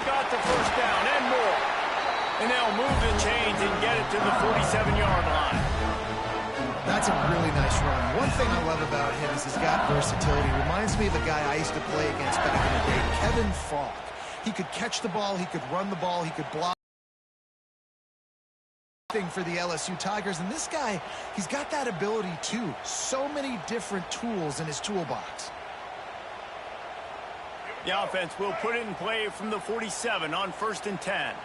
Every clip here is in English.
got the first down and more. And they'll move the chains and get it to the 47-yard line. That's a really nice run. One thing I love about him is he's got versatility. Reminds me of a guy I used to play against back in the day, Kevin Falk. He could catch the ball, he could run the ball, he could block for the LSU Tigers. And this guy, he's got that ability too. So many different tools in his toolbox. The offense will put it in play from the 47 on 1st and 10.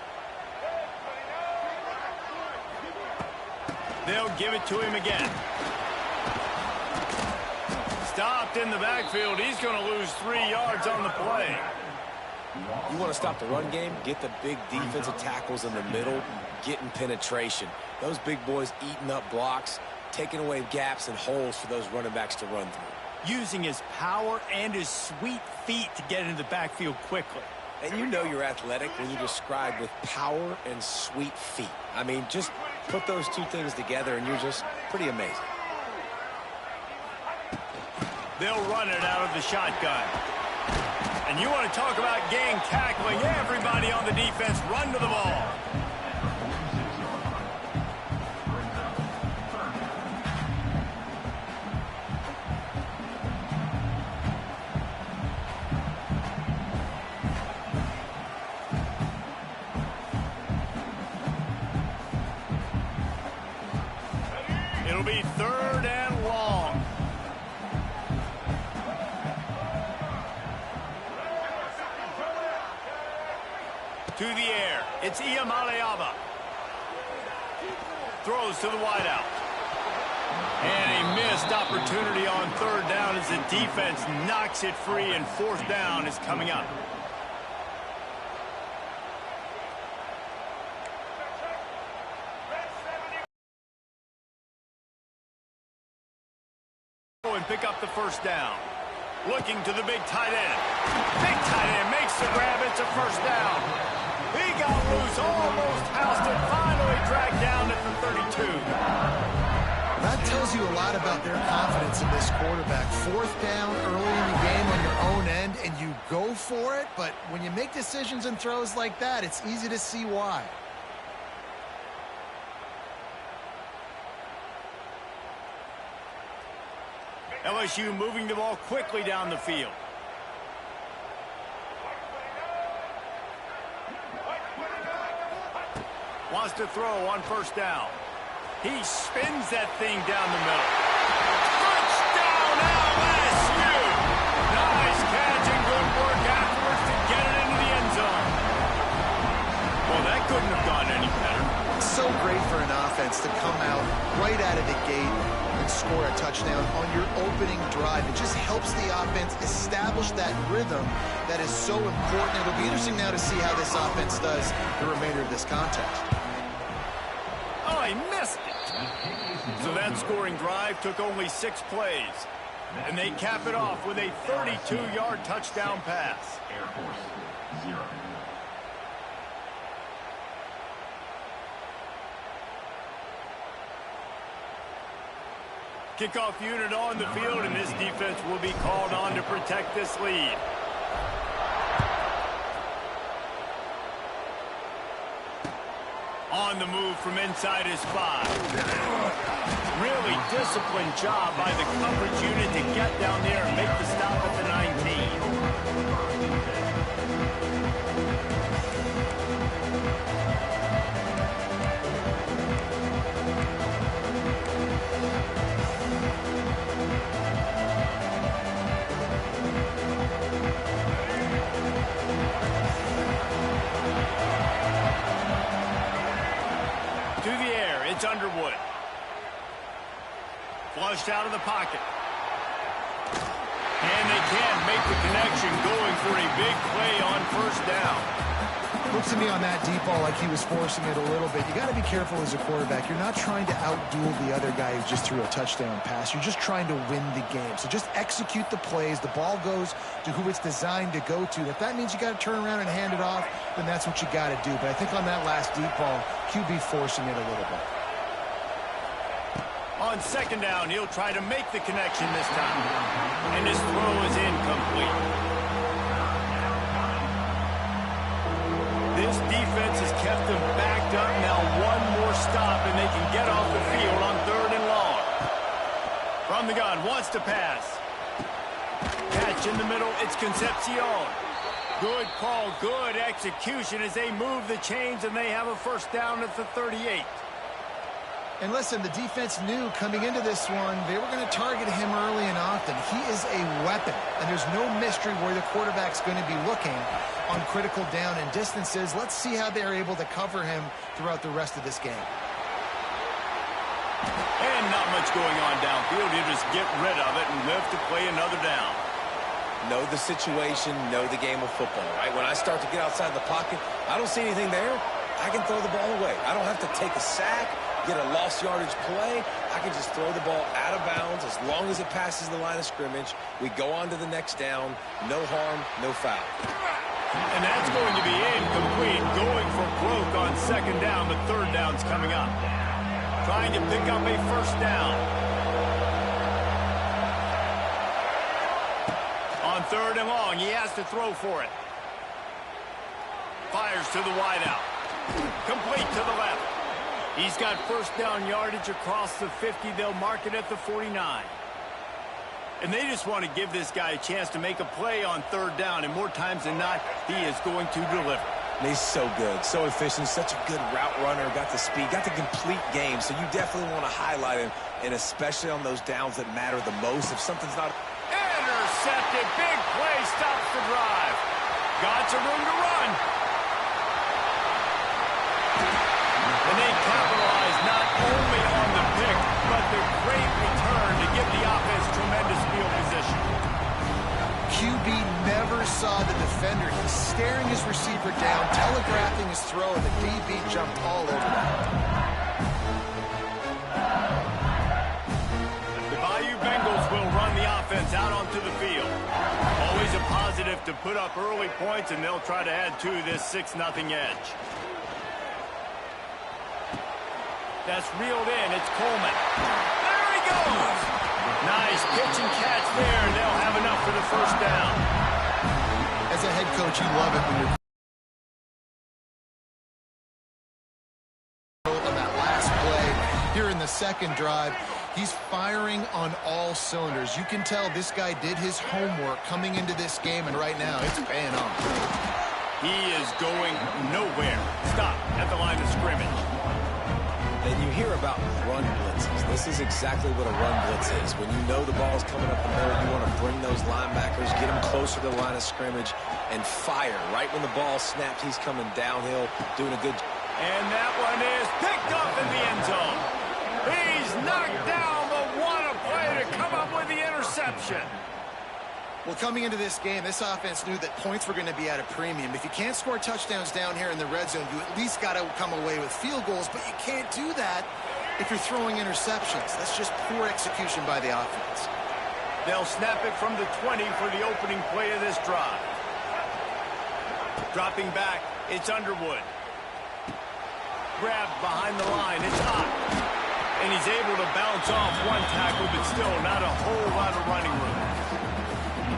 They'll give it to him again. Stopped in the backfield. He's going to lose 3 yards on the play. You want to stop the run game? Get the big defensive tackles in the middle, getting penetration. Those big boys eating up blocks, taking away gaps and holes for those running backs to run through. Using his power and his sweet feet to get into the backfield quickly. And you know you're athletic when you describe with power and sweet feet. I mean, just put those two things together and you're just pretty amazing. They'll run it out of the shotgun. And you want to talk about gang tackling. Everybody on the defense run to the ball. It'll be 3rd and long. To the air. It's Ncaa. Throws to the wideout. And a missed opportunity on 3rd down as the defense knocks it free, and 4th down is coming up. And pick up the 1st down. Looking to the big tight end. Big tight end makes the grab. It's a 1st down. He got loose, almost housed it, finally dragged down at the 32. That tells you a lot about their confidence in this quarterback. 4th down early in the game on your own end, and you go for it. But when you make decisions and throws like that, it's easy to see why. LSU moving the ball quickly down the field. Wants to throw on 1st down. He spins that thing down the middle. Touchdown LSU! Nice catch and good work afterwards to get it into the end zone. Well, that couldn't have gone any better. So great for an offense to come out right out of the gate and score a touchdown on your opening drive. It just helps the offense establish that rhythm that is so important. It'll be interesting now to see how this offense does the remainder of this contest. Oh, he missed it. So that scoring drive took only 6 plays. And they cap it off with a 32-yard touchdown pass. Air Force 0. Kickoff unit on the field, and this defense will be called on to protect this lead. On the move from inside his 5. Really disciplined job by the coverage unit to get down there and make the stop at the 19. It's Underwood. Flushed out of the pocket. And they can't make the connection, going for a big play on 1st down. Looks to me on that deep ball like he was forcing it a little bit. You got to be careful as a quarterback. You're not trying to outduel the other guy who just threw a touchdown pass. You're just trying to win the game. So just execute the plays. The ball goes to who it's designed to go to. If that means you got to turn around and hand it off, then that's what you got to do. But I think on that last deep ball, QB forcing it a little bit. On 2nd down, he'll try to make the connection this time. And his throw is incomplete. This defense has kept them backed up. Now one more stop, and they can get off the field on 3rd and long. From the gun, wants to pass. Catch in the middle, it's Concepcion. Good call, good execution as they move the chains, and they have a first down at the 38. And listen, the defense knew coming into this one, they were going to target him early and often. He is a weapon, and there's no mystery where the quarterback's going to be looking on critical down and distances. Let's see how they're able to cover him throughout the rest of this game. And not much going on downfield. You just get rid of it and live to play another down. Know the situation, know the game of football, right? When I start to get outside the pocket, I don't see anything there. I can throw the ball away. I don't have to take a sack, get a lost yardage play. I can just throw the ball out of bounds as long as it passes the line of scrimmage. We go on to the next down. No harm, no foul. And that's going to be incomplete. Going for broke on 2nd down, but 3rd down's coming up. Trying to pick up a first down. On 3rd and long, he has to throw for it. Fires to the wideout. Complete to the left. He's got first down yardage across the 50. They'll mark it at the 49. And they just want to give this guy a chance to make a play on 3rd down, and more times than not, he is going to deliver. And he's so good, so efficient, such a good route runner, got the speed, got the complete game, so you definitely want to highlight him, and especially on those downs that matter the most. If something's not... Intercepted, big play, stops the drive. Got some room to run. And they capitalize not only on the pick, but the great return to give the offense tremendous field position. QB never saw the defender. He's staring his receiver down, telegraphing his throw, and the DB jumped all over that. The Bayou Bengals will run the offense out onto the field. Always a positive to put up early points, and they'll try to add to this 6-0 edge. That's reeled in. It's Coleman. There he goes. Nice pitch and catch there, and they'll have enough for the first down. As a head coach, you love it when you're on that last play here in the 2nd drive. He's firing on all cylinders. You can tell this guy did his homework coming into this game, and right now it's paying off. He is going nowhere. Stop at the line of scrimmage. And you hear about run blitzes. This is exactly what a run blitz is. When you know the ball's coming up the middle, you want to bring those linebackers, get them closer to the line of scrimmage, and fire. Right when the ball snapped, he's coming downhill, doing a good job. And that one is picked up in the end zone. He's knocked down, but what a play to come up with the interception. Well, coming into this game, this offense knew that points were going to be at a premium. If you can't score touchdowns down here in the red zone, you at least got to come away with field goals, but you can't do that if you're throwing interceptions. That's just poor execution by the offense. They'll snap it from the 20 for the opening play of this drive. Dropping back, it's Underwood. Grabbed behind the line, it's hot. And he's able to bounce off one tackle, but still not a whole lot of running room.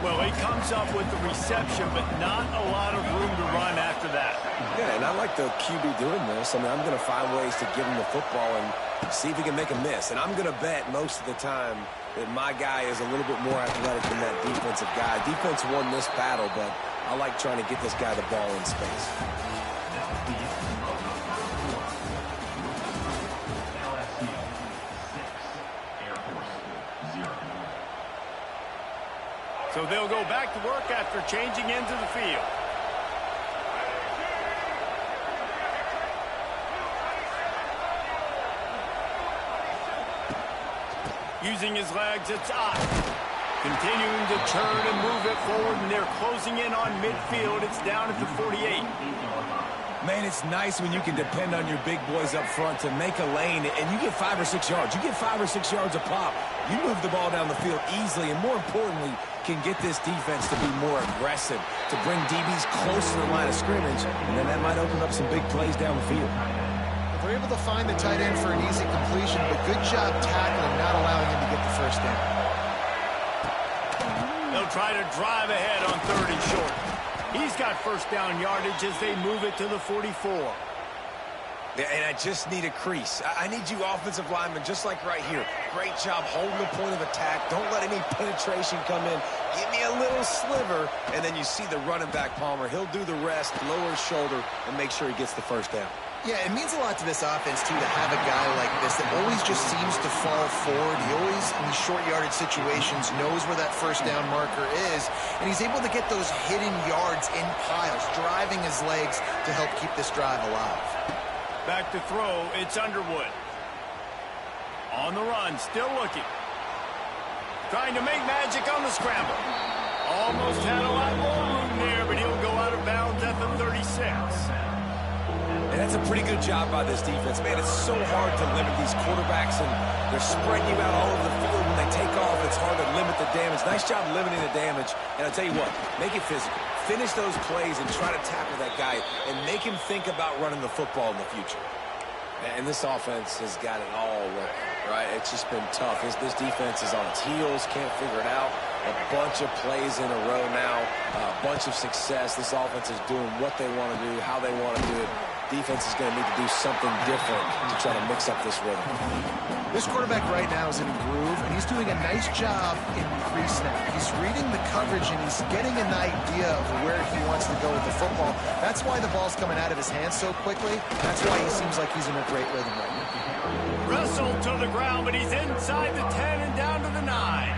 Well, he comes up with the reception, but not a lot of room to run after that. Yeah, and I like the QB doing this. I mean, I'm going to find ways to give him the football and see if he can make a miss. And I'm going to bet most of the time that my guy is a little bit more athletic than that defensive guy. Defense won this battle, but I like trying to get this guy the ball in space. So they'll go back to work after changing into the field. Using his legs, it's Ott. Continuing to turn and move it forward, and they're closing in on midfield. It's down at the 48. Man, it's nice when you can depend on your big boys up front to make a lane, and you get 5 or 6 yards. You get 5 or 6 yards a pop. You move the ball down the field easily, and more importantly, can get this defense to be more aggressive, to bring DBs close to the line of scrimmage, and then that might open up some big plays down the field. They're able to find the tight end for an easy completion, but good job tackling, not allowing him to get the first down. They'll try to drive ahead on 3rd and short. He's got first down yardage as they move it to the 44. And I just need a crease. I need you offensive linemen, just like right here. Great job holding the point of attack. Don't let any penetration come in. Give me a little sliver, and then you see the running back, Palmer. He'll do the rest, lower his shoulder, and make sure he gets the first down. Yeah, it means a lot to this offense, too, to have a guy like this that always just seems to fall forward. He always, in these short yardage situations, knows where that first down marker is, and he's able to get those hidden yards in piles, driving his legs to help keep this drive alive. Back to throw, it's Underwood. On the run, still looking. Trying to make magic on the scramble. Almost had a lot more room there, but he'll go out of bounds at the 36. And that's a pretty good job by this defense. Man, it's so hard to limit these quarterbacks, and they're spreading you out all over the field. When they take off, it's hard to limit the damage. Nice job limiting the damage. And I'll tell you what, make it physical. Finish those plays and try to tackle that guy and make him think about running the football in the future. And this offense has got it all working, right? It's just been tough. This defense is on its heels, can't figure it out. A bunch of plays in a row now, a bunch of success. This offense is doing what they want to do, how they want to do it. Defense is going to need to do something different to try to mix up this rhythm. This quarterback right now is in a groove, and he's doing a nice job in pre-snap. He's reading the coverage, and he's getting an idea of where he wants to go with the football. That's why the ball's coming out of his hands so quickly. That's why he seems like he's in a great rhythm right now. Wrestled to the ground, but he's inside the 10 and down to the 9.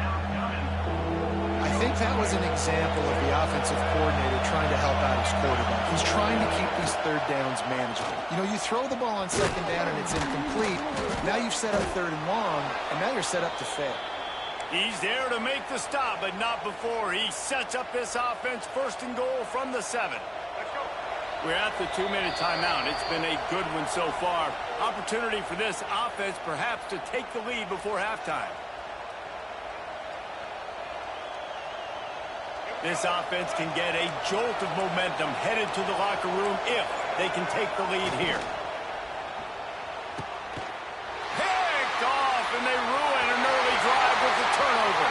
I think that was an example of the offensive coordinator trying to help out his quarterback. He's trying to keep these third downs manageable. You know, you throw the ball on second down and it's incomplete. Now you've set up third and long, and now you're set up to fail. He's there to make the stop, but not before. He sets up this offense first and goal from the 7. We're at the 2-minute timeout. It's been a good one so far. Opportunity for this offense perhaps to take the lead before halftime. This offense can get a jolt of momentum headed to the locker room if they can take the lead here. Picked off, and they ruin an early drive with the turnover.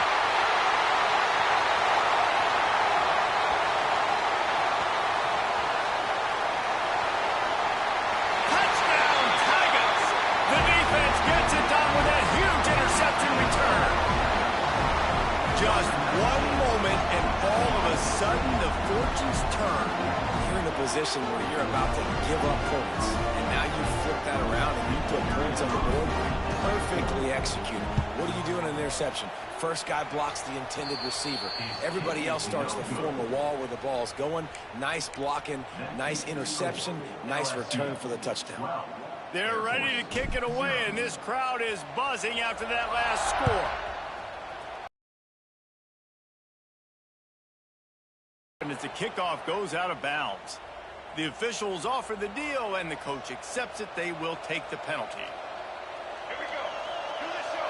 Touchdown, Tigers! The defense gets it done with that huge interception return. Just one moment, and all of a sudden, the fortunes turn. You're in a position where you're about to give up points, and now you flip that around and you put points on the board. Perfectly executed. What do you do in an interception? First guy blocks the intended receiver. Everybody else starts to form a wall where the ball's going. Nice blocking, nice interception, nice return for the touchdown. They're ready to kick it away, and this crowd is buzzing after that last score. And as the kickoff goes out of bounds, the officials offer the deal, and the coach accepts it. They will take the penalty. Here we go. Do the show.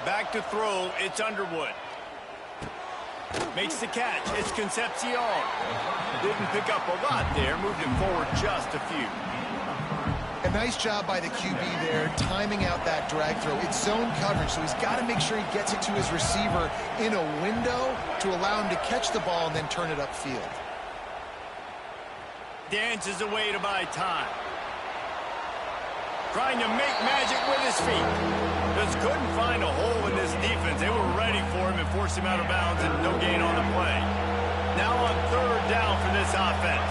Back to throw. It's Underwood. Makes the catch. It's Concepcion. Didn't pick up a lot there. Moved it forward just a few. A nice job by the QB there, timing out that drag throw. It's zone coverage, so he's got to make sure he gets it to his receiver in a window to allow him to catch the ball and then turn it upfield. Dances away to buy time. Trying to make magic with his feet. Just couldn't find a hole in this defense. They were ready for him and forced him out of bounds, and no gain on the play. Now on third down for this offense.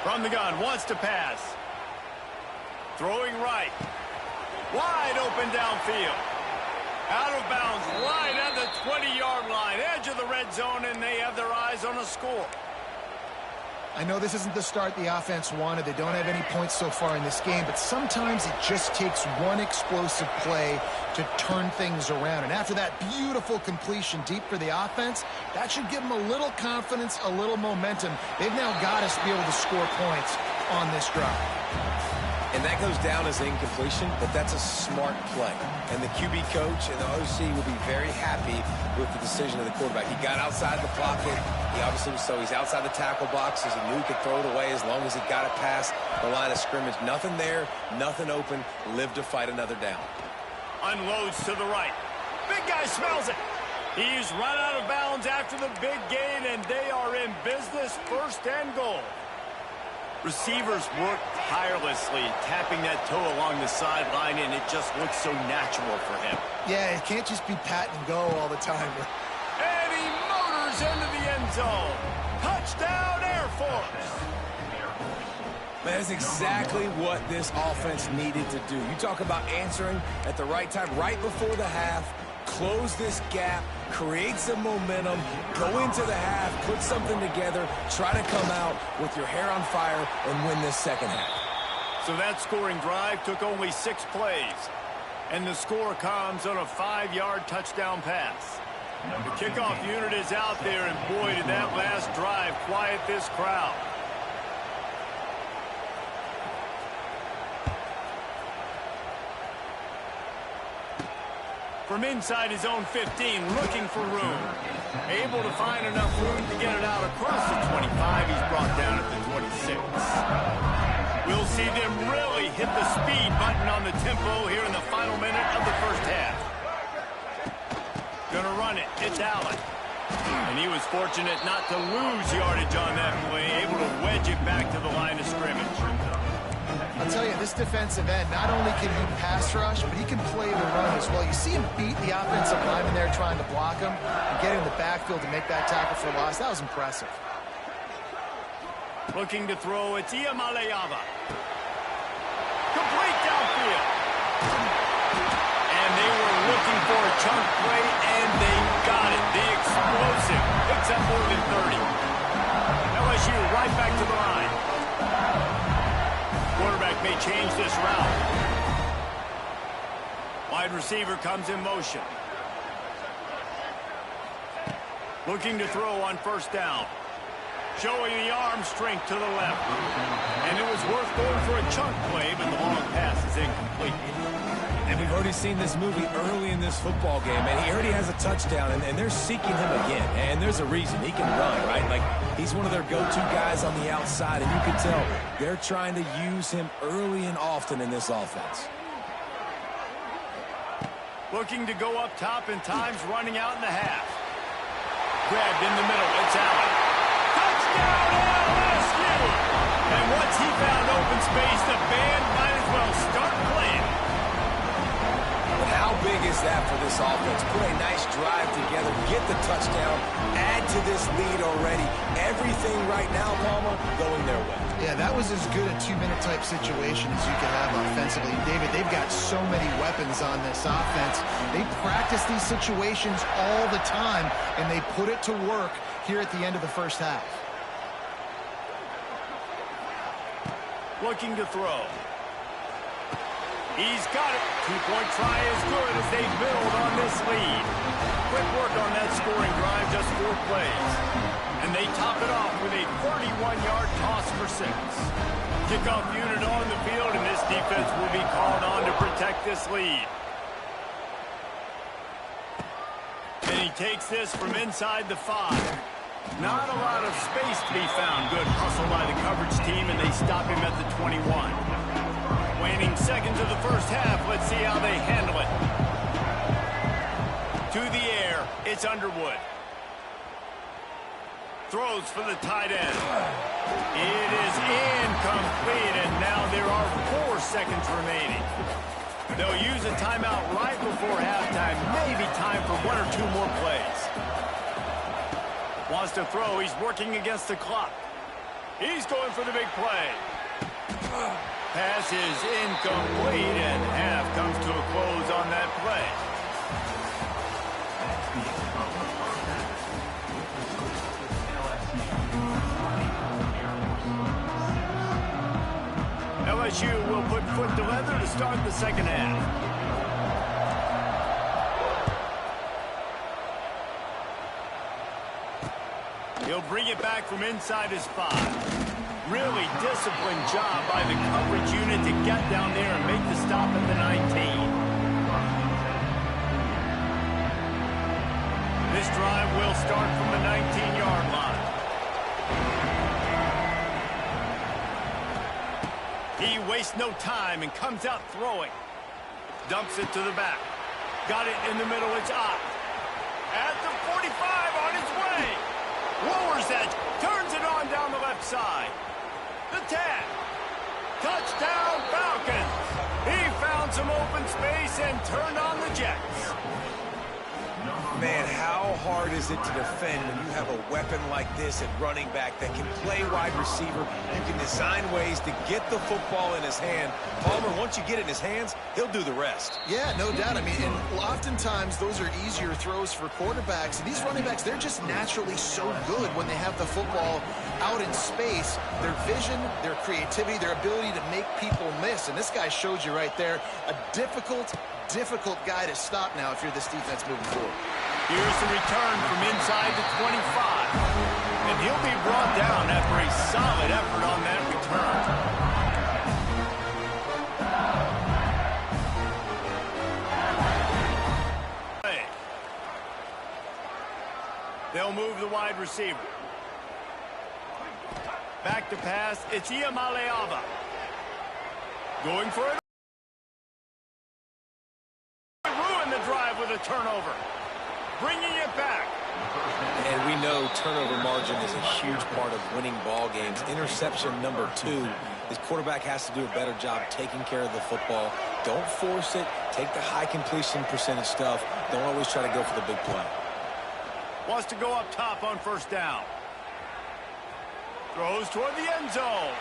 From the gun, wants to pass. Throwing right. Wide open downfield. Out of bounds, right at the 20-yard line. Edge of the red zone, and they have their eyes on a score. I know this isn't the start the offense wanted. They don't have any points so far in this game, but sometimes it just takes one explosive play to turn things around. And after that beautiful completion deep for the offense, that should give them a little confidence, a little momentum. They've now got us to be able to score points on this drive. And that goes down as incompletion, but that's a smart play. And the QB coach and the OC will be very happy with the decision of the quarterback. He got outside the pocket. He obviously was he's outside the tackle boxes. He knew he could throw it away as long as he got it past the line of scrimmage. Nothing there, nothing open. Live to fight another down. Unloads to the right. Big guy smells it. He's run out of bounds after the big gain, and they are in business, 1st and goal. Receivers work tirelessly, tapping that toe along the sideline, and it just looks so natural for him. Yeah, it can't just be pat and go all the time. And he motors into the end zone. Touchdown, Air Force. That is exactly what this offense needed to do. You talk about answering at the right time, right before the half, close this gap, create some momentum, go into the half, put something together, try to come out with your hair on fire and win this second half. So that scoring drive took only 6 plays. And the score comes on a 5-yard touchdown pass. The kickoff unit is out there, and boy, did that last drive quiet this crowd. From inside his own 15, looking for room. Able to find enough room to get it out across the 25. He's brought down at the 26. We'll see them really hit the speed button on the tempo here in the final minute of the first half. Gonna run it. It's Allen. And he was fortunate not to lose yardage on that play, able to wedge it back to the line of scrimmage. I'll tell you, this defensive end, not only can he pass rush, but he can play the run as well. You see him beat the offensive lineman there trying to block him and get in the backfield to make that tackle for loss. That was impressive. Looking to throw, it's Ncaa. Complete downfield. And they were looking for a chunk play, and they got it. The explosive picks up more than 30. LSU right back to the line. Quarterback may change this route. Wide receiver comes in motion. Looking to throw on 1st down. Showing the arm strength to the left. And it was worth going for a chunk play, but the long pass is incomplete. And we've already seen this movie early in this football game, and he already has a touchdown, and they're seeking him again. And there's a reason. He can run, right? Like, he's one of their go-to guys on the outside, and you can tell they're trying to use him early and often in this offense. Looking to go up top, and time's running out in the half. Grabbed in the middle. It's Allen. Touchdown, LSU! And once he found open space, the band might as well start playing. But how big is that for this offense? Put a nice drive together, get the touchdown, add to this lead already. Everything right now, Palmer, going their way. Yeah, that was as good a 2-minute type situation as you can have offensively. David, they've got so many weapons on this offense. They practice these situations all the time, and they put it to work here at the end of the first half. Looking to throw. He's got it. 2-point try is good as they build on this lead. Quick work on that scoring drive, just 4 plays. And they top it off with a 31-yard toss for 6. Kickoff unit on the field, and this defense will be called on to protect this lead. And he takes this from inside the 5. Not a lot of space to be found. Good hustle by the coverage team, and they stop him at the 21. Waning seconds of the first half. Let's see how they handle it. To the air, it's Underwood. Throws for the tight end. It is incomplete, and now there are 4 seconds remaining. They'll use a timeout right before halftime. Maybe time for 1 or 2 more plays. Wants to throw. He's working against the clock. He's going for the big play. Pass is incomplete, and half comes to a close on that play. LSU will put foot to leather to start the second half. He'll bring it back from inside his 5. Really disciplined job by the coverage unit to get down there and make the stop at the 19. This drive will start from the 19-yard line. He wastes no time and comes out throwing. Dumps it to the back. Got it in the middle. It's Ncaa. At the 45 on his way. Lowers that. Turns it on down the left side. The 10. Touchdown Falcons. He found some open space and turned on the Jets. Man, how hard is it to defend when you have a weapon like this at running back that can play wide receiver? You can design ways to get the football in his hand. Palmer, once you get it in his hands, he'll do the rest. Yeah, no doubt. I mean, and oftentimes those are easier throws for quarterbacks. And these running backs, they're just naturally so good when they have the football out in space. Their vision, their creativity, their ability to make people miss. And this guy showed you right there a difficult guy to stop now if you're this defense moving forward. Here's the return from inside the 25. And he'll be brought down after a solid effort on that return. They'll move the wide receiver. Back to pass. It's Ncaa. Going for it. Ruin the drive with a turnover. Bringing it back. And we know turnover margin is a huge part of winning ball games. Interception number 2. His quarterback has to do a better job taking care of the football. Don't force it. Take the high completion percentage stuff. Don't always try to go for the big play. Wants to go up top on first down. Throws toward the end zone.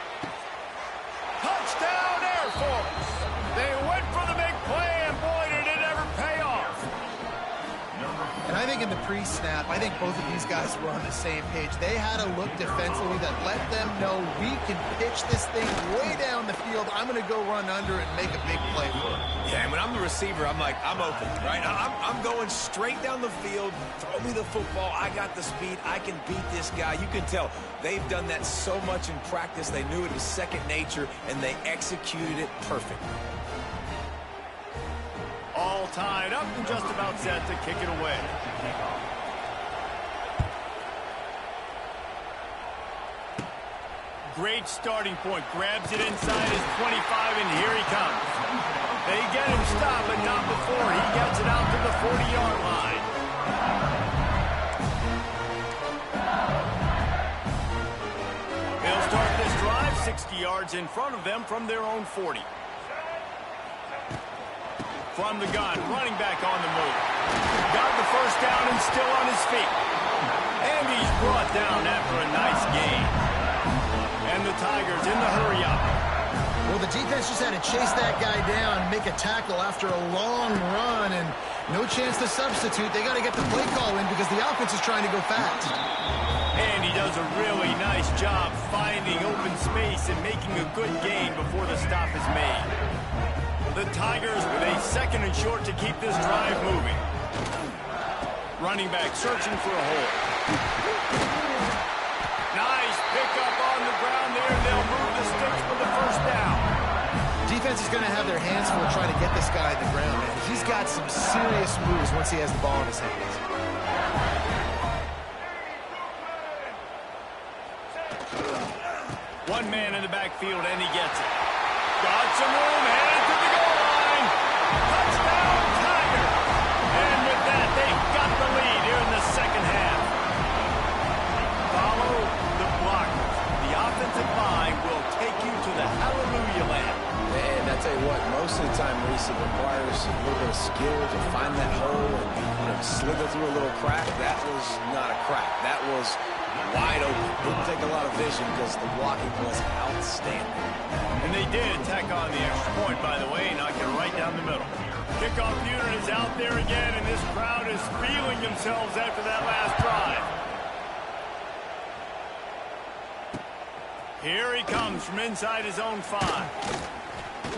Touchdown Air Force. They went for the big play, and boy, did it ever pay off. And I think in the pre-snap, I think both of these guys were on the same page. They had a look defensively that let them know we can pitch this thing way down the field. I'm going to go run under and make a big play for it. Yeah, and when I'm the receiver, I'm like, I'm open, right? I'm going straight down the field. Throw me the football. I got the speed. I can beat this guy. You can tell they've done that so much in practice. They knew it was second nature, and they executed it perfectly. All tied up and just about set to kick it away. Great starting point. Grabs it inside his 25, and here he comes. They get him stopped, but not before he gets it out to the 40-yard line. They'll start this drive 60 yards in front of them from their own 40. From the gun, running back on the move. Got the first down and still on his feet. And he's brought down after a nice gain. And the Tigers in the hurry-up. Well, the defense just had to chase that guy down, make a tackle after a long run, and no chance to substitute. They got to get the play call in because the offense is trying to go fast. And he does a really nice job finding open space and making a good gain before the stop is made. The Tigers with a second and short to keep this drive moving. Running back searching for a hole. Nice pickup on the ground there, and they'll move the sticks for the first down. Defense is going to have their hands full trying to get this guy on the ground, man. He's got some serious moves once he has the ball in his hands. One man in the backfield, and he gets it. Got some room, headed to the goal line. Touchdown, Tiger. And with that, they've got the lead here in the second half. Follow the blockers. The offensive line will take you to the hallelujah land. And I tell you what, most of the time, Reese, it requires a little bit of skill to find that hole and slither through a little crack. That was not a crack. That was wide open. Didn't take a lot of vision because the blocking was outstanding. And they did tack on the extra point, by the way, knock it right down the middle. Kickoff unit is out there again, and this crowd is feeling themselves after that last drive. Here he comes from inside his own 5.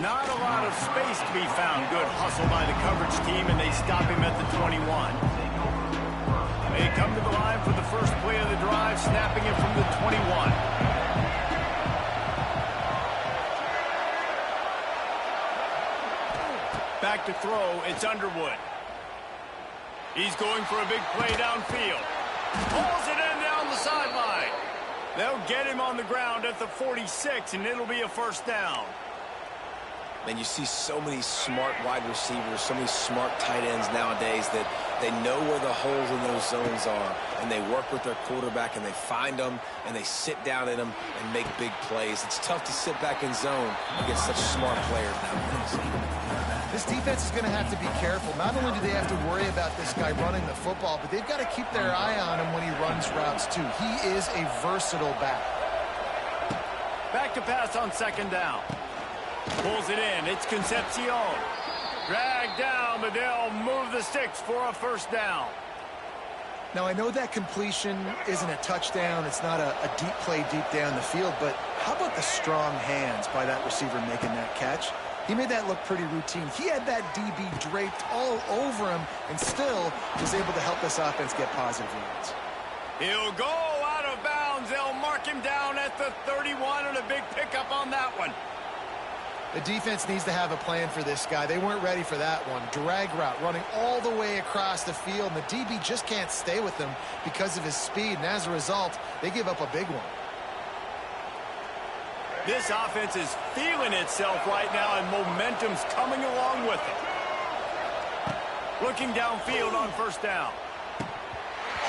Not a lot of space to be found. Good hustle by the coverage team, and they stop him at the 21. They come to the line for the first play of the drive, snapping it from the 21. Back to throw, it's Underwood. He's going for a big play downfield. Pulls it in down the sideline. They'll get him on the ground at the 46, and it'll be a first down. And you see so many smart wide receivers, so many smart tight ends nowadays that they know where the holes in those zones are, and they work with their quarterback, and they find them, and they sit down in them and make big plays. It's tough to sit back in zone against such smart players nowadays. This defense is going to have to be careful. Not only do they have to worry about this guy running the football, but they've got to keep their eye on him when he runs routes, too. He is a versatile back. Back to pass on second down. Pulls it in. It's Concepcion. Dragged down, but they'll move the sticks for a first down. Now, I know that completion isn't a touchdown. It's not a deep play deep down the field, but how about the strong hands by that receiver making that catch? He made that look pretty routine. He had that DB draped all over him and still was able to help this offense get positive yards. He'll go out of bounds. They'll mark him down at the 31 and a big pickup on that one. The defense needs to have a plan for this guy. They weren't ready for that one. Drag route running all the way across the field, and the DB just can't stay with him because of his speed, and as a result, they give up a big one. This offense is feeling itself right now, and momentum's coming along with it. Looking downfield on first down.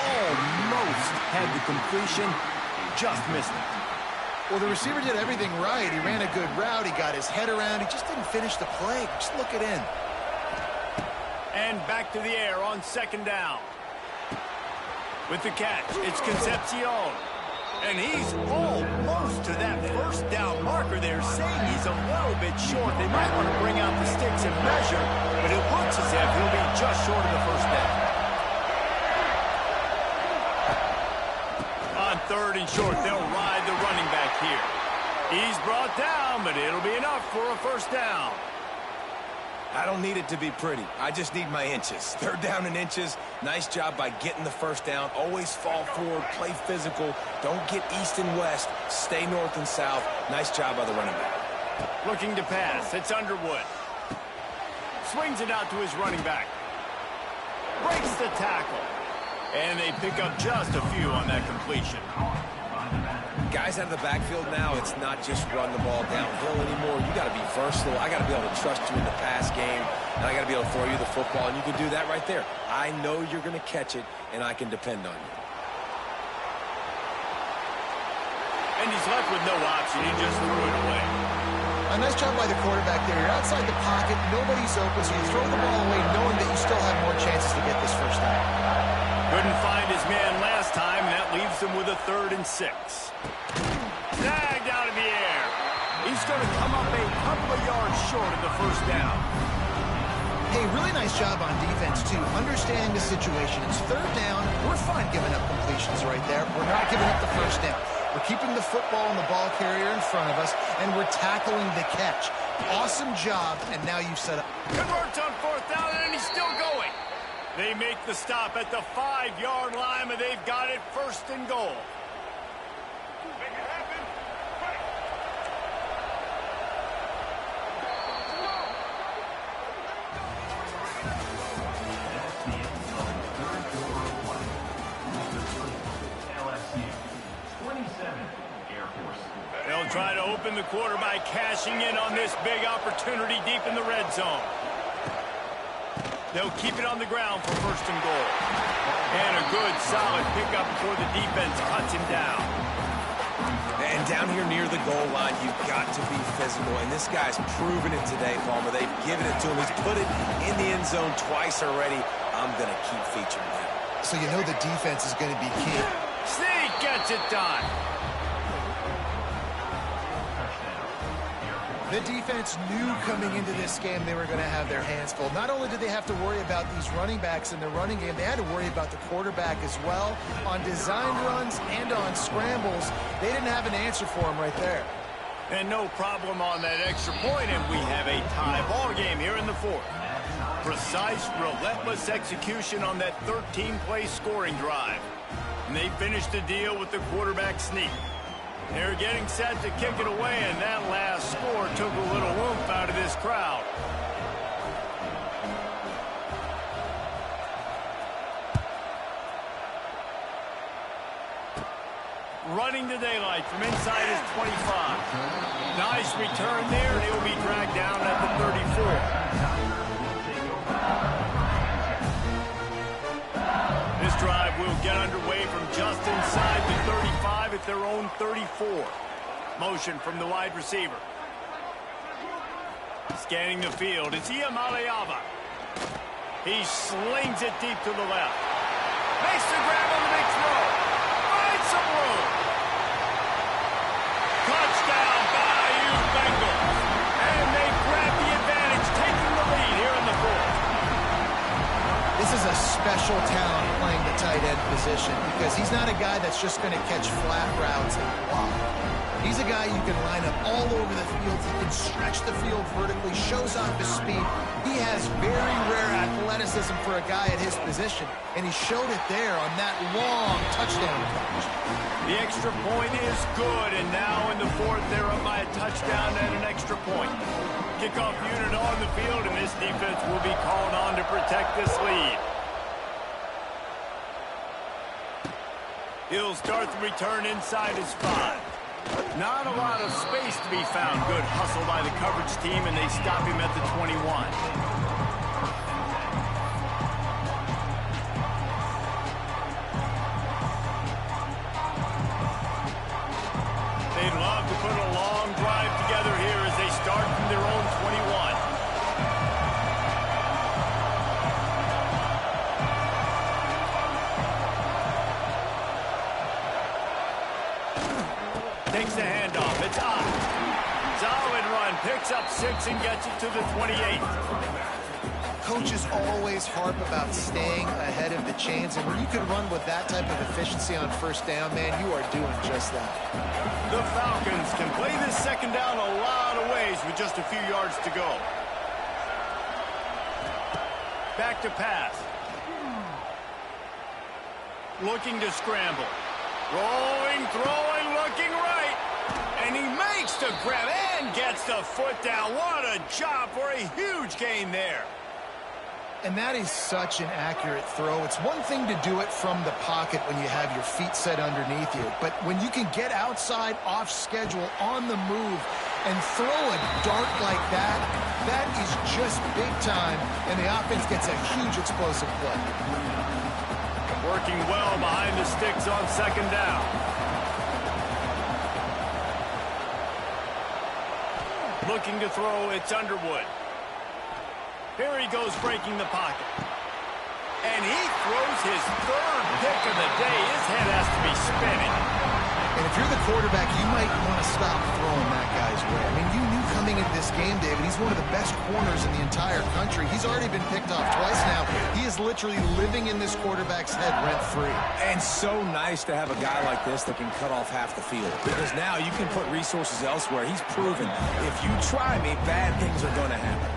Almost had the completion, just missed it. Well, the receiver did everything right. He ran a good route. He got his head around. He just didn't finish the play. Just look it in. And back to the air on second down. With the catch, it's Concepcion. And he's almost to that first down marker. They're saying he's a little bit short. They might want to bring out the sticks and measure, but it looks as if he'll be just short of the first down. On third and short, they'll ride the running back here. He's brought down, but it'll be enough for a first down. I don't need it to be pretty. I just need my inches. Third down in inches. Nice job by getting the first down. Always fall forward, play physical. Don't get east and west. Stay north and south. Nice job by the running back. Looking to pass. It's Underwood. Swings it out to his running back. Breaks the tackle. And they pick up just a few on that completion. Guys out of the backfield now, it's not just run the ball downhill anymore. You got to be versatile. I got to be able to trust you in the pass game, and I got to be able to throw you the football, and you can do that right there. I know you're going to catch it, and I can depend on you. And he's left with no option. He just threw it away. A nice job by the quarterback there. You're outside the pocket. Nobody's open, so you throw the ball away knowing that you still have more chances to get this first down. Couldn't find his man last time, and that leaves him with a 3rd and 6. Snagged out of the air. He's going to come up a couple of yards short of the first down. Hey, really nice job on defense, too. Understanding the situation. It's 3rd down. We're fine giving up completions right there. We're not giving up the first down. We're keeping the football and the ball carrier in front of us, and we're tackling the catch. Awesome job, and now you've set up. Converts on 4th down, and he's still going. They make the stop at the 5-yard line, but they've got it 1st and goal. They'll try to open the quarter by cashing in on this big opportunity deep in the red zone. They'll keep it on the ground for 1st and goal. And a good, solid pickup before the defense cuts him down. And down here near the goal line, you've got to be physical. And this guy's proven it today, Palmer. They've given it to him. He's put it in the end zone twice already. I'm going to keep featuring him. So you know the defense is going to be key. Sneak gets it done. The defense knew coming into this game they were going to have their hands full. Not only did they have to worry about these running backs in the running game, they had to worry about the quarterback as well. On design runs and on scrambles, they didn't have an answer for him right there. And no problem on that extra point, and we have a tie ball game here in the 4th. Precise, relentless execution on that 13-play scoring drive. And they finished the deal with the quarterback sneak. They're getting set to kick it away, and that last score took a little oomph out of this crowd. running the daylight from inside his 25. Nice return there, and he'll be dragged down at the 34. This drive will get underway from just inside the 35 at their own 34. Motion from the wide receiver. Scanning the field, it's Ncaa. He slings it deep to the left. Makes the grab on the big throw. Finds some room. Touchdown, Bayou Bengals. And they grab the advantage, taking the lead here in the fourth. This is a special talent playing the tight end position because he's not a guy that's just going to catch flat routes and block. He's a guy you can line up all over the field. He can stretch the field vertically, shows off his speed. He has very rare athleticism for a guy at his position, and he showed it there on that long touchdown catch. The extra point is good, and now in the fourth, they're up by a touchdown and an extra point. Kickoff unit on the field, and this defense will be called on to protect this lead. He'll start the return inside his 5. Not a lot of space to be found. Good hustle by the coverage team, and they stop him at the 21. They'd love to put a long drive together here as they start from their own 21. Takes the handoff. It's up. Solid run. Picks up 6 and gets it to the 28. Coaches always harp about staying ahead of the chains, and when you can run with that type of efficiency on first down, man, you are doing just that. The Falcons can play this second down a lot of ways with just a few yards to go. Back to pass. Looking to scramble. Rolling, throwing, looking right. And he makes the grab and gets the foot down. What a job for a huge gain there. And that is such an accurate throw. It's one thing to do it from the pocket when you have your feet set underneath you, but when you can get outside, off schedule, on the move, and throw a dart like that, that is just big time, and the offense gets a huge explosive play. Working well behind the sticks on second down. Looking to throw, it's Underwood. Here he goes breaking the pocket. And he throws his third pick of the day. His head has to be spinning. And if you're the quarterback, you might want to stop throwing that guy's way. I mean, you knew coming into this game, David, he's one of the best corners in the entire country. He's already been picked off twice now. He is literally living in this quarterback's head rent-free. And so nice to have a guy like this that can cut off half the field. Because now you can put resources elsewhere. He's proven if you try me, bad things are going to happen.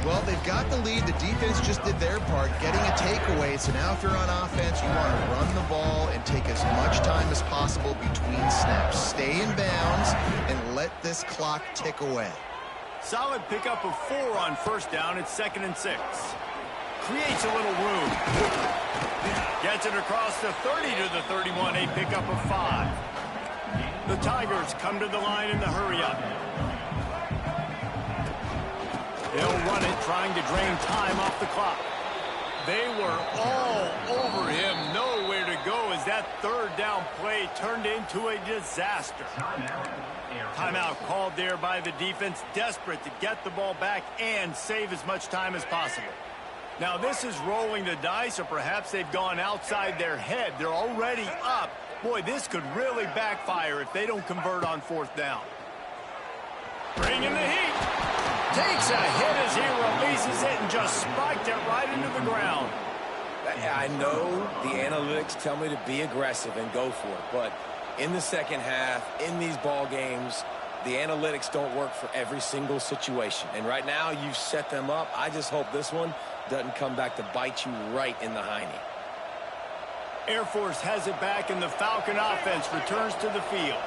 Well, they've got the lead. The defense just did their part, getting a takeaway. So now if you're on offense, you want to run the ball and take as much time as possible between snaps. Stay in bounds and let this clock tick away. Solid pickup of 4 on first down. It's 2nd and 6. Creates a little room. Gets it across the 30 to the 31. A pickup of 5. The Tigers come to the line in the hurry-up. They'll run it, trying to drain time off the clock. They were all over him. Nowhere to go as that third down play turned into a disaster. Timeout called there by the defense, desperate to get the ball back and save as much time as possible. Now this is rolling the dice, or perhaps they've gone outside their head. They're already up. Boy, this could really backfire if they don't convert on fourth down. Bringing the heat. Takes a hit as he releases it and just spiked it right into the ground. I know the analytics tell me to be aggressive and go for it, but in the second half, in these ball games, the analytics don't work for every single situation. And right now, you've set them up. I just hope this one doesn't come back to bite you right in the hiney. Air Force has it back, and the Falcon offense returns to the field.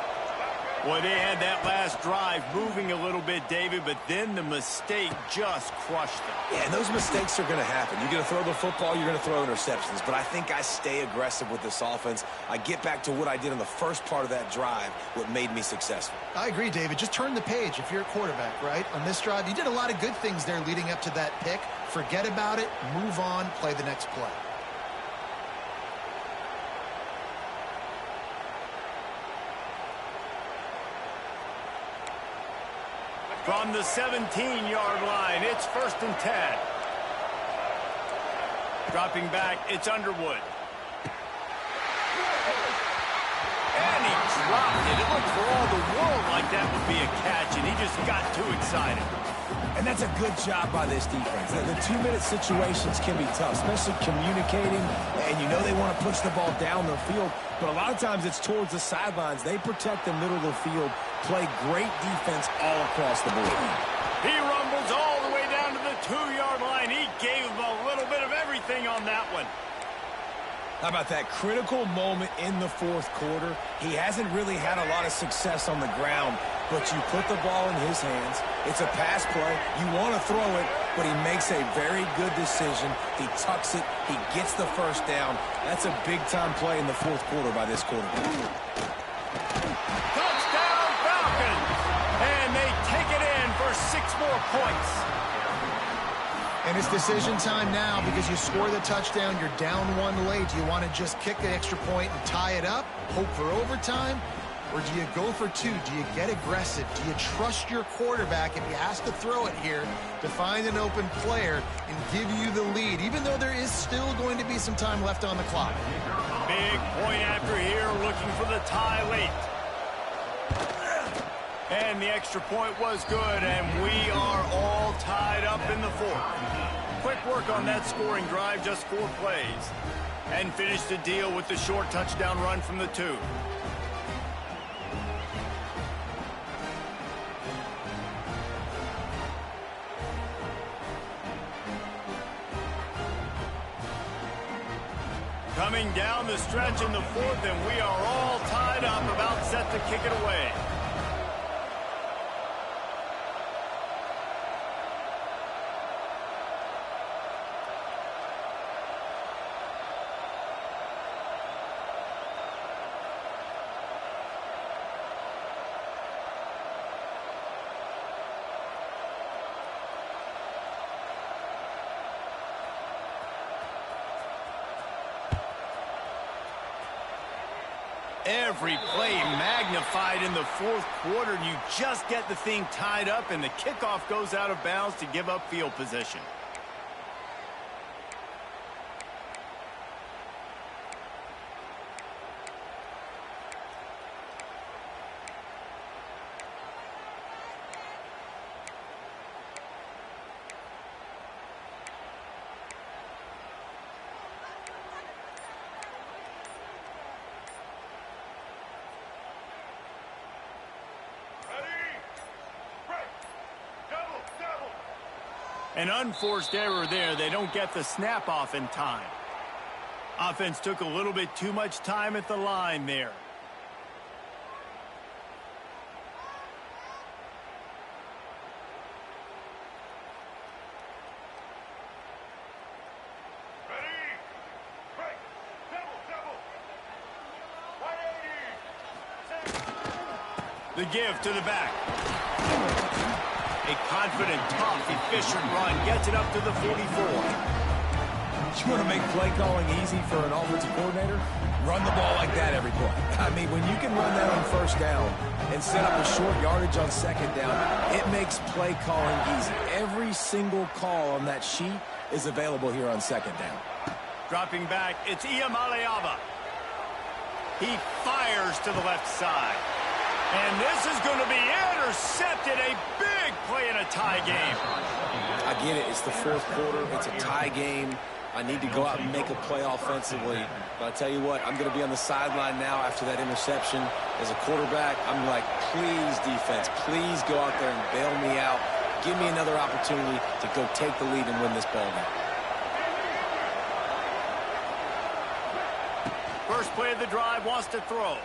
Well, they had that last drive moving a little bit, David, but then the mistake just crushed them. Yeah, and those mistakes are going to happen. You're going to throw the football, you're going to throw interceptions. But I think I stay aggressive with this offense. I get back to what I did in the first part of that drive, what made me successful. I agree, David. Just turn the page if you're a quarterback, right? On this drive, you did a lot of good things there leading up to that pick. Forget about it, move on, play the next play. From the 17-yard line, it's 1st and 10. Dropping back, it's Underwood. And he dropped it. It looked for all the world like that would be a catch, and he just got too excited. And that's a good job by this defense. The 2-minute situations can be tough, especially communicating, and you know they want to push the ball down the field, but a lot of times it's towards the sidelines. They protect the middle of the field, play great defense all across the board. He rumbles all the way down to the 2-yard line. He gave him a little bit of everything on that one. How about that critical moment in the fourth quarter? He hasn't really had a lot of success on the ground, but you put the ball in his hands. It's a pass play. You want to throw it, but he makes a very good decision. He tucks it. He gets the first down. That's a big-time play in the fourth quarter by this quarterback. Touchdown, Falcons! And they take it in for 6 more points. And it's decision time now because you score the touchdown, you're down 1 late. Do you want to just kick the extra point and tie it up, hope for overtime? Or do you go for 2? Do you get aggressive? Do you trust your quarterback if he has to throw it here to find an open player and give you the lead, even though there is still going to be some time left on the clock? Big point after here, looking for the tie late. And the extra point was good, and we are all tied up in the 4th. Quick work on that scoring drive, just 4 plays. And finished the deal with the short touchdown run from the 2. Coming down the stretch in the 4th, and we are all tied up, about set to kick it away. Every play magnified in the 4th quarter, and you just get the thing tied up, and the kickoff goes out of bounds to give up field position. An unforced error there. They don't get the snap off in time. Offense took a little bit too much time at the line there. The give to the back. A confident, tough, efficient run gets it up to the 44. You want to make play calling easy for an offensive coordinator? Run the ball like that every play. I mean, when you can run that on 1st down and set up a short yardage on 2nd down, it makes play calling easy. Every single call on that sheet is available here on 2nd down. Dropping back, it's Ncaa. He fires to the left side. And this is going to be intercepted. A big play in a tie game. I get it. It's the 4th quarter. It's a tie game. I need to go out and make a play offensively. But I tell you what, I'm going to be on the sideline now after that interception. As a quarterback, I'm like, please, defense, please go out there and bail me out. Give me another opportunity to go take the lead and win this ball game. First play of the drive, wants to throw.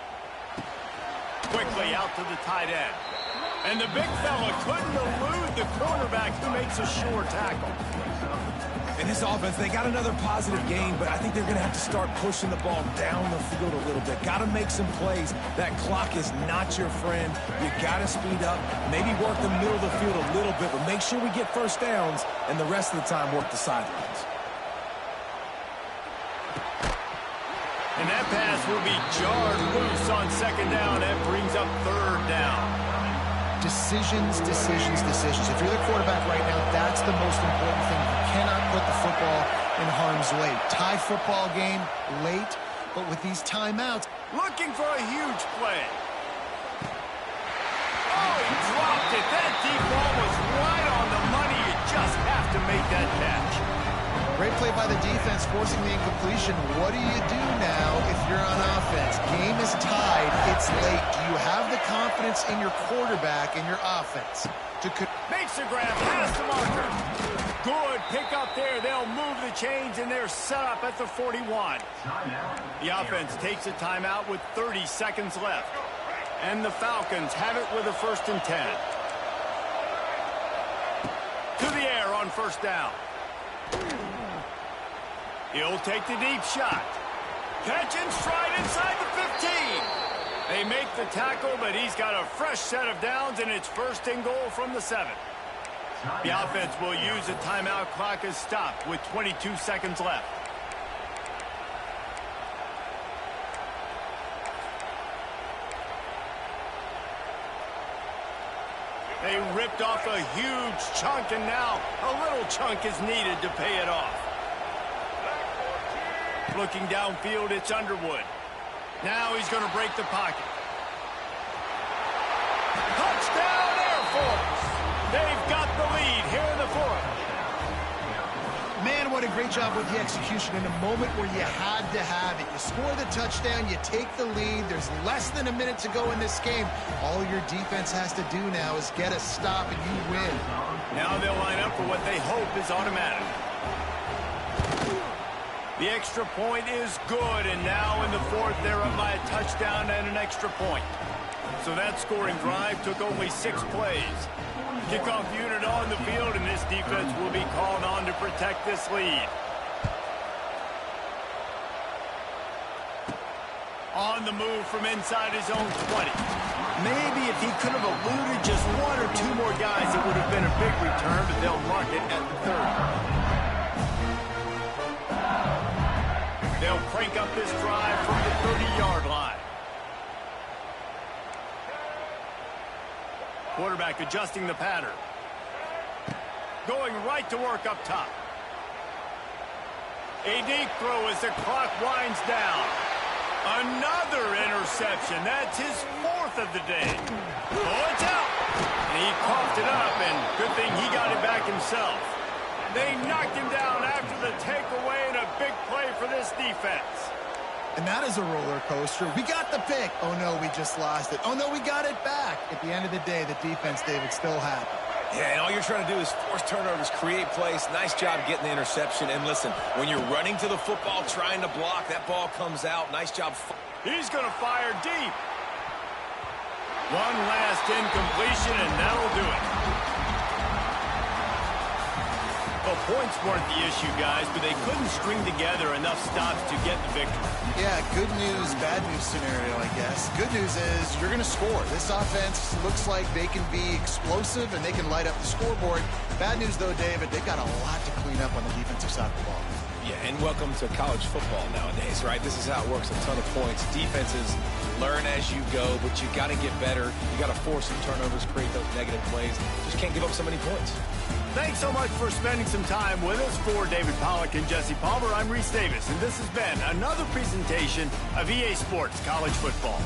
quickly out to the tight end. And the big fella couldn't elude the cornerback who makes a sure tackle. In this offense, they got another positive game, but I think they're going to have to start pushing the ball down the field a little bit. Got to make some plays. That clock is not your friend. You got to speed up, maybe work the middle of the field a little bit, but make sure we get first downs, and the rest of the time work the sidelines. And that pass will be jarred loose on second down. That brings up third down. Decisions, decisions, decisions. If you're the quarterback right now, that's the most important thing. You cannot put the football in harm's way. Tie football game late, but with these timeouts. Looking for a huge play. Oh, he dropped it. That deep ball was right on the money. You just have to make that catch. Great play by the defense, forcing the incompletion. What do you do now if you're on offense? Game is tied. It's late. Do you have the confidence in your quarterback and your offense to... Makes the grab past the marker. Good pick up there. They'll move the chains, and they're set up at the 41. The offense takes a timeout with 30 seconds left. And the Falcons have it with a 1st and 10. To the air on first down. He'll take the deep shot. Catch and stride inside the 15. They make the tackle, but he's got a fresh set of downs, and it's 1st and goal from the 7. The offense will use a timeout clock as stopped with 22 seconds left. They ripped off a huge chunk, and now a little chunk is needed to pay it off. Looking downfield, it's Underwood. Now he's going to break the pocket. Touchdown, Air Force! They've got the lead here in the 4th. Man, what a great job with the execution in a moment where you had to have it. You score the touchdown, you take the lead. There's less than a minute to go in this game. All your defense has to do now is get a stop, and you win. Now they'll line up for what they hope is automatic. The extra point is good, and now in the 4th, they're up by a touchdown and an extra point. So that scoring drive took only 6 plays. Kickoff unit on the field, and this defense will be called on to protect this lead. On the move from inside his own 20. Maybe if he could have eluded just 1 or 2 more guys, it would have been a big return, but they'll mark it at the 30. They'll crank up this drive from the 30-yard line. Quarterback adjusting the pattern. Going right to work up top. A deep throw as the clock winds down. Another interception. That's his 4th of the day. Oh, it's out. And he coughed it up, and good thing he got it back himself. They knocked him down after the takeaway, and a big play for this defense. And that is a roller coaster. We got the pick. Oh, no, we just lost it. Oh, no, we got it back. At the end of the day, the defense, David, still happy. Yeah, and all you're trying to do is force turnovers, create plays. Nice job getting the interception. And listen, when you're running to the football, trying to block, that ball comes out. Nice job. He's going to fire deep. One last incompletion, and that'll do it. The points weren't the issue, guys, but they couldn't string together enough stops to get the victory. Yeah, good news, bad news scenario, I guess. Good news is you're going to score. This offense looks like they can be explosive and they can light up the scoreboard. Bad news, though, David, they've got a lot to clean up on the defensive side of the ball. Yeah, and welcome to college football nowadays, right? This is how it works, a ton of points. Defenses learn as you go, but you got to get better. You got to force some turnovers, create those negative plays. Just can't give up so many points. Thanks so much for spending some time with us. For David Pollack and Jesse Palmer, I'm Reese Davis, and this has been another presentation of EA Sports College Football.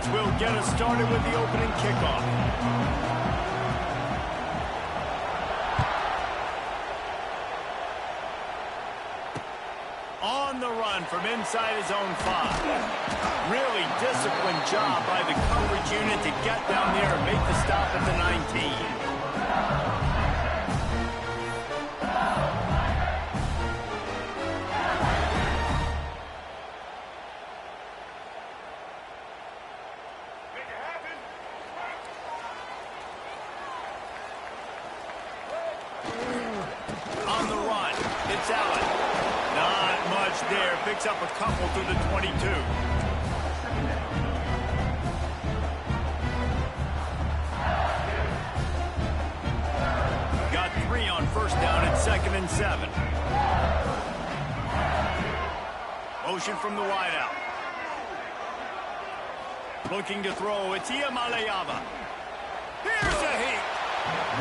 will get us started with the opening kickoff. On the run from inside his own 5. Really disciplined job by the coverage unit to get down there and make the stop at the 19. On the run, it's Allen. Not much there. Picks up a couple through the 22. Got 3 on first down at 2nd and 7. Motion from the wideout. Looking to throw. It's Ncaa. Here's a heat.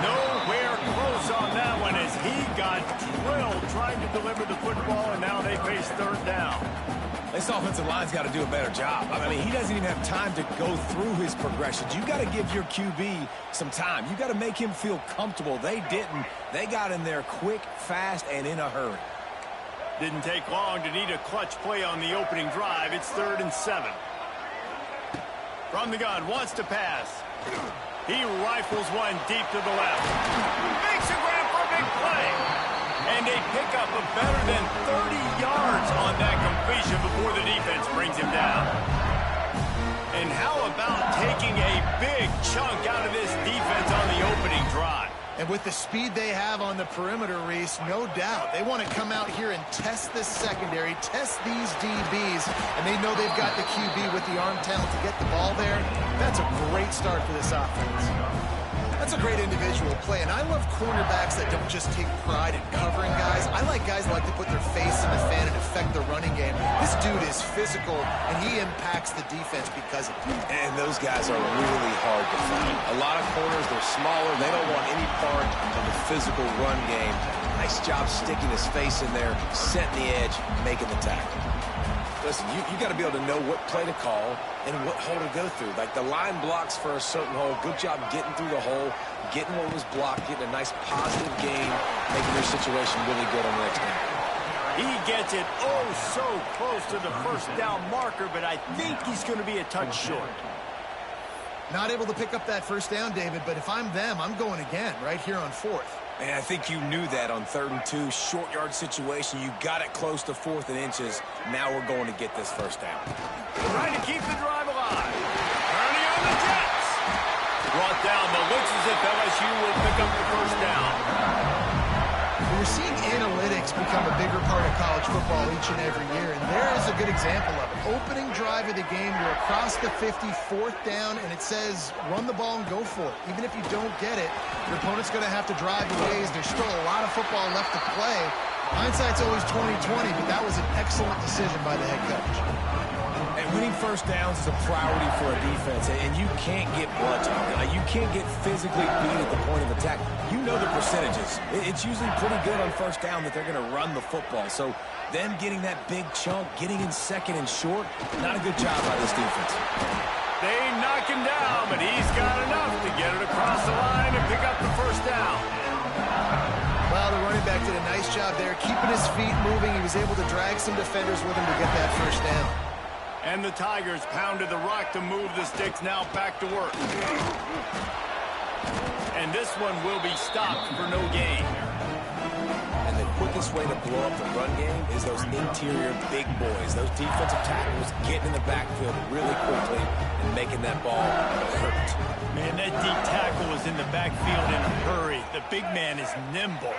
Nowhere close on that one as he got drilled trying to deliver the football, and now they face 3rd down. This offensive line's got to do a better job. I mean, he doesn't even have time to go through his progressions. You got to give your QB some time. You got to make him feel comfortable. They didn't. They got in there quick, fast, and in a hurry. Didn't take long to need a clutch play on the opening drive. It's 3rd and 7. From the gun, wants to pass. He rifles one deep to the left. Makes a grab for a big play. And they pick up a better than 30 yards on that completion before the defense brings him down. And how about taking a big chunk out of this defense on the opening drive? And with the speed they have on the perimeter, Reese, no doubt, they want to come out here and test this secondary, test these DBs, and they know they've got the QB with the arm talent to get the ball there. That's a great start for this offense. That's a great individual play, and I love cornerbacks that don't just take pride in covering guys. I like guys that like to put their face in the fan and affect the running game. This dude is physical, and he impacts the defense because of it. And those guys are really hard to find. A lot of corners, they're smaller. They don't want any part of the physical run game. Nice job sticking his face in there, setting the edge, making the tackle. Listen, you got to be able to know what play to call and what hole to go through. Like the line blocks for a certain hole. Good job getting through the hole, getting what was blocked, getting a nice positive gain, making their situation really good on the next game. He gets it oh so close to the first down marker, but I think he's going to be a touch short. Not able to pick up that first down, David, but if I'm them, I'm going again right here on 4th. And I think you knew that on 3rd and 2, short yard situation. You got it close to 4th and inches. Now we're going to get this first down. Trying to keep the drive alive. Turning on the Jets. Brought down, but looks as if LSU will pick up the first down. We're seeing analytics become a bigger part of college football each and every year, and there is a good example of it. Opening drive of the game, you're across the 50, 4th down, and it says run the ball and go for it. Even if you don't get it, your opponent's going to have to drive the ways. There's still a lot of football left to play. Hindsight's always 20/20, but that was an excellent decision by the head coach. And winning first downs is a priority for a defense, and you can't get bludgeoned. You can't get physically beat at the point of attack. You know the percentages. It's usually pretty good on first down that they're going to run the football. So them getting that big chunk, getting in 2nd and short, not a good job by this defense. They knock him down, but he's got enough to get it across the line and pick up the first down. Well, the running back did a nice job there, keeping his feet moving. He was able to drag some defenders with him to get that first down. And the Tigers pounded the rock to move the sticks, now back to work. And this one will be stopped for no gain. And the quickest way to blow up the run game is those interior big boys, those defensive tackles getting in the backfield really quickly and making that ball hurt. Man, that deep tackle was in the backfield in a hurry. The big man is nimble.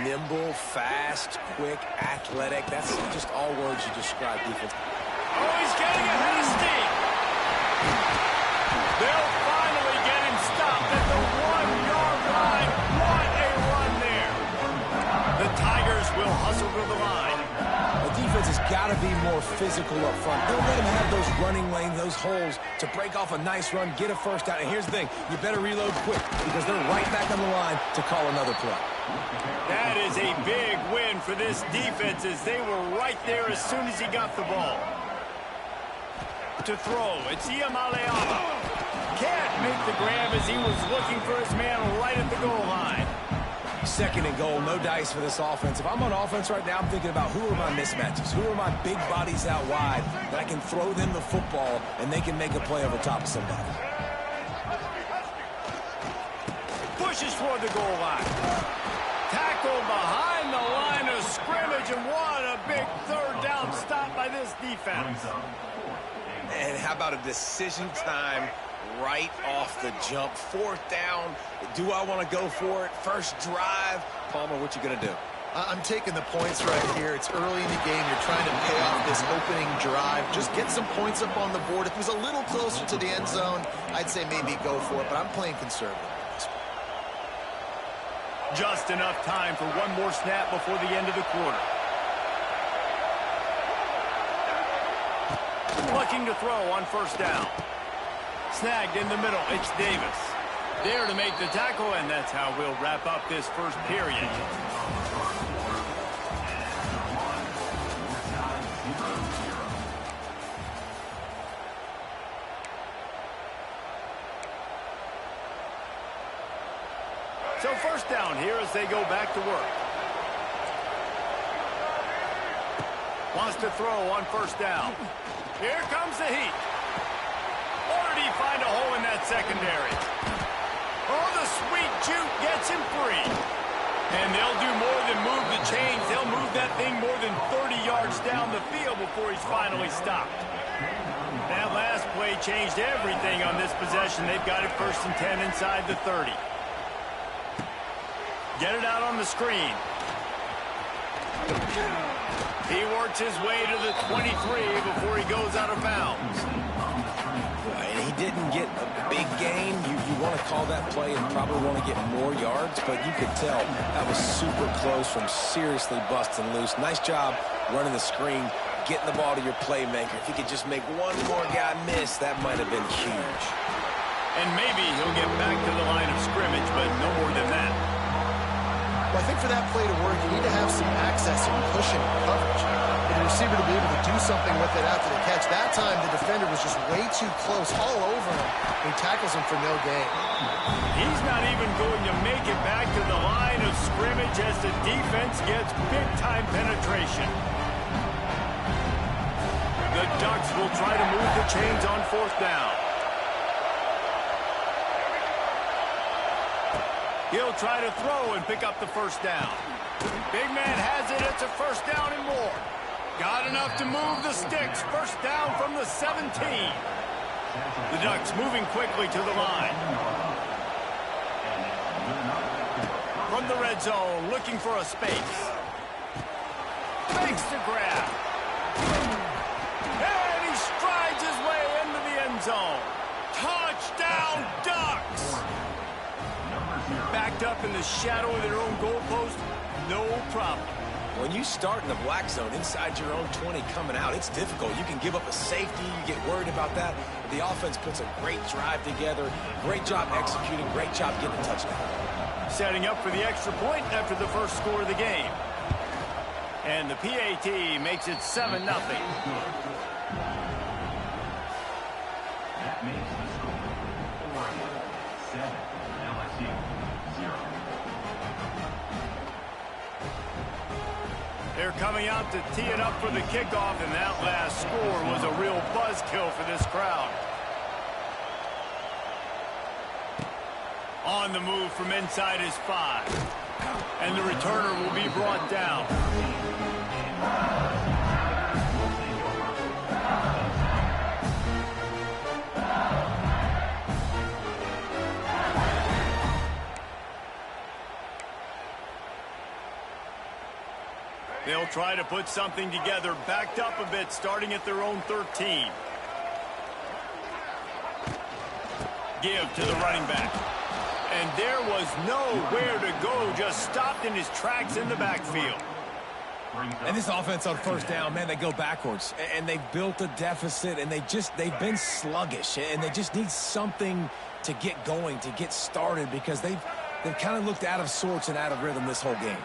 Nimble, fast, quick, athletic. That's just all words you describe defense. Oh, he's getting ahead of steam. They'll finally get him stopped at the 1-yard line. What a run there. The Tigers will hustle to the line. The defense has got to be more physical up front. Don't let them have those running lanes, those holes to break off a nice run, get a first down. And here's the thing, you better reload quick because they're right back on the line to call another play. That is a big win for this defense as they were right there as soon as he got the ball. To throw, it's Ncaa. Can't make the grab as he was looking for his man right at the goal line. Second and goal, no dice for this offense. If I'm on offense right now, I'm thinking about who are my mismatches? Who are my big bodies out wide that I can throw them the football and they can make a play over top of somebody. Pushes toward the goal line. Tackle behind the line of scrimmage, and what a big third down stop by this defense. And how about a decision time right off the jump? Fourth down. Do I want to go for it? First drive. Palmer, what you going to do? I'm taking the points right here. It's early in the game. You're trying to pay off this opening drive. Just get some points up on the board. If it was a little closer to the end zone, I'd say maybe go for it, but I'm playing conservative. Just enough time for one more snap before the end of the quarter. Looking to throw on first down. Snagged in the middle. It's Davis. There to make the tackle, and that's how we'll wrap up this first period. So first down here as they go back to work. Wants to throw on first down. Here comes the heat. Or did he find a hole in that secondary? Oh, the sweet juke gets him free. And they'll do more than move the chains. They'll move that thing more than 30 yards down the field before he's finally stopped. That last play changed everything on this possession. They've got it first and 10 inside the 30. Get it out on the screen. He works his way to the 23 before he goes out of bounds. And he didn't get a big gain. You want to call that play and probably want to get more yards, but you could tell that was super close from seriously busting loose. Nice job running the screen, getting the ball to your playmaker. If he could just make one more guy miss, that might have been huge. And maybe he'll get back to the line of scrimmage, but no more than that. Well, I think for that play to work, you need to have some access and cushion and coverage. For the receiver to be able to do something with it after the catch. That time, the defender was just way too close, all over him. He tackles him for no gain. He's not even going to make it back to the line of scrimmage as the defense gets big-time penetration. The Ducks will try to move the chains on fourth down. He'll try to throw and pick up the first down. Big man has it. It's a first down and more. Got enough to move the sticks. First down from the 17. The Ducks moving quickly to the line. From the red zone, looking for a space. Makes the grab. And he strides his way into the end zone. Touchdown, Ducks! Backed up in the shadow of their own goalpost, no problem. When you start in the black zone inside your own 20 coming out, it's difficult. You can give up a safety. You get worried about that. The offense puts a great drive together. Great job executing. Great job getting a touchdown. Setting up for the extra point after the first score of the game. And the PAT makes it 7-0. That makes the score 47, LSU 0. They're coming out to tee it up for the kickoff, and that last score was a real buzzkill for this crowd. On the move from inside his 5. And the returner will be brought down. They'll try to put something together, backed up a bit, starting at their own 13. Give to the running back. And there was nowhere to go, just stopped in his tracks in the backfield. And this offense on first down, man, they go backwards. And they've built a deficit, and they've been sluggish. And they just need something to get going, to get started, because they've kind of looked out of sorts and out of rhythm this whole game.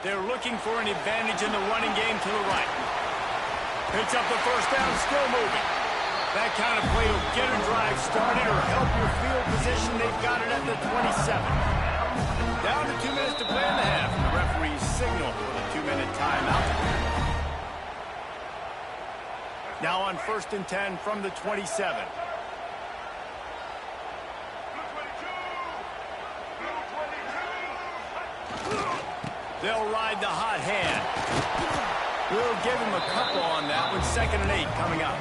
They're looking for an advantage in the running game to the right. Picks up the first down, still moving. That kind of play will get a drive started or help your field position. They've got it at the 27. Down to 2 minutes to play in the half. The referee's signal for the 2-minute timeout. Now on 1st and 10 from the 27. They'll ride the hot hand. We'll give him a couple on that one. 2nd and 8 coming up.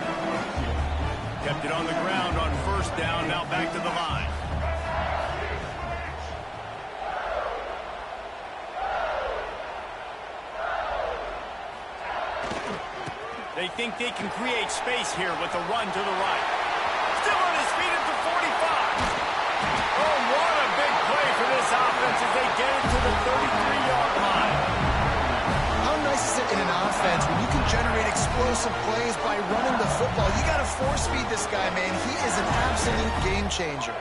Kept it on the ground on 1st down. Now back to the line. They think they can create space here with a run to the right. Still on his feet at the 45. Oh, what a big play for this offense as they get it to the 33-yard line. How nice is it in an offense when you can generate explosive plays by running the football? You got to force feed this guy, man. He is an absolute game changer.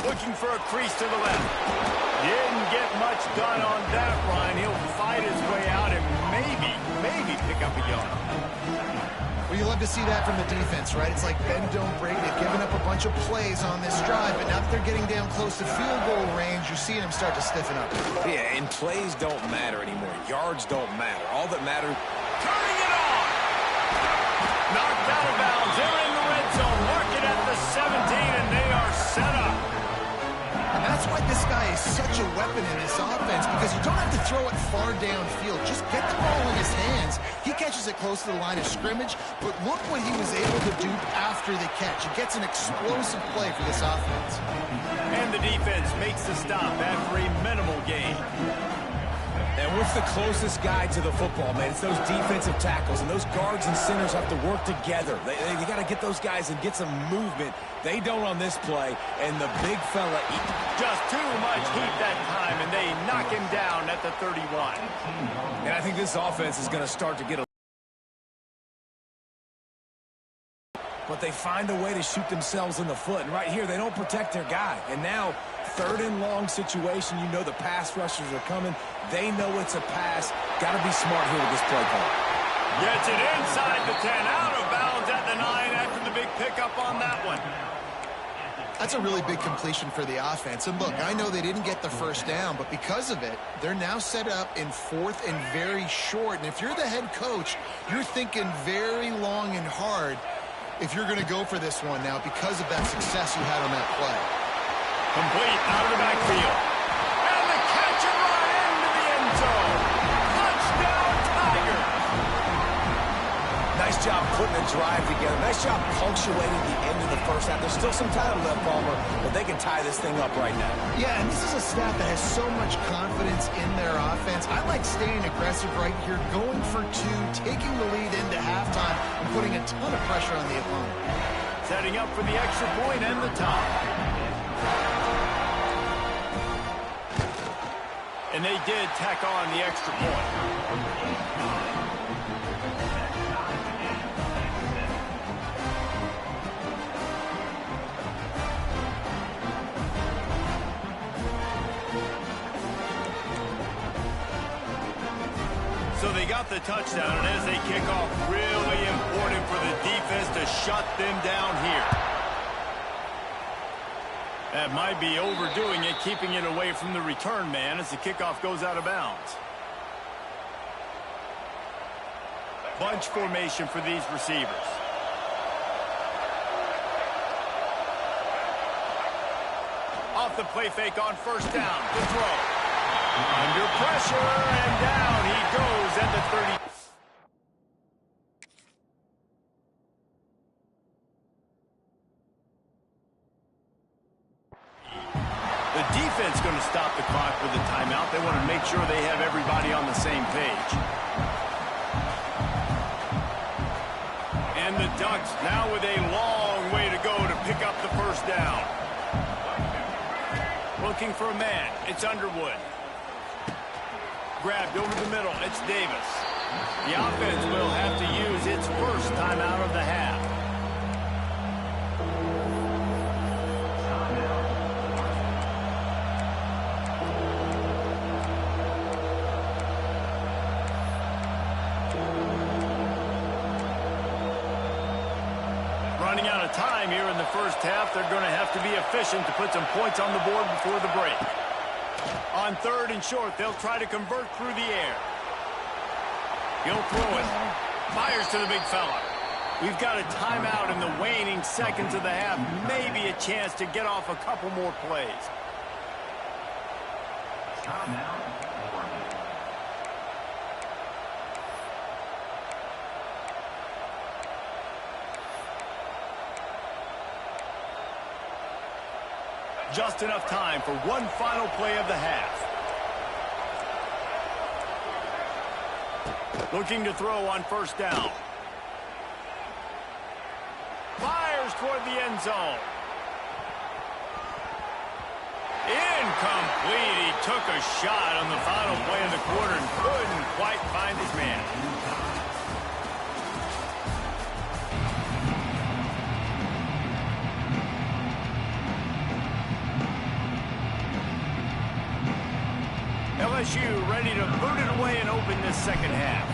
Looking for a crease to the left. Didn't get much done on that run. He'll fight his way out and maybe pick up a yard. Well, you love to see that from the defense, right? It's like bend, don't break. They've given up a bunch of plays on this drive, but now that they're getting down close to field goal range, you're seeing them start to stiffen up. Yeah, and plays don't matter anymore. Yards don't matter. All that matters... Turning it on! Knocked out of bounds. They're in the red zone. Mark it at the 17, and they are set up. And that's why this guy is such a weapon in this offense, because you don't have to throw it far downfield. Just get the ball in his hands. He catches it close to the line of scrimmage, but look what he was able to do after the catch. He gets an explosive play for this offense. And the defense makes the stop after a minimal gain. And what's the closest guy to the football, man? It's those defensive tackles, and those guards and centers have to work together. They got to get those guys and get some movement. They don't on this play, and the big fella... Just too much heat that time, and they knock him down at the 31. And I think this offense is going to start to get a... But they find a way to shoot themselves in the foot. And right here, they don't protect their guy. And now, 3rd and long situation, you know the pass rushers are coming. They know it's a pass. Got to be smart here with this play call. Gets it inside the 10, out of bounds at the 9 after the big pickup on that one. That's a really big completion for the offense. And look, I know they didn't get the first down, but because of it, they're now set up in 4th and very short. And if you're the head coach, you're thinking very long and hard if you're going to go for this one now because of that success you had on that play. Complete out of the backfield. And the catch and run into the end zone. Touchdown, Tigers. Nice job putting a drive together. Nice job punctuating the end of the first half. There's still some time left, Palmer, but they can tie this thing up right now. Yeah, and this is a staff that has so much confidence in their offense. I like staying aggressive right here, going for 2, taking the lead into halftime, and putting a ton of pressure on the opponent. Setting up for the extra point and the tie. And they did tack on the extra point. So they got the touchdown, and as they kick off, really important for the defense to shut them down here. That might be overdoing it, keeping it away from the return man as the kickoff goes out of bounds. Bunch formation for these receivers. Off the play fake on 1st down. Good throw. Under pressure, and down he goes at the 30. The defense going to stop the clock with the timeout. They want to make sure they have everybody on the same page. And the Ducks now with a long way to go to pick up the 1st down. Looking for a man. It's Underwood. Grabbed over the middle. It's Davis. The offense will have to use its first timeout of the half. running out of time here in the first half. They're going to have to be efficient to put some points on the board before the break. On 3rd and short, they'll try to convert through the air. He'll throw it. Fires to the big fella. We've got a timeout in the waning seconds of the half. Maybe a chance to get off a couple more plays. Timeout. Just enough time for one final play of the half. Looking to throw on 1st down. Fires toward the end zone. Incomplete. He took a shot on the final play of the quarter and couldn't quite find his man. LSU ready to boot it away and open this second half.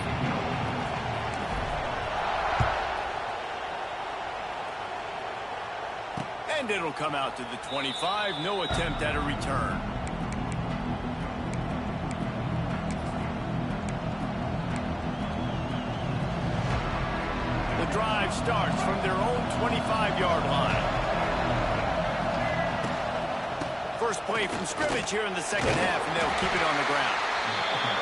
And it'll come out to the 25. No attempt at a return. The drive starts from their own 25-yard line. First play from scrimmage here in the second half, and they'll keep it on the ground.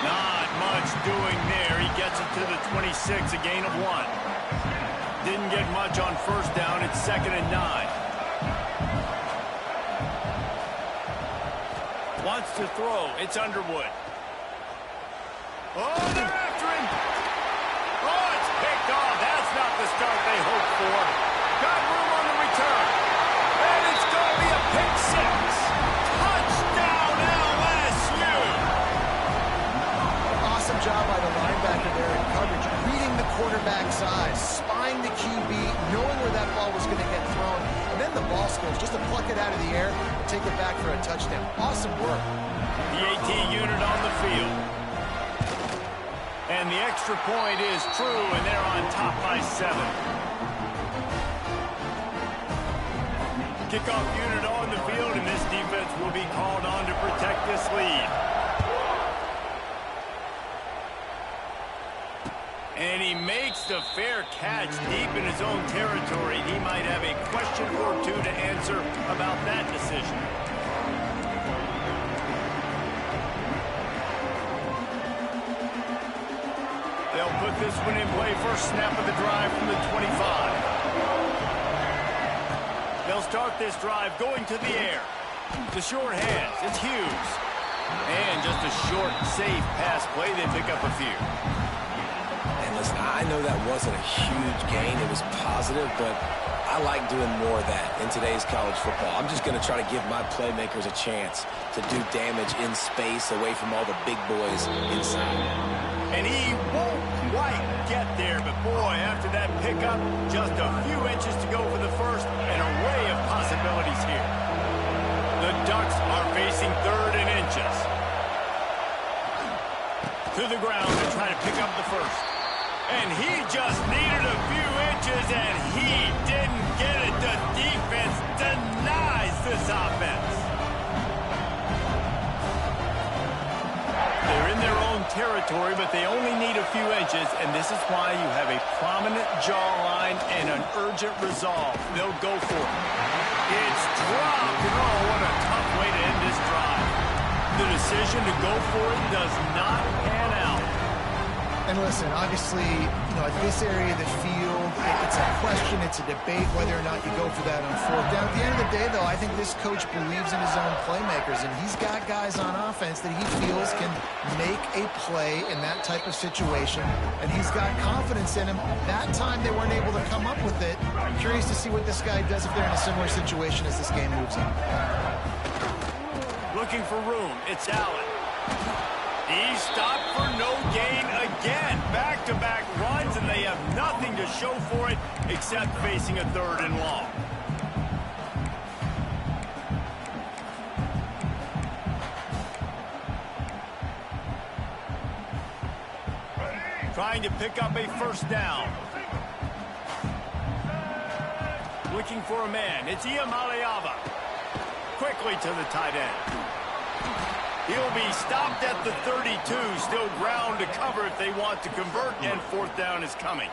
Not much doing there. He gets it to the 26, a gain of 1. Didn't get much on 1st down. It's 2nd and 9. Wants to throw. It's Underwood. Oh, they're after him. Oh, it's picked off. That's not the start they hoped for. Got room on the return. And it's going to be a pick 6. Touchdown, LSU. Awesome job by the linebacker there in coverage, reading the quarterback's eyes, spying the QB, knowing where that ball was going to get thrown, and then the ball skills just to pluck it out of the air and take it back for a touchdown. Awesome work. The AT unit on the field. And the extra point is true, and they're on top by 7. Kickoff unit on the field, and this defense will be called on to protect this lead. And he makes the fair catch deep in his own territory. He might have a question or two to answer about that decision. They'll put this one in play. First snap of the drive from the 25. They'll start this drive going to the air. The short hands. It's Hughes. And just a short, safe pass play. They pick up a few. Listen, I know that wasn't a huge gain. It was positive, but I like doing more of that in today's college football. I'm just going to try to give my playmakers a chance to do damage in space away from all the big boys inside. And he won't quite get there, but boy, after that pickup, just a few inches to go for the first, an array of possibilities here. The Ducks are facing 3rd and inches. To the ground to try to pick up the first. And he just needed a few inches, and he didn't get it. The defense denies this offense. They're in their own territory, but they only need a few inches, and this is why you have a prominent jawline and an urgent resolve. They'll go for it. It's dropped, and oh, what a tough way to end this drive. The decision to go for it does not pan out. And listen, obviously, at this area of the field, it's a question, it's a debate whether or not you go for that on 4th down. At the end of the day, though, I think this coach believes in his own playmakers, and he's got guys on offense that he feels can make a play in that type of situation, and he's got confidence in him. That time they weren't able to come up with it. I'm curious to see what this guy does if they're in a similar situation as this game moves on. Looking for room, it's Allen. He stopped for no gain again. Back-to-back runs, and they have nothing to show for it except facing a 3rd and long. Trying to pick up a 1st down. looking for a man. It's Ncaa. Quickly to the tight end. He'll be stopped at the 32. Still ground to cover if they want to convert, and fourth down is coming.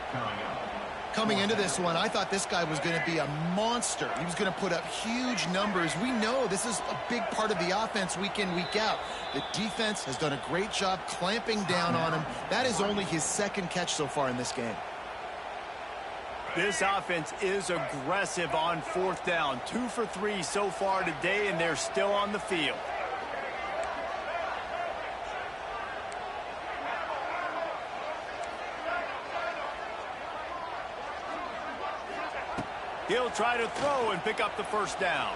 Coming into this one, I thought this guy was going to be a monster. He was going to put up huge numbers. We know this is a big part of the offense week in, week out. The defense has done a great job clamping down on him. That is only his second catch so far in this game. This offense is aggressive on fourth down. 2 for 3 so far today, and they're still on the field. He'll try to throw and pick up the first down.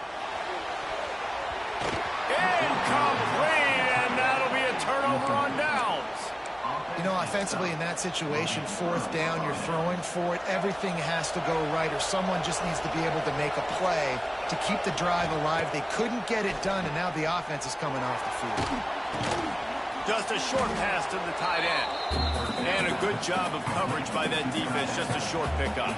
Incomplete, and that'll be a turnover on downs. You know, offensively in that situation, fourth down, you're throwing for it. Everything has to go right, or someone just needs to be able to make a play to keep the drive alive. They couldn't get it done, and now the offense is coming off the field. Just a short pass to the tight end. And a good job of coverage by that defense. Just a short pickup.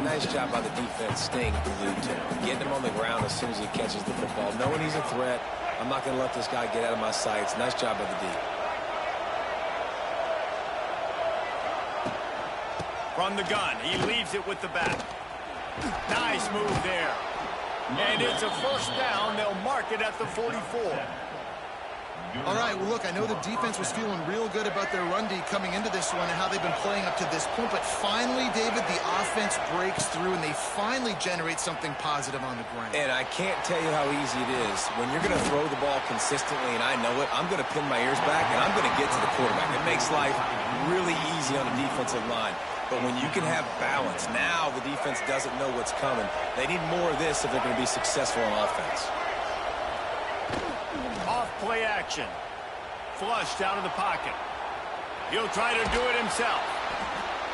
Nice job by the defense staying glued to him. Getting him on the ground as soon as he catches the football. Knowing he's a threat, I'm not going to let this guy get out of my sights. Nice job by the D. From the gun, he leaves it with the back. Nice move there. And it's a first down. They'll mark it at the 44. All right, well, look, I know the defense was feeling real good about their run D coming into this one and how they've been playing up to this point. But finally, David, the offense breaks through, and they finally generate something positive on the ground. And I can't tell you how easy it is. When you're going to throw the ball consistently, and I know it, I'm going to pin my ears back, and I'm going to get to the quarterback. It makes life really easy on the defensive line. But when you can have balance, now the defense doesn't know what's coming. They need more of this if they're going to be successful on offense. Off play action. Flushed out of the pocket. He'll try to do it himself.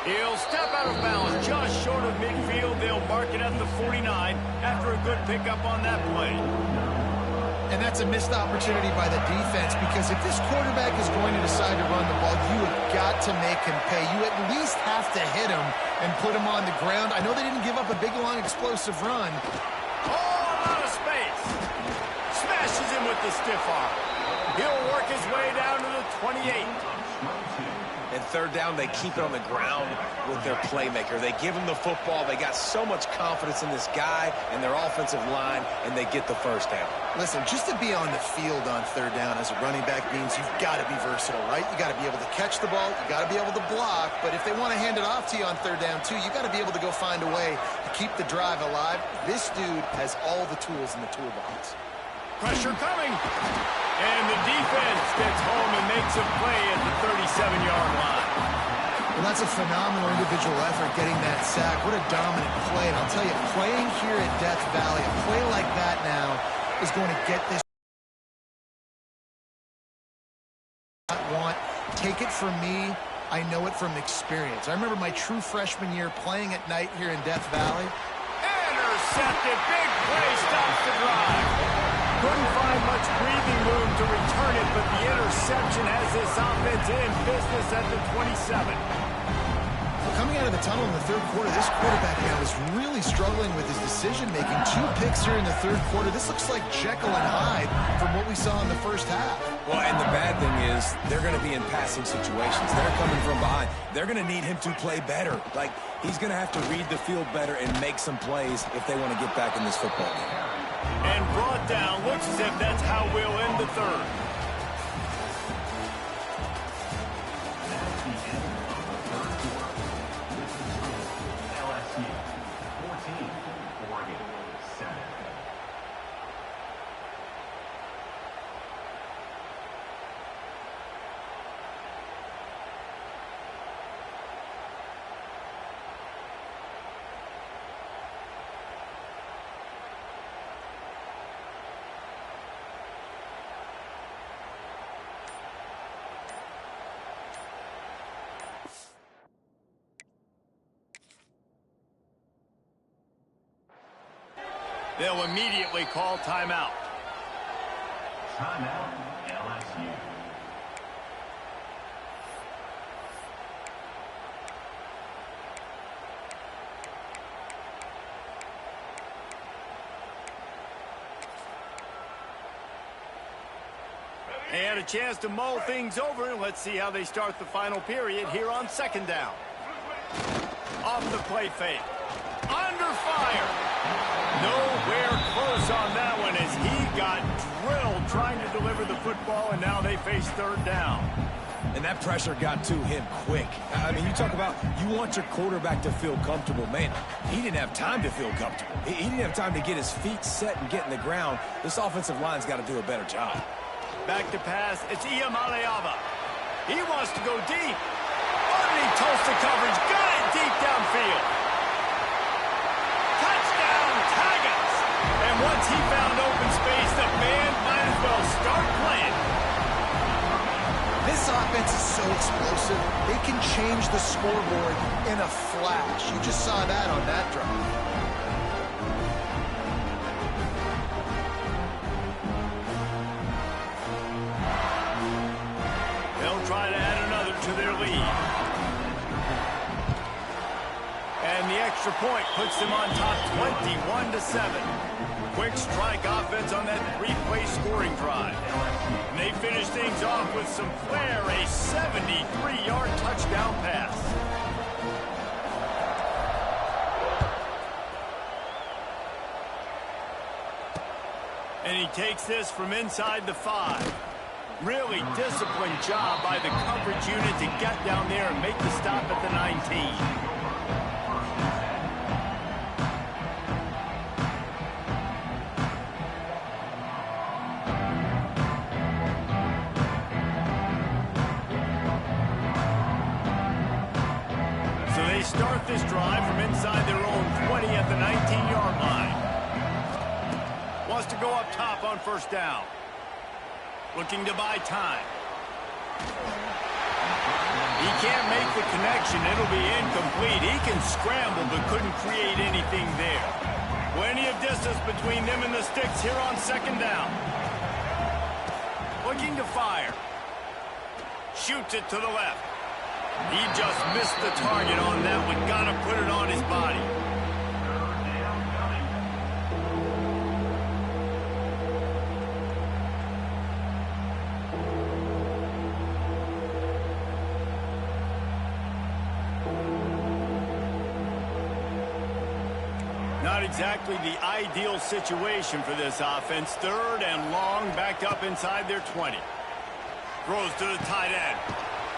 He'll step out of bounds just short of midfield. They'll mark it at the 49 after a good pickup on that play. And that's a missed opportunity by the defense, because if this quarterback is going to decide to run the ball, you have got to make him pay. You at least have to hit him and put him on the ground. I know they didn't give up a big, long, explosive run. Oh, out of space. Smashes him with the stiff arm. He'll work his way down to the 28. And third down, they keep it on the ground with their playmaker. They give him the football. They got so much confidence in this guy and their offensive line, and they get the first down. Listen, just to be on the field on third down as a running back means you've got to be versatile, right? You got to be able to catch the ball. You got to be able to block. But if they want to hand it off to you on third down, too, you got to be able to go find a way to keep the drive alive. This dude has all the tools in the toolbox. Pressure coming. And the defense gets home and makes a play at the 37-yard line. Well, that's a phenomenal individual effort getting that sack. What a dominant play. And I'll tell you, playing here at Death Valley, a play like that now is going to get this. Take it from me. I know it from experience. I remember my true freshman year playing at night here in Death Valley. Intercepted. Big play stops the drive. Couldn't find much breathing room to return it, but the interception has this offense in business at the 27. Coming out of the tunnel in the third quarter, this quarterback now is really struggling with his decision-making. 2 picks here in the third quarter. This looks like Jekyll and Hyde from what we saw in the first half. Well, and the bad thing is they're going to be in passing situations. They're coming from behind. They're going to need him to play better. Like, he's going to have to read the field better and make some plays if they want to get back in this football game. And brought down. Looks as if that's how we'll end the third. LSU 14, Oregon 7. They'll immediately call timeout. Timeout, LSU. And a chance to mull things over. Let's see how they start the final period here on second down. Off the play fake. Under fire. Nowhere close on that one as he got drilled trying to deliver the football, and now they face third down. And that pressure got to him quick. I mean, you talk about you want your quarterback to feel comfortable. Man, he didn't have time to feel comfortable. He didn't have time to get his feet set and get in the ground. This offensive line's got to do a better job. Back to pass. It's Ncaa. He wants to go deep. Underneath Tulsa coverage. Got it deep downfield. Touchdown, Tigers. And once he found open space, the band might as well start playing. This offense is so explosive, they can change the scoreboard in a flash. You just saw that on that drive. They'll try to add another to their lead. And the extra point puts them on top 21-7. Quick strike offense on that three-play scoring drive. And they finish things off with some flair, a 73-yard touchdown pass. And he takes this from inside the 5. Really disciplined job by the coverage unit to get down there and make the stop at the 19. Start this drive from inside their own 20 at the 19-yard line. Wants to go up top on first down. Looking to buy time. He can't make the connection. It'll be incomplete. He can scramble but couldn't create anything there. Plenty of distance between them and the sticks here on second down. Looking to fire. Shoots it to the left. He just missed the target on that one. Gotta put it on his body. Not exactly the ideal situation for this offense. Third and long, backed up inside their 20. Throws to the tight end.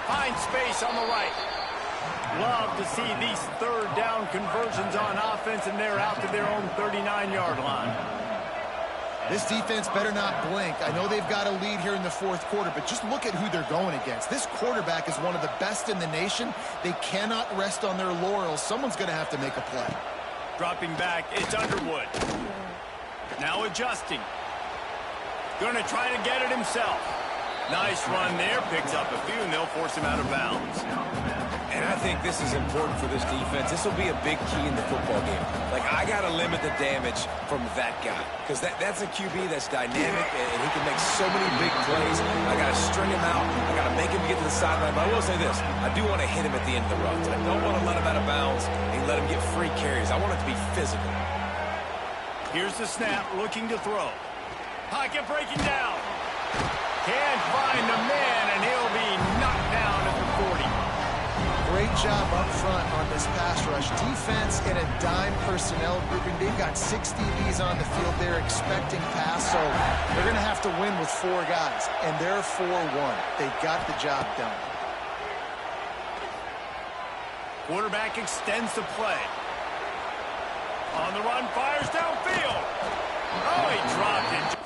Finds space on the right. Love to see these third down conversions on offense, and they're out to their own 39-yard line. This defense better not blink. I know they've got a lead here in the fourth quarter, but just look at who they're going against. This quarterback is one of the best in the nation. They cannot rest on their laurels. Someone's going to have to make a play. Dropping back, it's Underwood. Now adjusting. Going to try to get it himself. Nice run there, picks up a few, and they'll force him out of bounds. And I think this is important for this defense. This will be a big key in the football game. Like, I got to limit the damage from that guy, because that's a QB that's dynamic, and he can make so many big plays. I got to string him out. I got to make him get to the sideline. But I will say this. I do want to hit him at the end of the route. I don't want to let him out of bounds and let him get free carries. I want it to be physical. Here's the snap, looking to throw. Pocket breaking down. Can't find the man, and he'll be knocked down at the 40. Great job up front on this pass rush. Defense in a dime personnel grouping. They've got 6 DBs on the field. They're expecting pass, so they're going to have to win with 4 guys, and they're 4-1. They got the job done. Quarterback extends the play. On the run, fires downfield. Oh, he dropped it.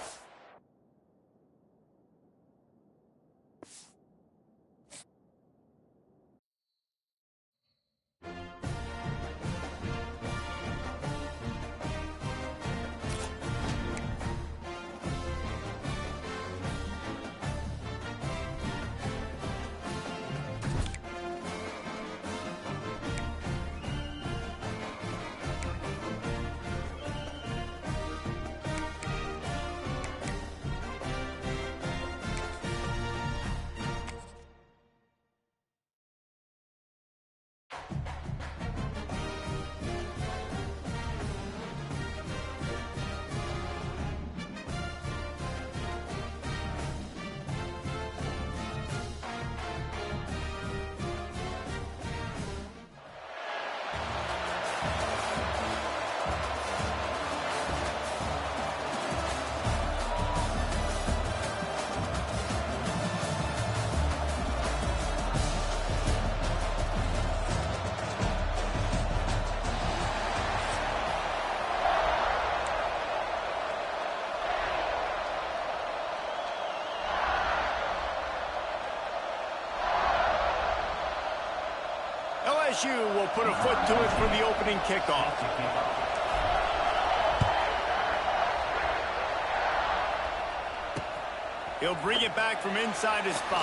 LSU will put a foot to it for the opening kickoff. He'll bring it back from inside his 5.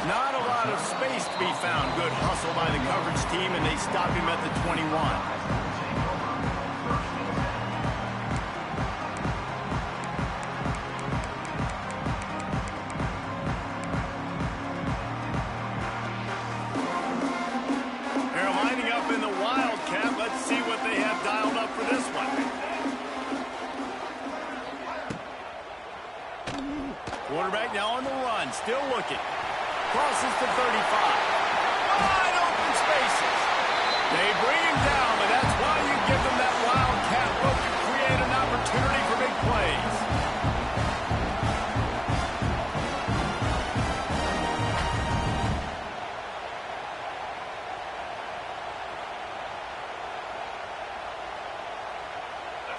Not a lot of space to be found. Good hustle by the coverage team, and they stop him at the 21. Quarterback now on the run, still looking. Crosses to 35. Wide open spaces. They bring him down, but that's why you give them that wildcat look to create an opportunity for big plays.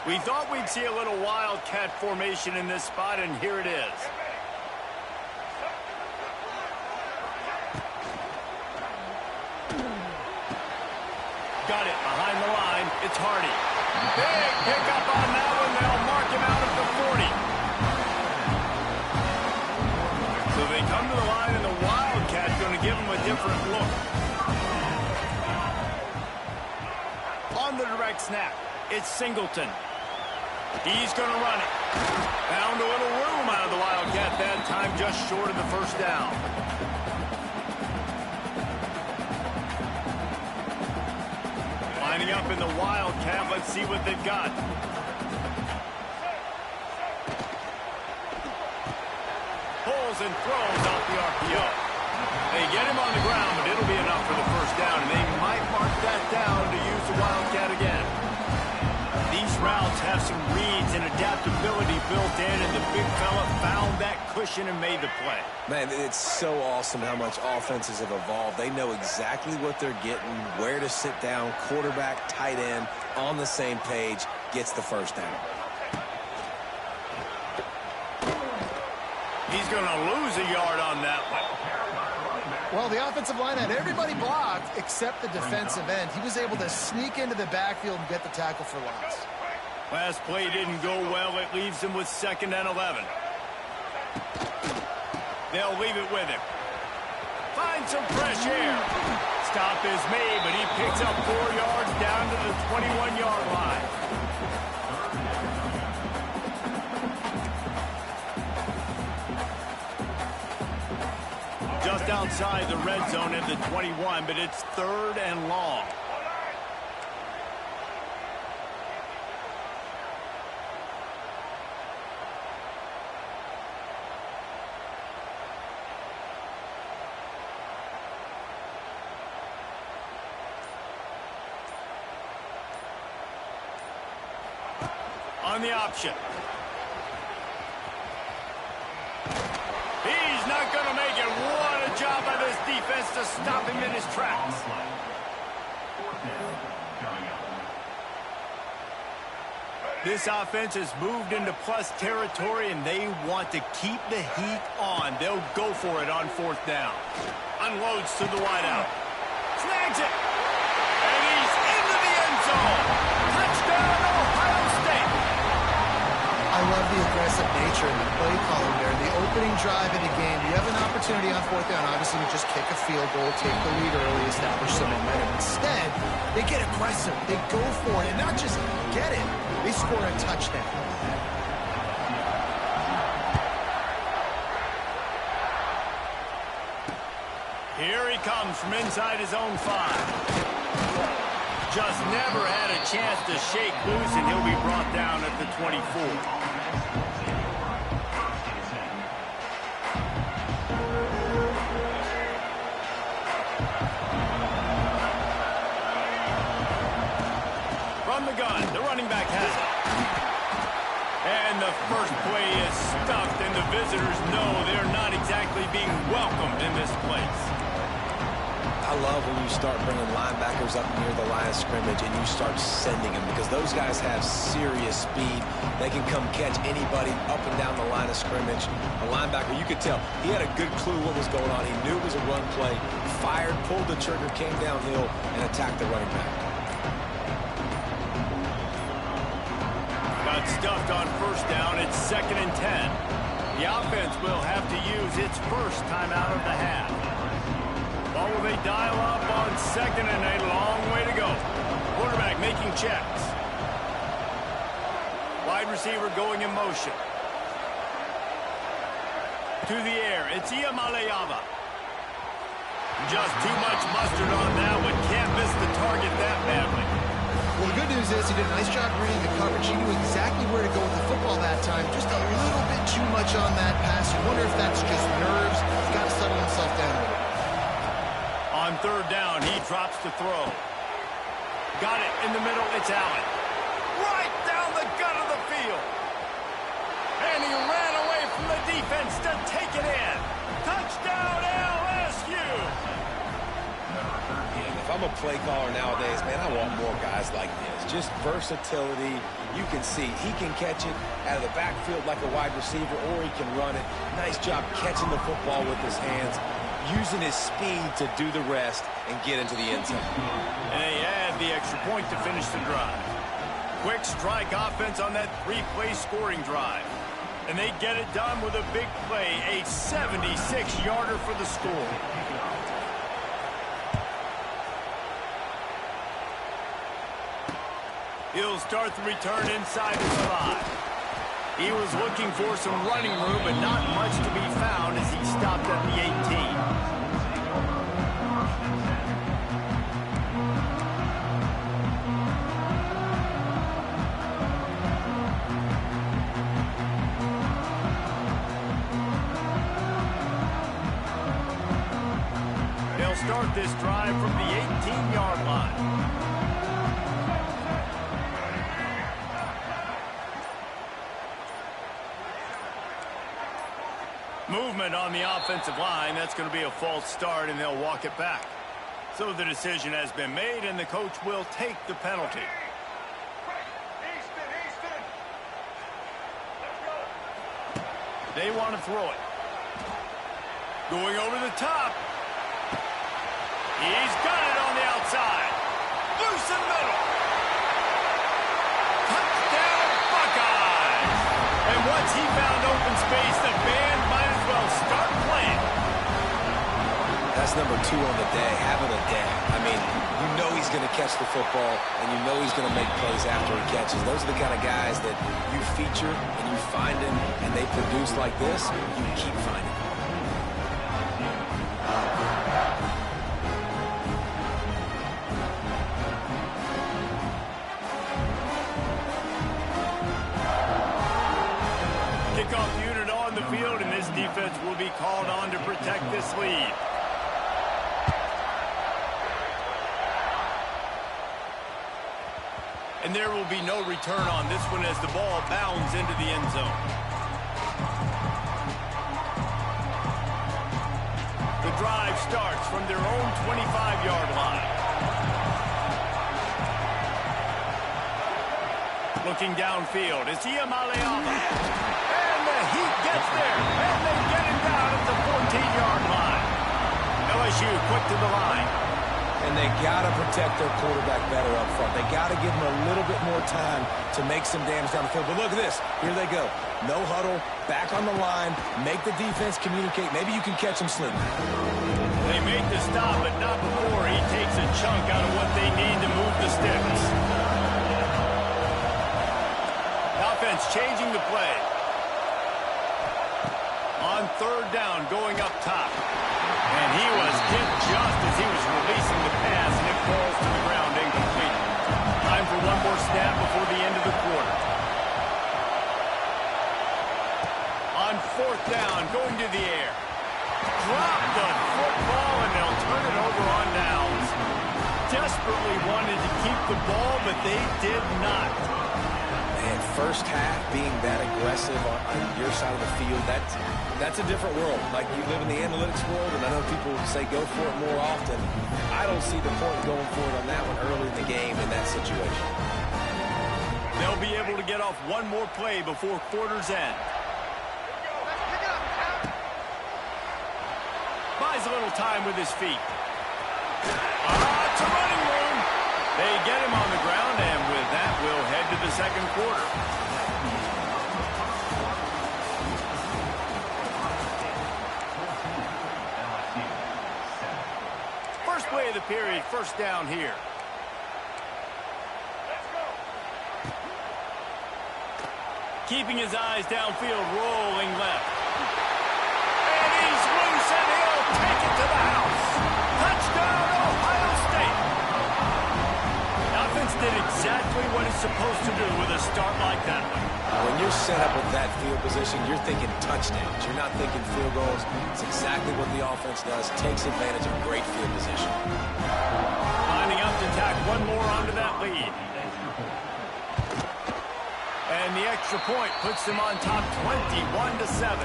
We thought we'd see a little wildcat formation in this spot, and here it is. Got it behind the line. It's Hardy. Big pickup on that one. They'll mark him out at the 40. So they come to the line, and the wildcat's going to give them a different look. On the direct snap, it's Singleton. He's going to run it. Found a little room out of the wildcat that time, just short of the first down. Lining up in the wildcat. Let's see what they've got. Pulls and throws off the RPO. They get him on the ground, but it'll be enough for the first down, and they might mark that down to use the wildcat again. These routes have some reads and adaptability built in, and the big fella found that cushion and made the play. Man, it's so awesome how much offenses have evolved. They know exactly what they're getting, where to sit down, quarterback, tight end, on the same page, gets the first down. He's going to lose a yard on that one. Well, the offensive line had everybody blocked except the defensive end. He was able to sneak into the backfield and get the tackle for loss. Last play didn't go well. It leaves him with 2nd and 11. They'll leave it with him. Find some fresh air. Stop is made, but he picks up 4 yards down to the 21-yard line. Just outside the red zone at the 21, but it's 3rd and long. On the option. He's not going to make it. What a job by this defense to stop him in his tracks. This offense has moved into plus territory, and they want to keep the heat on. They'll go for it on 4th down. Unloads to the wideout. Snags it. And he's into the end zone. Touchdown, Ohio State. I love the aggressive nature and the play calling there. The opening drive of the game, you have an opportunity on 4th down. Obviously, you just kick a field goal, take the lead early, establish some momentum. Instead, they get aggressive. They go for it, and not just get it. They score a touchdown. Here he comes from inside his own 5. Just never had a chance to shake loose, and he'll be brought down at the 24. From the gun, the running back has it. And the first play is stuffed, and the visitors know they're not exactly being welcomed in this place. I love when you start bringing linebackers up near the line of scrimmage and you start sending them, because those guys have serious speed. They can come catch anybody up and down the line of scrimmage. A linebacker, you could tell, he had a good clue what was going on. He knew it was a run play, fired, pulled the trigger, came downhill, and attacked the running back. Got stuffed on first down. It's 2nd and 10. The offense will have to use its first timeout of the half. Or will they dial up on 2nd and a long way to go? Quarterback making checks. Wide receiver going in motion. To the air, it's Ncaa. Just too much mustard on that one. Can't miss the target that badly. Well, the good news is he did a nice job reading the coverage. He knew exactly where to go with the football that time. Just a little bit too much on that pass. You wonder if that's just nerves. He's got to settle himself down a little. On 3rd down, he drops to throw. Got it in the middle. It's Allen. Right down the gut of the field. And he ran away from the defense to take it in. Touchdown, LSU. If I'm a play caller nowadays, man, I want more guys like this. Just versatility. You can see he can catch it out of the backfield like a wide receiver, or he can run it. Nice job catching the football with his hands, using his speed to do the rest and get into the end zone. And they add the extra point to finish the drive. Quick strike offense on that 3-play scoring drive. And they get it done with a big play, a 76-yarder for the score. He'll start the return inside the 5. He was looking for some running room, but not much to be found as he stopped at the 18. They'll start this drive from the 18-yard line. Movement on the offensive line. That's going to be a false start, and they'll walk it back. So the decision has been made, and the coach will take the penalty. They want to throw it. Going over the top. He's got it on the outside. Loose in the middle. Touchdown, Buckeyes. And once he found open space, the band might as well start playing. That's number 2 on the day, having a day. I mean, you know he's going to catch the football, and you know he's going to make plays after he catches. Those are the kind of guys that you feature and you find them, and they produce like this, you keep finding them. Kickoff unit on the field, and this defense will be called on to protect this lead. And there will be no return on this one as the ball bounds into the end zone. The drive starts from their own 25-yard line. Looking downfield, it's Ncaa. And the Heat gets there, and they get him down at the 14-yard line. LSU quick to the line. And they got to protect their quarterback better up front. They got to give him a little bit more time to make some damage down the field. But look at this. Here they go. No huddle, back on the line, make the defense communicate. Maybe you can catch him slipping. They make the stop, but not before he takes a chunk out of what they need to move the sticks. Offense changing the play. On 3rd down, going up top. And he was hit just as he was releasing the pass, and it falls to the ground incomplete. Time for one more snap before the end of the quarter. On 4th down, going to the air. Drop the football, and they'll turn it over on downs. Desperately wanted to keep the ball, but they did not. And first half, being that aggressive on your side of the field, that's a different world. Like, you live in the analytics world, and I know people say go for it more often. I don't see the point going for it on that one early in the game in that situation. They'll be able to get off one more play before quarter's end. Buys a little time with his feet. It's a running room. They get him on the ground, and with that, we'll head to the second quarter. First play of the period, first down here. Keeping his eyes downfield, rolling left. And he's loose, and he'll take it to the house. Touchdown, Ohio State. Offense did exactly what it's supposed to do with a start like that one. When you're set up with that field position, you're thinking touchdowns. You're not thinking field goals. It's exactly what the offense does. Takes advantage of great field position. Lining up to tack one more onto that lead. And the extra point puts them on top 21-7.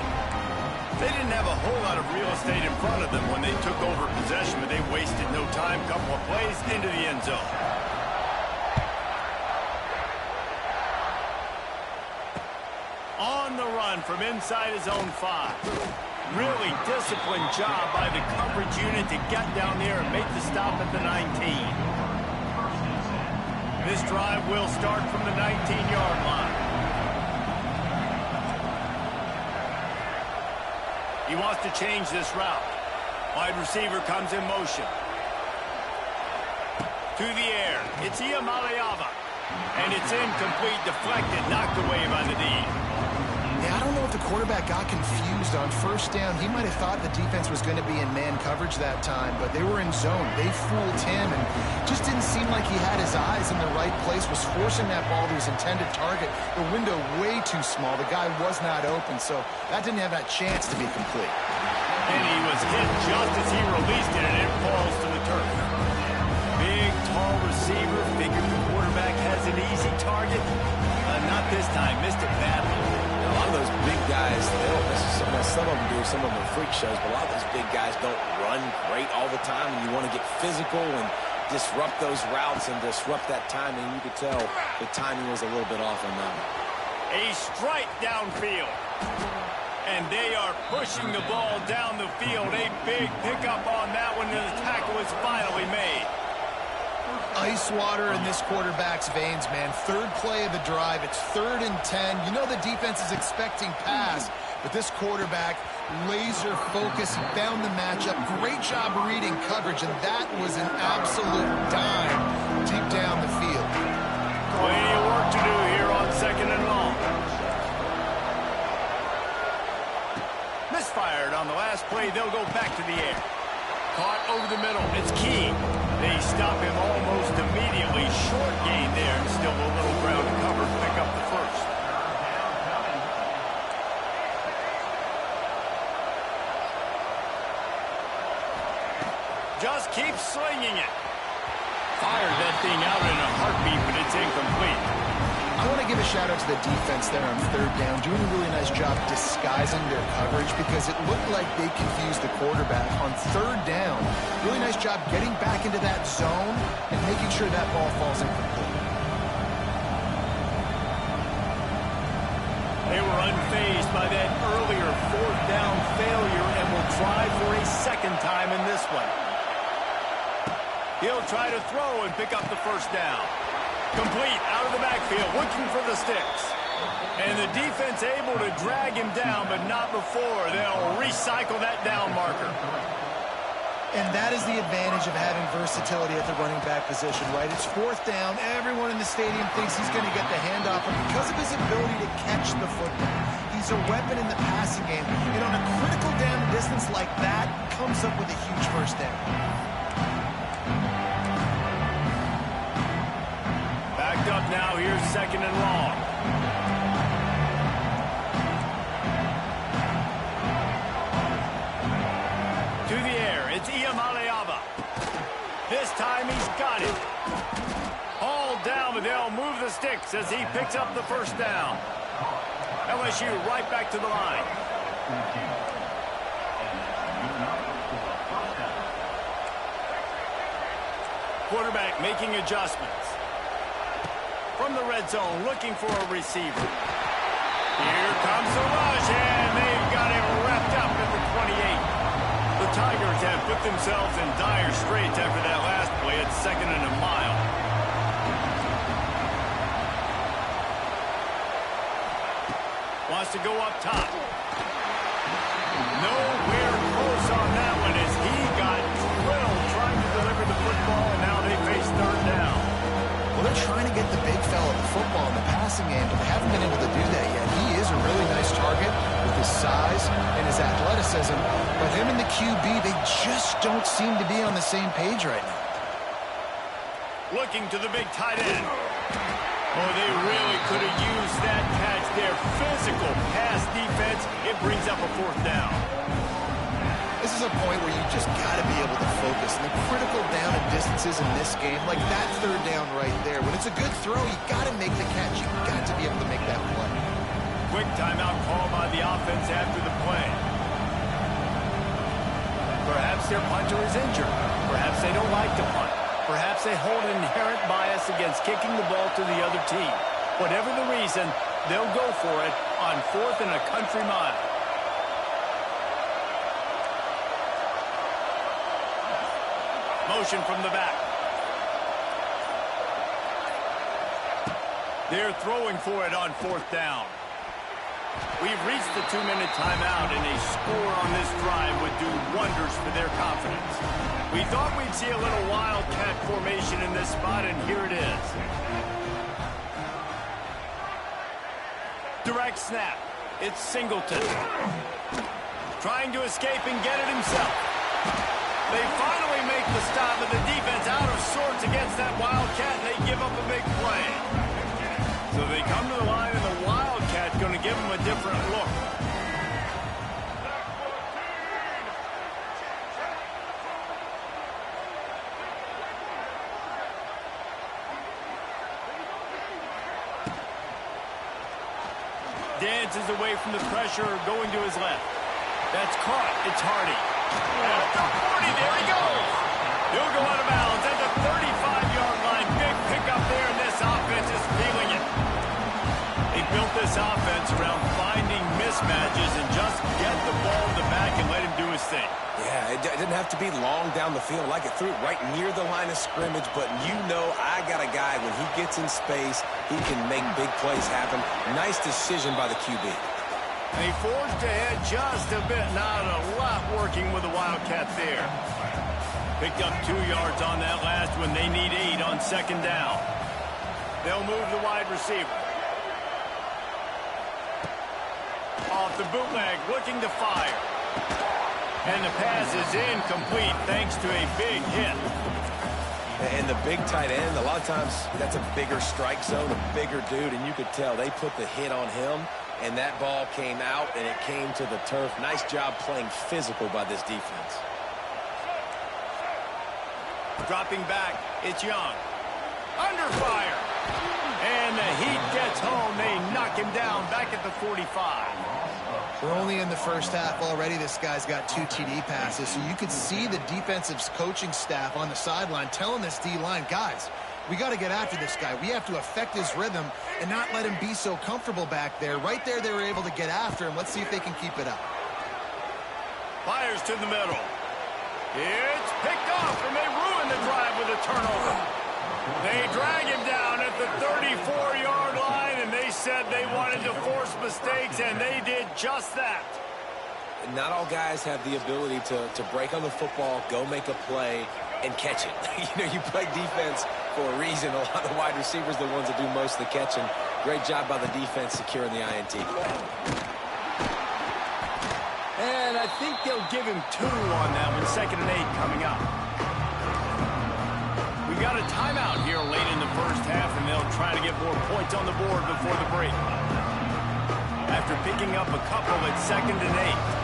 They didn't have a whole lot of real estate in front of them when they took over possession, but they wasted no time. Couple of plays into the end zone. On the run from inside his own 5. Really disciplined job by the coverage unit to get down there and make the stop at the 19. This drive will start from the 19-yard line. He wants to change this route. Wide receiver comes in motion. To the air. It's Ncaa. And it's incomplete, deflected, knocked away by the D. Yeah, I don't know if the quarterback got confused on first down. He might have thought the defense was going to be in man coverage that time, but they were in zone. They fooled him and just didn't seem like he had his eyes in the right place, was forcing that ball to his intended target. The window way too small. The guy was not open, so that didn't have that chance to be complete. And he was hit just as he released it, and it falls to the turf. Big, tall receiver. Figured the quarterback has an easy target. Not this time. Missed it badly. A lot of those big guys, they don't necessarily, some of them do, some of them are freak shows, but a lot of those big guys don't run great all the time, and you want to get physical and disrupt those routes and disrupt that timing. You could tell the timing was a little bit off on that one. A strike downfield. And they are pushing the ball down the field. A big pickup on that one, and the tackle is finally made. Ice water in this quarterback's veins, man. Third play of the drive. It's 3rd and 10. You know the defense is expecting pass, but this quarterback, laser focus. He found the matchup. Great job reading coverage, and that was an absolute dime deep down the field. Plenty of work to do here on 2nd and long. Misfired on the last play. They'll go back to the air. Caught over the middle. It's Key. They stop him almost immediately. Short gain there, and still a little ground to cover to pick up the first. Just keep slinging it. Fired that thing out in a heartbeat, but it's incomplete. I want to give a shout-out to the defense there on 3rd down, doing a really nice job disguising their coverage because it looked like they confused the quarterback on 3rd down. Really nice job getting back into that zone and making sure that ball falls incomplete. They were unfazed by that earlier 4th down failure and will try for a 2nd time in this one. He'll try to throw and pick up the first down. Complete out of the backfield, looking for the sticks. And the defense able to drag him down, but not before. They'll recycle that down marker. And that is the advantage of having versatility at the running back position, right? It's 4th down. Everyone in the stadium thinks he's going to get the handoff, but because of his ability to catch the football, he's a weapon in the passing game. And on a critical down distance like that, comes up with a huge first down. Backed up now, here's 2nd and long. To the air, it's Ncaa. This time he's got it. Hauled down, but they'll move the sticks as he picks up the first down. LSU right back to the line. Quarterback making adjustments. From the red zone, looking for a receiver. Here comes the rush, and they've got him wrapped up at the 28. The Tigers have put themselves in dire straits after that last play at 2nd and a mile. Wants to go up top. Nowhere close on that one as he got drilled trying to deliver the football, and now they face 3rd down. Well, they're trying to get the big fella the football in the passing game, but they haven't been able to do that yet. He is a really nice target with his size and his athleticism, but him and the QB, they just don't seem to be on the same page right now. Looking to the big tight end. Oh, they really could have used that catch there. Physical pass defense. It brings up a 4th down. This is a point where you just got to be able to focus. And the critical down and distances in this game, like that 3rd down right there. When it's a good throw, you got to make the catch. You got to be able to make that play. Quick timeout call by the offense after the play. Perhaps their punter is injured. Perhaps they don't like to punt. Perhaps they hold an inherent bias against kicking the ball to the other team. Whatever the reason, they'll go for it on 4th and a country mile. Motion from the back. They're throwing for it on 4th down. We've reached the 2-minute timeout, and a score on this drive would do wonders for their confidence. We thought we'd see a little wildcat formation in this spot, and here it is. Direct snap. It's Singleton. Trying to escape and get it himself. They finally make the stop, but the defense out of sorts against that wildcat, and they give up a big play. So they come to the line, and the wildcat's going to give them a different look. Dances away from the pressure, going to his left. That's caught. It's Hardy. At the 40, there he goes. He'll go out of bounds at the 35-yard line. Big pickup there, and this offense is feeling it. They built this offense around finding mismatches and just get the ball in the back and let him do his thing. Yeah, it didn't have to be long down the field. Like it threw it right near the line of scrimmage, but you know I got a guy, when he gets in space, he can make big plays happen. Nice decision by the QB. They forged ahead just a bit. Not a lot working with the Wildcat there. Picked up 2 yards on that last one. They need 8 on 2nd down. They'll move the wide receiver. Off the bootleg, looking to fire. And the pass is incomplete thanks to a big hit. And the big tight end, a lot of times that's a bigger strike zone, a bigger dude, and you could tell they put the hit on him, and that ball came out, and it came to the turf. Nice job playing physical by this defense. Dropping back, it's Young. Under fire. And the heat gets home. They knock him down back at the 45. We're only in the first half already. This guy's got 2 TD passes, so you could see the defensive coaching staff on the sideline telling this D-line, guys, we got to get after this guy. We have to affect his rhythm and not let him be so comfortable back there. Right there, they were able to get after him. Let's see if they can keep it up. Fires to the middle. It's picked off, and they ruin the drive with a turnover. They drag him down at the 34-yard line, and they said they wanted to force mistakes, and they did just that. Not all guys have the ability to break on the football, go make a play, and catch it. You play defense for a reason. A lot of the wide receivers are the ones that do most of the catching. Great job by the defense securing the INT. And I think they'll give him 2 on that one. 2nd and 8 coming up. We got a timeout here late in the first half, and they'll try to get more points on the board before the break. After picking up a couple at 2nd and 8.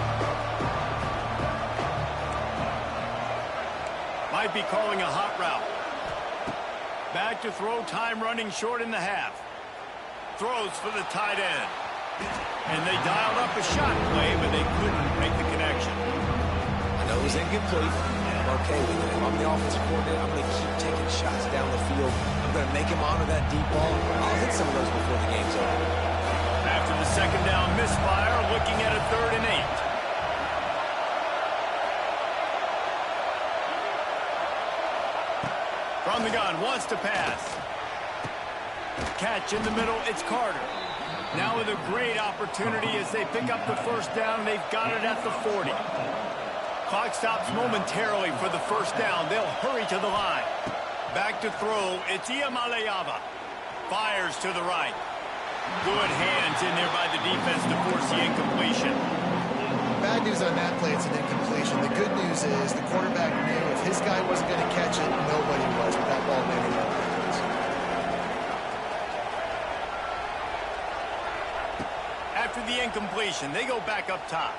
Might be calling a hot route. Back to throw, time running short in the half. Throws for the tight end. And they dialed up a shot play, but they couldn't make the connection. I know it was incomplete. I'm okay with it. If I'm the offensive coordinator, I'm going to keep taking shots down the field. I'm going to make him honor that deep ball. I'll hit some of those before the game's over. After the second down misfire, looking at a 3rd and 8. From the gun, wants to pass. Catch in the middle, it's Carter. Now with a great opportunity as they pick up the first down, they've got it at the 40. Clock stops momentarily for the first down. They'll hurry to the line. Back to throw, it's Ncaa. Fires to the right. Good hands in there by the defense to force the incompletion. Bad news on that play, it's an incompletion. The good news is the quarterback knew if his guy wasn't going to catch it, nobody was with that ball landing on the defense. After the incompletion, they go back up top.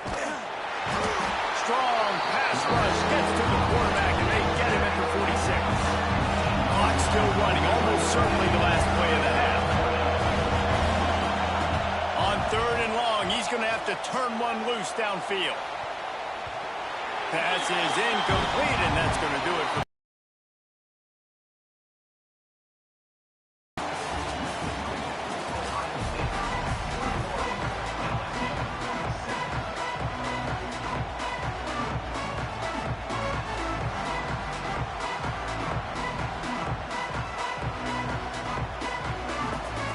Strong pass rush gets to the quarterback, and they get him at the 46. Clock still running, almost certainly the last play of the half. On 3rd and long, he's going to have to turn one loose downfield. Pass is incomplete, and that's going to do it for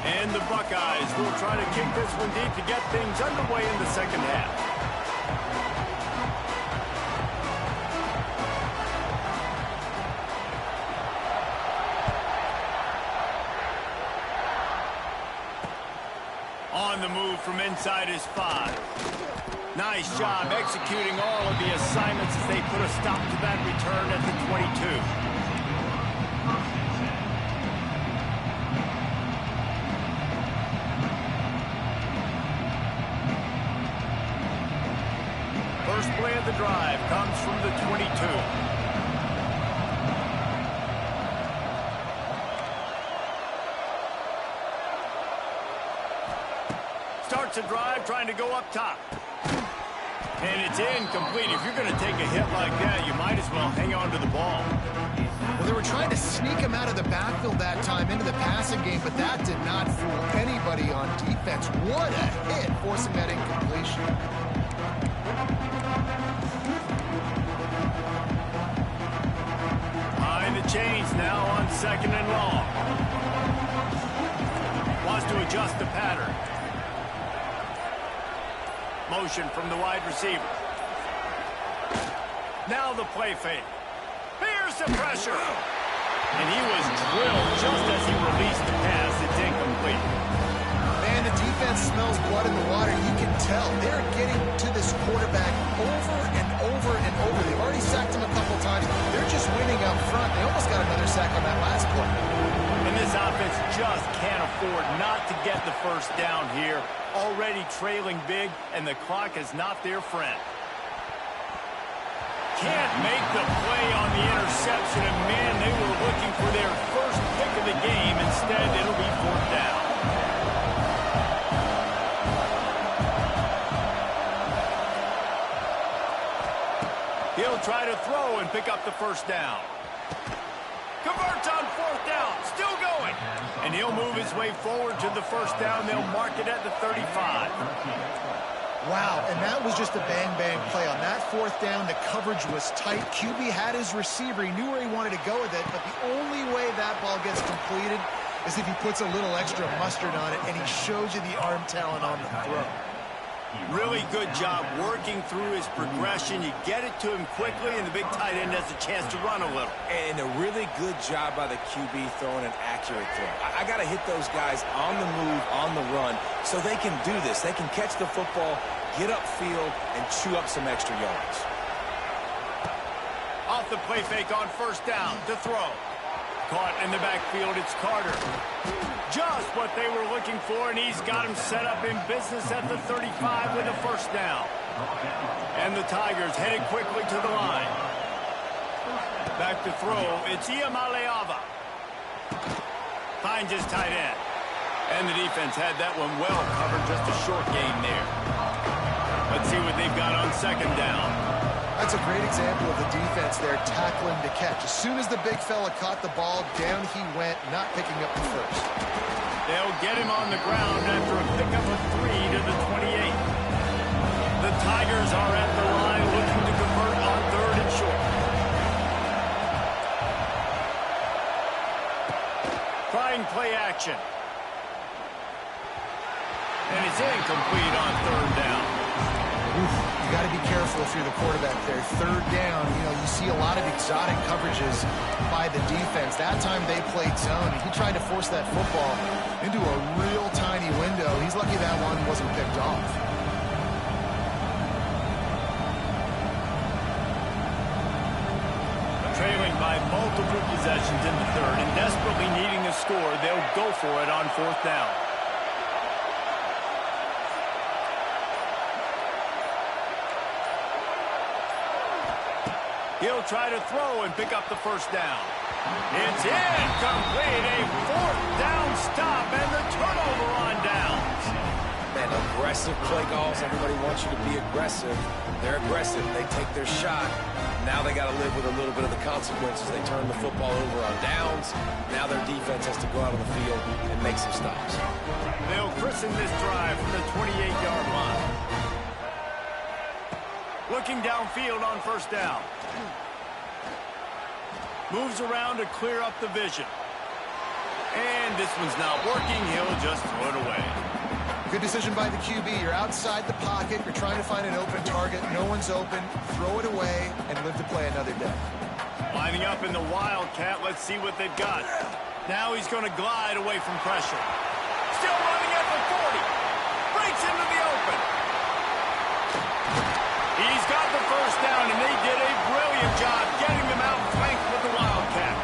And the Buckeyes will try to kick this one deep to get things underway in the second half. On the move from inside his 5. Nice job executing all of the assignments as they put a stop to that return at the 22. First play of the drive comes from the 22. Starts a drive trying to go up top. And it's incomplete. If you're going to take a hit like that, you might as well hang on to the ball. Well, they were trying to sneak him out of the backfield that time into the passing game, but that did not fool anybody on defense. What a hit, forcing that incompletion. Behind the chains now on 2nd and long. Wants to adjust the pattern. Motion from the wide receiver. Now the play fake. Here's the pressure. And he was drilled just as he released the pass. It's incomplete. Man, the defense smells blood in the water. You can tell they're getting to this quarterback over and over and over. They've already sacked him a couple times. They're just winning up front. They almost got another sack on that last play. And this offense just can't afford not to get the first down here. Already trailing big, and the clock is not their friend. Can't make the play on the interception, and man, they were looking for their first pick of the game. Instead, it'll be 4th down. He'll try to throw and pick up the first down. Converts on 4th down, still going. And he'll move his way forward to the first down. They'll mark it at the 35. Wow, and that was just a bang-bang play. On that 4th down, the coverage was tight. QB had his receiver. He knew where he wanted to go with it, but the only way that ball gets completed is if he puts a little extra mustard on it, and he shows you the arm talent on the throw. Really good job working through his progression. You get it to him quickly, and the big tight end has a chance to run a little. And a really good job by the QB throwing an accurate throw. I got to hit those guys on the move, on the run, so they can do this. They can catch the football, get upfield, and chew up some extra yards. Off the play fake on 1st down to throw. Caught in the backfield, it's Carter. Just what they were looking for, and he's got him set up in business at the 35 with a 1st down. And the Tigers headed quickly to the line. Back to throw, it's Ncaa. Finds his tight end. And the defense had that one well covered, just a short gain there. Let's see what they've got on second down. That's a great example of the defense there tackling to catch. As soon as the big fella caught the ball, down he went, not picking up the first. They'll get him on the ground after a pickup of 3 to the 28. The Tigers are at the line looking to convert on 3rd and short. Trying play action. And it's incomplete on 3rd down. Oof, you got to be careful if you're the quarterback there. 3rd down, you see a lot of exotic coverages by the defense. That time they played zone. He tried to force that football into a real tiny window. He's lucky that one wasn't picked off. Trailing by multiple possessions in the 3rd and desperately needing a score, they'll go for it on 4th down. He'll try to throw and pick up the 1st down. It's incomplete, a 4th down stop, and the turnover on downs. Man, aggressive play calls. Everybody wants you to be aggressive. They're aggressive. They take their shot. Now they got to live with a little bit of the consequences. They turn the football over on downs. Now their defense has to go out on the field and make some stops. They'll christen this drive from the 28-yard line. Looking downfield on 1st down. Moves around to clear up the vision. And this one's not working. He'll just throw it away. Good decision by the QB. You're outside the pocket. You're trying to find an open target. No one's open. Throw it away and live to play another day. Lining up in the Wildcat. Let's see what they've got. Now he's going to glide away from pressure. Still running at the 40. Breaks into the open. He's got the 1st down, and they did a brilliant job getting them out flanked with the Wildcat.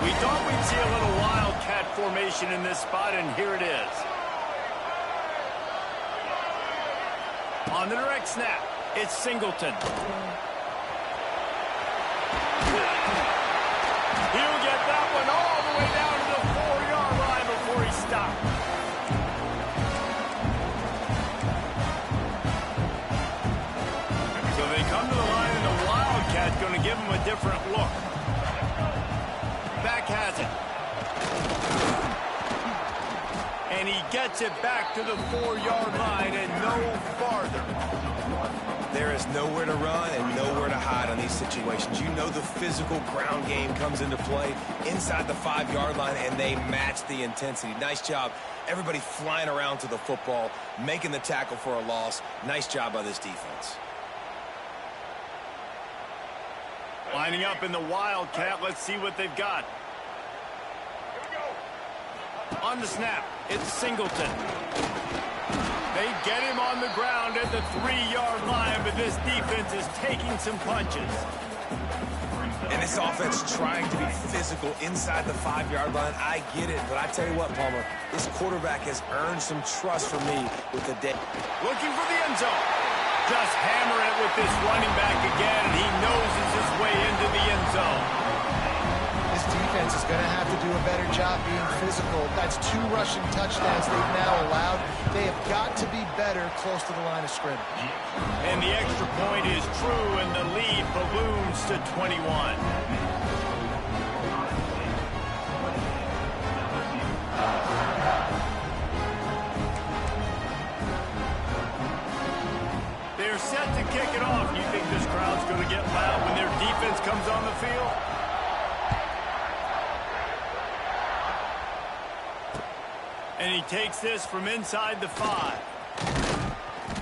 We thought we'd see a little Wildcat formation in this spot, and here it is. On the direct snap, it's Singleton. He'll get that one all the way down to the 4-yard line before he stopped. So they come to the line, and the Wildcat's going to give him a different look. Back has it. And he gets it back to the 4-yard line and no farther. There is nowhere to run and nowhere to hide on these situations. You know the physical ground game comes into play inside the 5-yard line, and they match the intensity. Nice job. Everybody flying around to the football, making the tackle for a loss. Nice job by this defense. Lining up in the Wildcat. Let's see what they've got. On the snap, it's Singleton. They get him on the ground at the 3-yard line, but this defense is taking some punches. And this offense trying to be physical inside the 5-yard line. I get it, but I tell you what, Palmer, this quarterback has earned some trust from me with the day. Looking for the end zone. Just hammer it with this running back again, and he noses his way into the end zone. This defense is going to have to do a better job being physical. That's 2 rushing touchdowns they've now allowed. They have got to be better close to the line of scrimmage. And the extra point is true, and the lead balloons to 21. They're set to kick it off. You think this crowd's going to get loud when their defense comes on the field? And he takes this from inside the 5.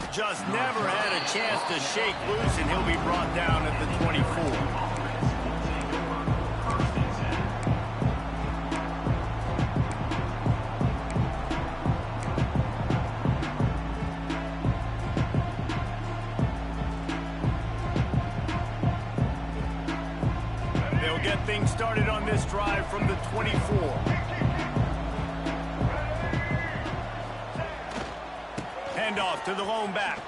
Just never had a chance to shake loose, and he'll be brought down at the 24. They'll get things started on this drive from the 24. Off to the lone back.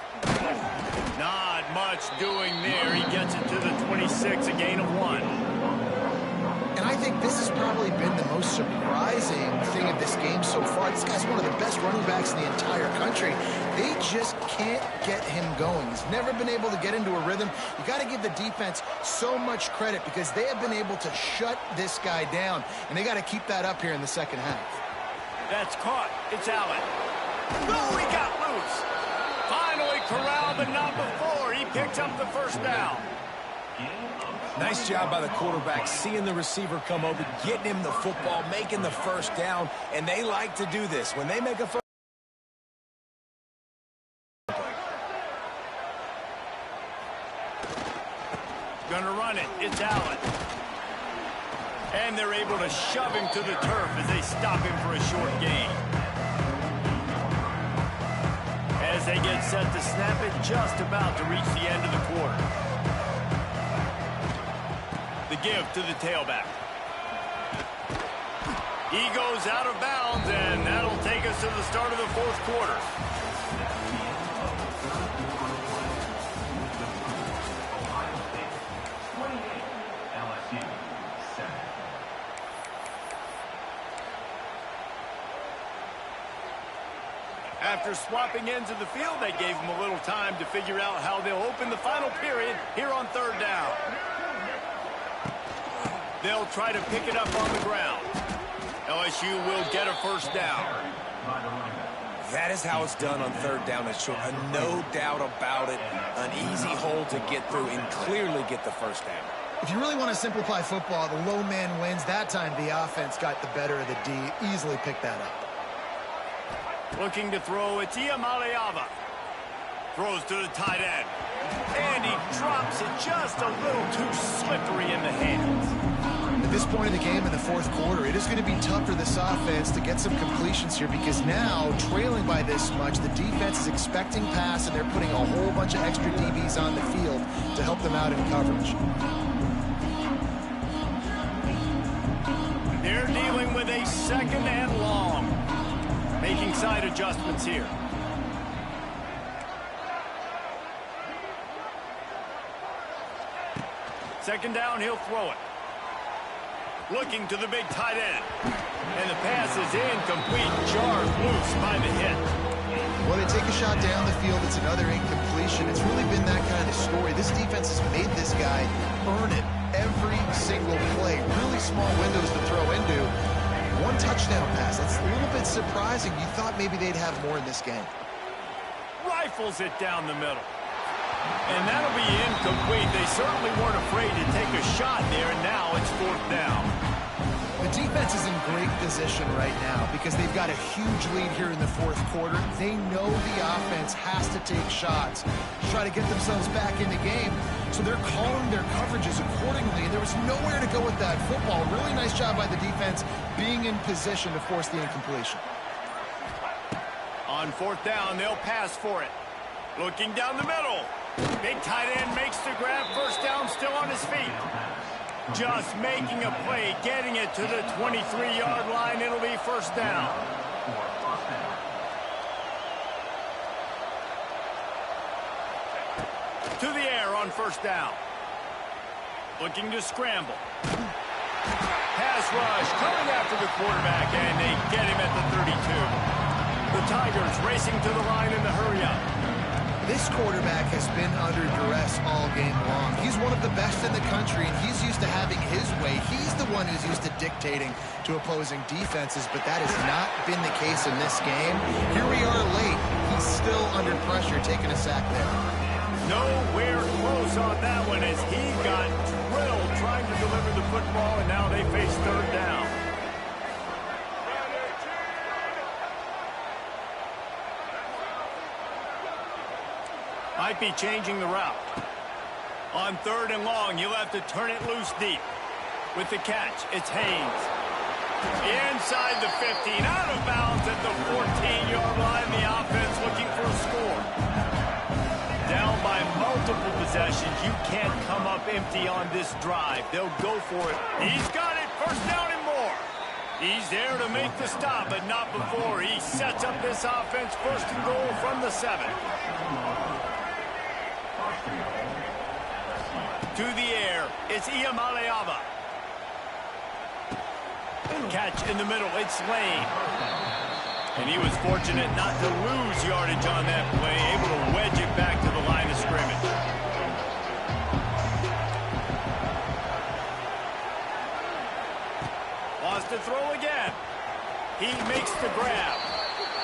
Not much doing there. He gets it to the 26, a gain of 1. And I think this has probably been the most surprising thing of this game so far. This guy's one of the best running backs in the entire country. They just can't get him going. He's never been able to get into a rhythm. You got to give the defense so much credit because they have been able to shut this guy down, and they got to keep that up here in the second half. That's caught. It's Allen. Oh, he got loose. Finally corralled, but not before. He picks up the first down. Nice job by the quarterback, seeing the receiver come over, getting him the football, making the first down, and they like to do this. When they make a first gonna run it. It's Allen. And they're able to shove him to the turf as they stop him for a short gain. As they get set to snap it, just about to reach the end of the quarter. The give to the tailback. He goes out of bounds, and that'll take us to the start of the fourth quarter. After swapping ends of the field, they gave him a little time to figure out how they'll open the final period here on third down. They'll try to pick it up on the ground. LSU will get a first down. That is how it's done on third down and short. No doubt about it. An easy hole to get through and clearly get the first down. If you really want to simplify football, the low man wins. That time the offense got the better of the D. Easily picked that up. Looking to throw, it's Ncaa. Throws to the tight end. And he drops it just a little too slippery in the hands. At this point in the game in the fourth quarter, it is going to be tough for this offense to get some completions here because now, trailing by this much, the defense is expecting pass and they're putting a whole bunch of extra DBs on the field to help them out in coverage. They're dealing with a second and long. Making side adjustments here. Second down, he'll throw it. Looking to the big tight end. And the pass is incomplete. Jars loose by the hit. Well, they take a shot down the field. It's another incompletion. It's really been that kind of story. This defense has made this guy earn it every single play. Really small windows to throw into. One touchdown pass. That's a little bit surprising. You thought maybe they'd have more in this game. Rifles it down the middle. And that'll be incomplete. They certainly weren't afraid to take a shot there, and now it's fourth down. The defense is in great position right now because they've got a huge lead here in the fourth quarter. They know the offense has to take shots to try to get themselves back in the game. So they're calling their coverages accordingly, and there was nowhere to go with that football. Really nice job by the defense being in position to force the incompletion. On fourth down, they'll pass for it. Looking down the middle. Big tight end makes the grab. First down, still on his feet. Just making a play, getting it to the 23-yard line. It'll be first down. To the air on first down. Looking to scramble. Pass rush coming after the quarterback, and they get him at the 32. The Tigers racing to the line in the hurry-up. This quarterback has been under duress all game long. He's one of the best in the country, and he's used to having his way. He's the one who's used to dictating to opposing defenses, but that has not been the case in this game. Here we are late. He's still under pressure, taking a sack there. Nowhere close on that one as he got drilled trying to deliver the football, and now they face third down. Might be changing the route. On third and long, you'll have to turn it loose deep. With the catch, it's Haynes. Inside the 15, out of bounds at the 14-yard line. The offense looking for a score. Down by multiple possessions. You can't come up empty on this drive. They'll go for it. He's got it. First down and more. He's there to make the stop, but not before. He sets up this offense first and goal from the 7. to the air. It's Ncaa. Catch in the middle. It's Lane. And he was fortunate not to lose yardage on that play, able to wedge it back to the line of scrimmage. Wants to throw again. He makes the grab.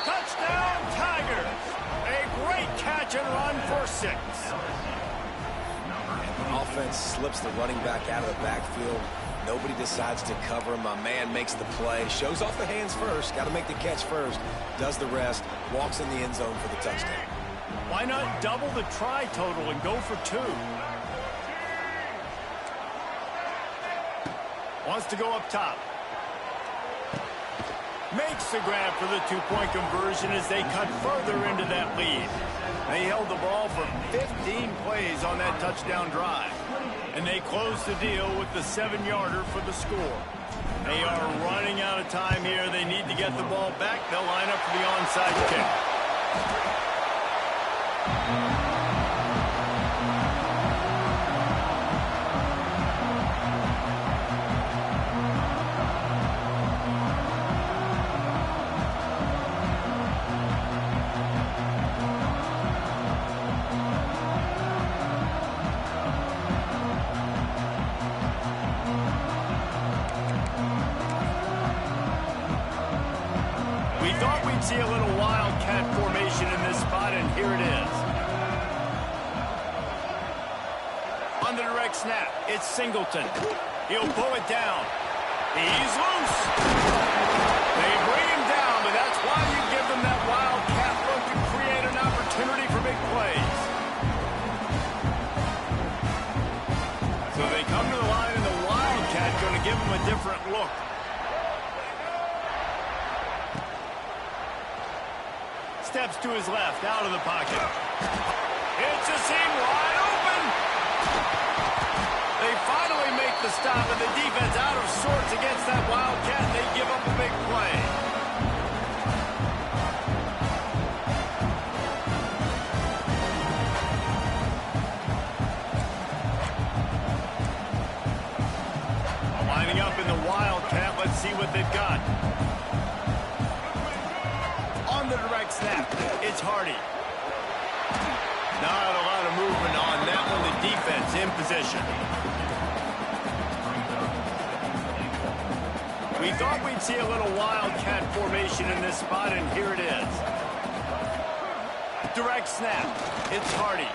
Touchdown, Tigers! A great catch and run for 6. Offense slips the running back out of the backfield. Nobody decides to cover him. My man makes the play. Shows off the hands first. Got to make the catch first. Does the rest. Walks in the end zone for the touchdown. Why not double the try total and go for 2? Wants to go up top. Makes the grab for the 2-point conversion as they cut further into that lead. They held the ball for 15 plays on that touchdown drive. And they close the deal with the 7-yarder for the score. They are running out of time here. They need to get the ball back. They'll line up for the onside kick. We thought we'd see a little wildcat formation in this spot, and here it is. On the direct snap, it's Singleton. He'll pull it down. He's loose. They bring him down, but that's why you give them that wildcat look to create an opportunity for big plays. So they come to the line, and the wildcat going to give them a different look. Steps to his left, out of the pocket. It's a seam wide open. They finally make the stop, and the defense out of sorts against that wildcat, and they give up a big play. Lining up in the wildcat, let's see what they've got. On the direct snap, it's Hardy. Not a lot of movement on that one. The defense in position. We thought we'd see a little wildcat formation in this spot, and here it is. Direct snap, it's Hardy.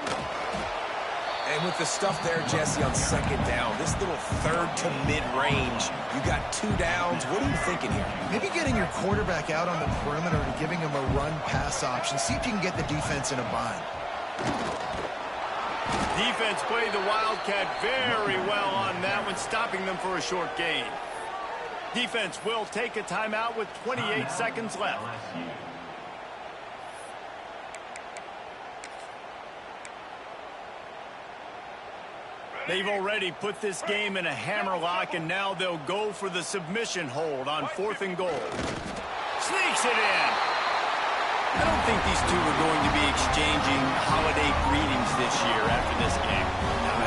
And with the stuff there, Jesse, on 2nd down, this little 3rd to mid-range, you got 2 downs. What are you thinking here? Maybe getting your quarterback out on the perimeter and giving him a run-pass option. See if you can get the defense in a bind. Defense played the wildcat very well on that one, stopping them for a short gain. Defense will take a timeout with 28 seconds left. They've already put this game in a hammerlock, and now they'll go for the submission hold on 4th and goal. Sneaks it in. I don't think these two are going to be exchanging holiday greetings this year after this game.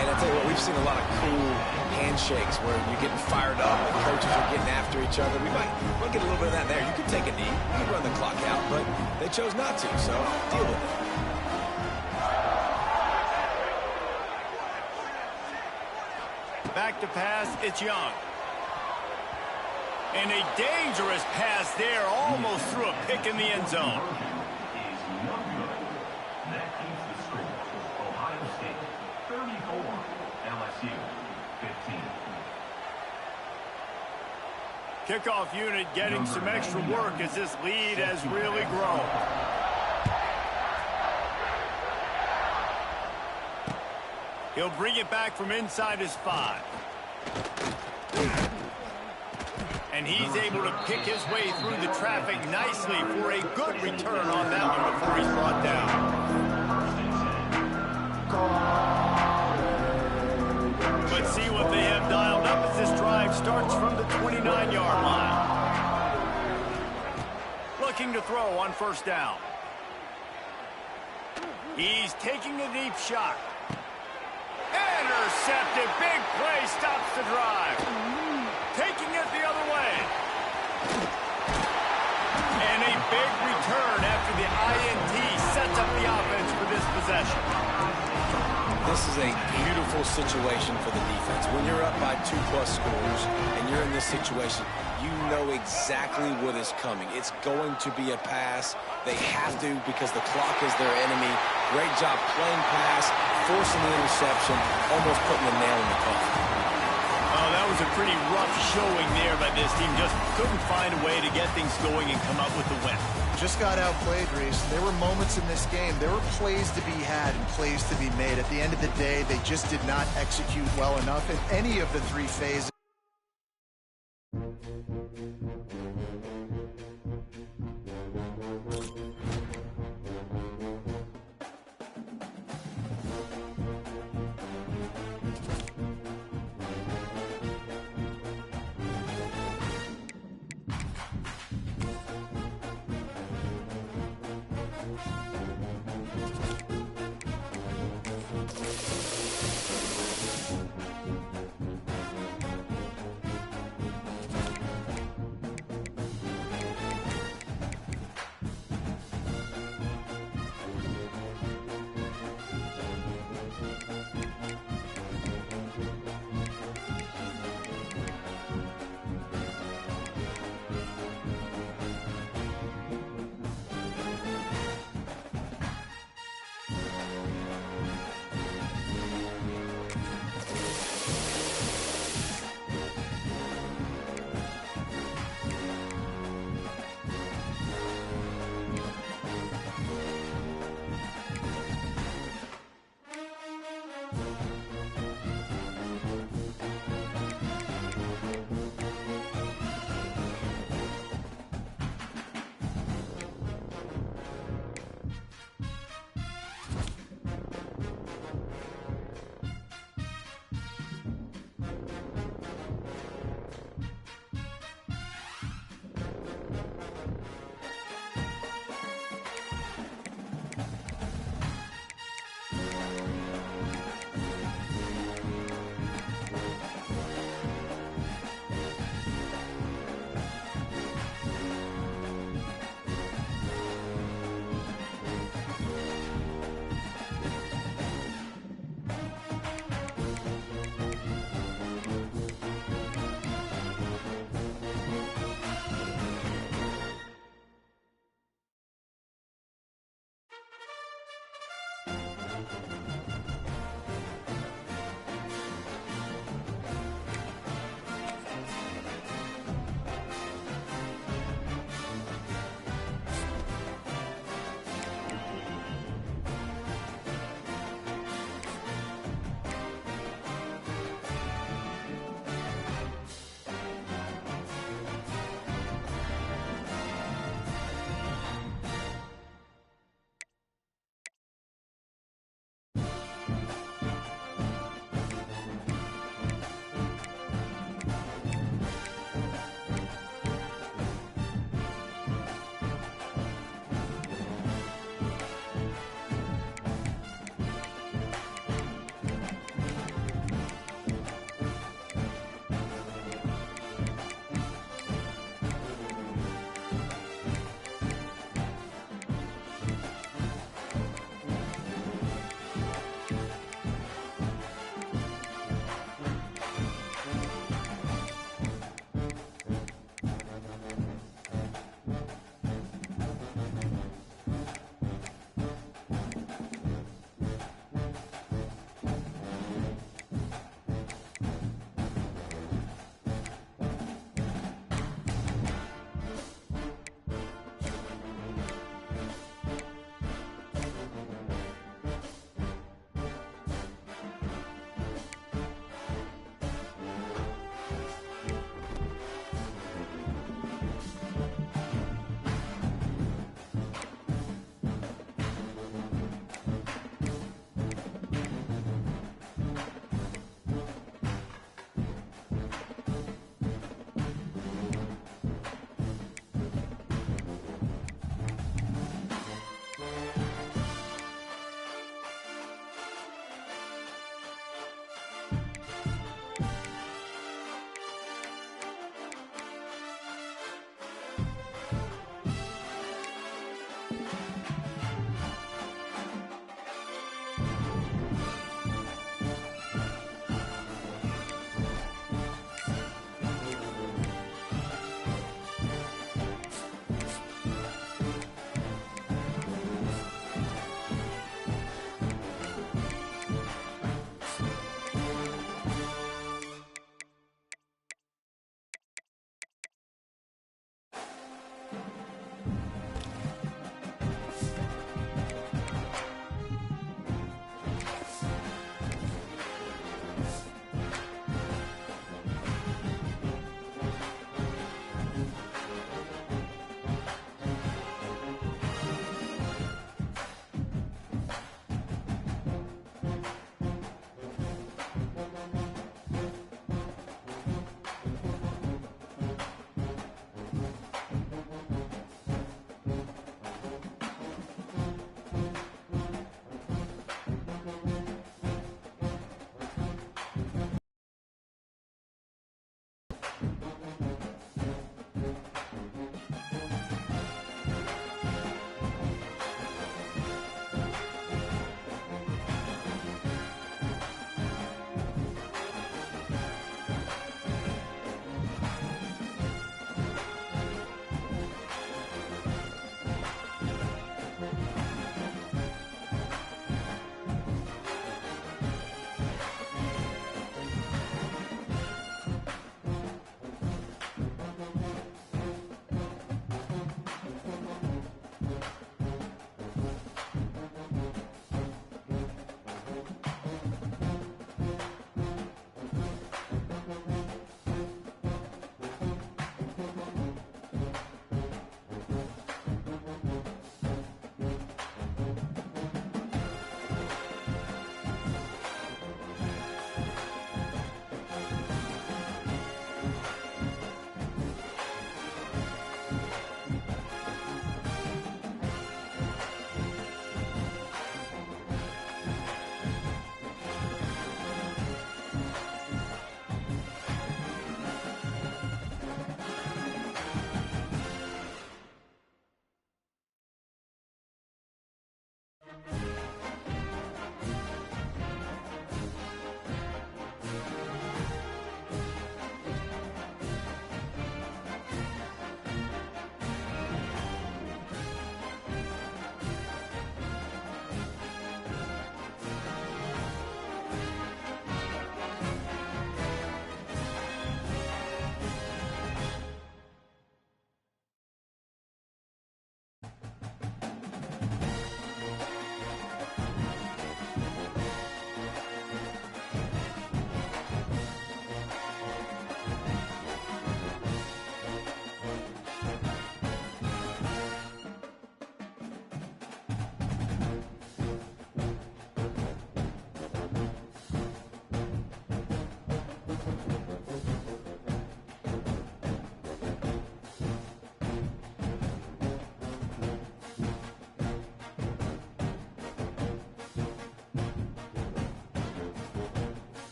And I tell you what, we've seen a lot of cool handshakes where you're getting fired up and coaches are getting after each other. We might get a little bit of that there. You could take a knee. You could run the clock out, but they chose not to, so deal with it. Back to pass, it's Young. And a dangerous pass there, almost threw a pick in the end zone. Is no good. That keeps the score. Ohio State 34, LSU 15. Kickoff unit getting some extra work as this lead has really grown. He'll bring it back from inside his 5. And he's able to pick his way through the traffic nicely for a good return on that one before he's brought down. Let's see what they have dialed up as this drive starts from the 29-yard line. Looking to throw on 1st down. He's taking a deep shot. Intercepted This is a beautiful situation for the defense. When you're up by 2+ scores and you're in this situation, you know exactly what is coming. It's going to be a pass. They have to because the clock is their enemy. Great job playing pass, forcing the interception, almost putting the nail in the coffin. Oh, that was a pretty rough showing there by this team. Just couldn't find a way to get things going and come up with the win. Just got outplayed, Reese. There were moments in this game. There were plays to be had and plays to be made. At the end of the day, they just did not execute well enough in any of the 3 phases.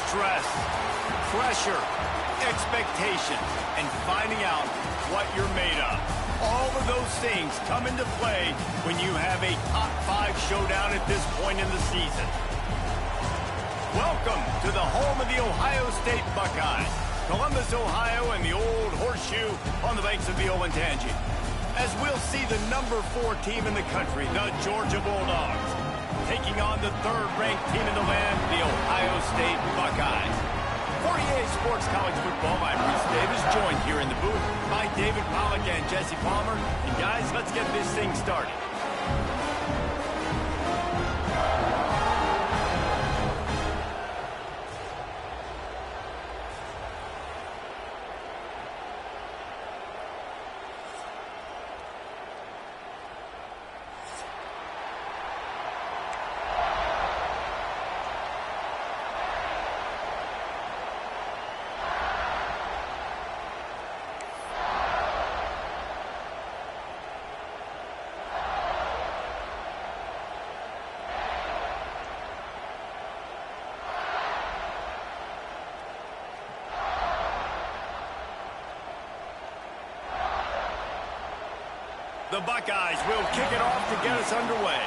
stress, pressure, expectation, and finding out what you're made of. All of those things come into play when you have a top 5 showdown at this point in the season. Welcome to the home of the Ohio State Buckeyes, Columbus, Ohio, and the old horseshoe on the banks of the Ncaa. As we'll see the number 4 team in the country, the Georgia Bulldogs, taking on the 3rd-ranked team in the land, the Ohio State Buckeyes. For EA Sports College Football, I'm Reese Davis, joined here in the booth by David Pollack and Jesse Palmer. And guys, let's get this thing started. The Buckeyes will kick it off to get us underway.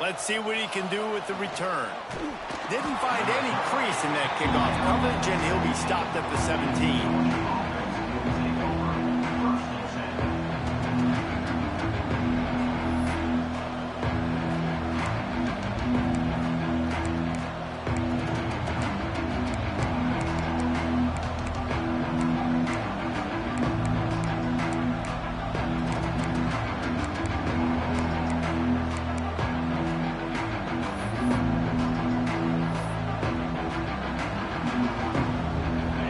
Let's see what he can do with the return. Didn't find any crease in that kickoff coverage, and he'll be stopped at the 17.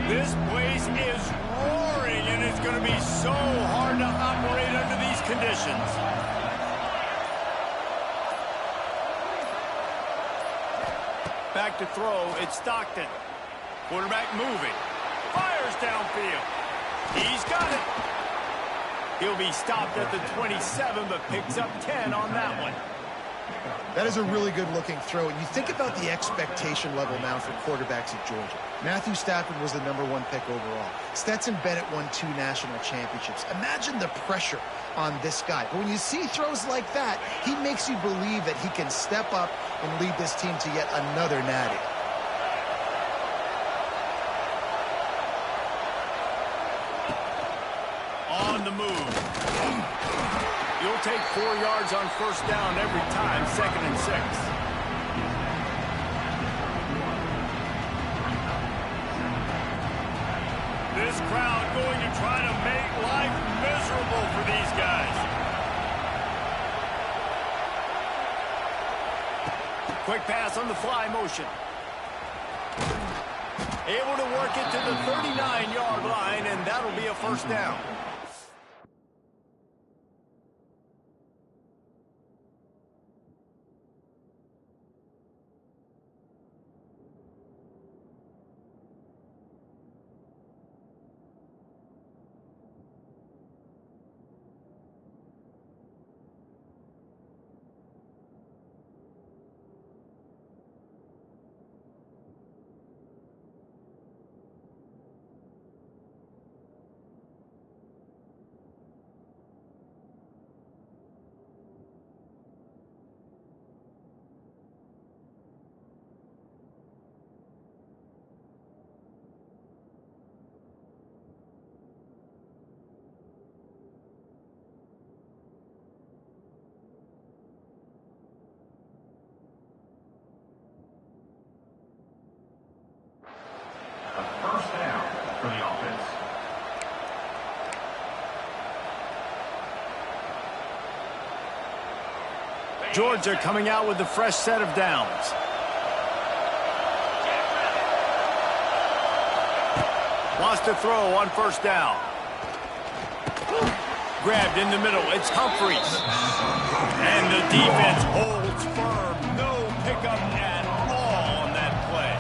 This place is roaring, and it's going to be so hard to operate under these conditions. Back to throw, it's Stockton. Quarterback moving. Fires downfield. He's got it. He'll be stopped at the 27, but picks up 10 on that one. That is a really good-looking throw. And you think about the expectation level now for quarterbacks at Georgia. Matthew Stafford was the #1 pick overall. Stetson Bennett won 2 national championships. Imagine the pressure on this guy. But when you see throws like that, he makes you believe that he can step up and lead this team to yet another natty. On the move. You'll take 4 yards on first down every time, 2nd and 6. This crowd going to try to make life miserable for these guys. Quick pass on the fly motion. Able to work it to the 39-yard line, and that'll be a first down. First down for the offense. Georgia coming out with a fresh set of downs. Wants to throw on first down. Grabbed in the middle. It's Humphreys. And the defense holds firm. No pickup at all on that play.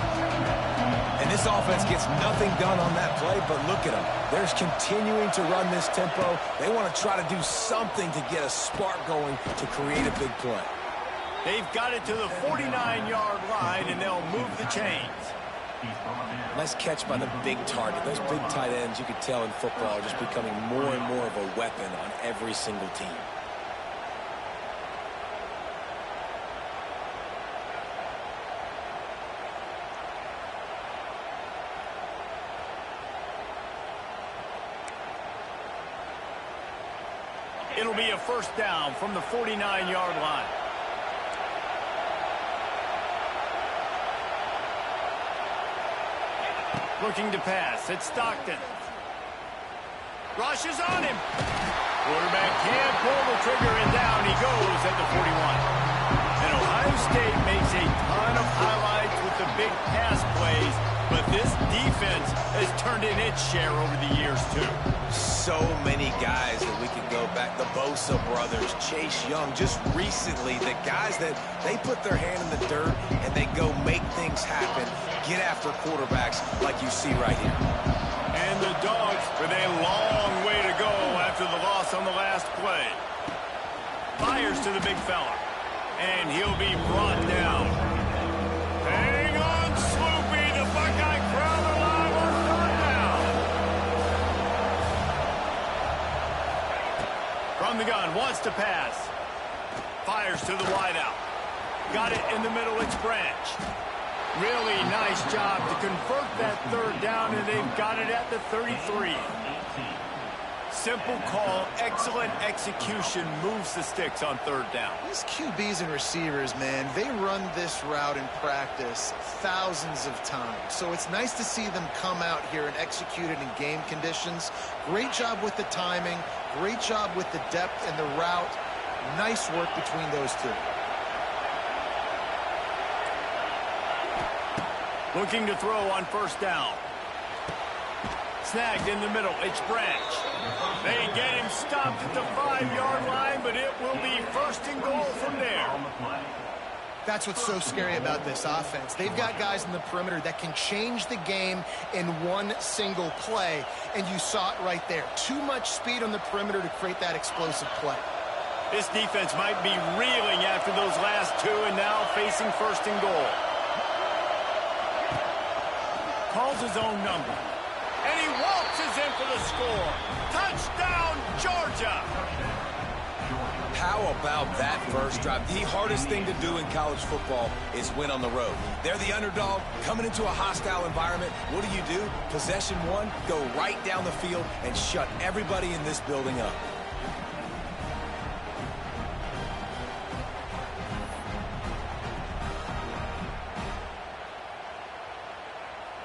And this offense gets nothing done on that play, but look at them. They're continuing to run this tempo. They want to try to do something to get a spark going to create a big play. They've got it to the 49-yard line, and they'll move the chains. Nice catch by the big target. Those big tight ends, you could tell in football, are just becoming more and more of a weapon on every single team. It'll be a first down from the 49-yard line. Looking to pass. It's Stockton. Rushes on him. Quarterback can't pull the trigger, and down he goes at the 41. And Ohio State makes a ton of highlights with the big pass plays, but this defense has turned in its share over the years, too. So many guys that we could go back. The Bosa brothers, Chase Young, just recently, the guys that they put their hand in the dirt and they go make things happen, get after quarterbacks like you see right here. And the Dogs with a long way to go after the loss on the last play. Fires to the big fella, and he'll be brought down. Hang on, Sloopy, the Buckeye crowd alive on third down. From the gun, wants to pass. Fires to the wideout. Got it in the middle, it's Branch. Really nice job to convert that third down, and they've got it at the 33. Simple call, excellent execution, moves the sticks on third down. These QBs and receivers, man, they run this route in practice thousands of times. So it's nice to see them come out here and execute it in game conditions. Great job with the timing, great job with the depth and the route. Nice work between those two. Looking to throw on first down. Snagged in the middle, it's Branch. They get him stopped at the 5-yard line, but it will be first and goal from there. That's what's so scary about this offense. They've got guys in the perimeter that can change the game in one single play, and you saw it right there. Too much speed on the perimeter to create that explosive play. This defense might be reeling after those last two, and now facing first and goal. Calls his own number. And he waltzes in for the score. Touchdown, Georgia! How about that first drive? The hardest thing to do in college football is win on the road. They're the underdog, coming into a hostile environment. What do? Possession one, go right down the field and shut everybody in this building up.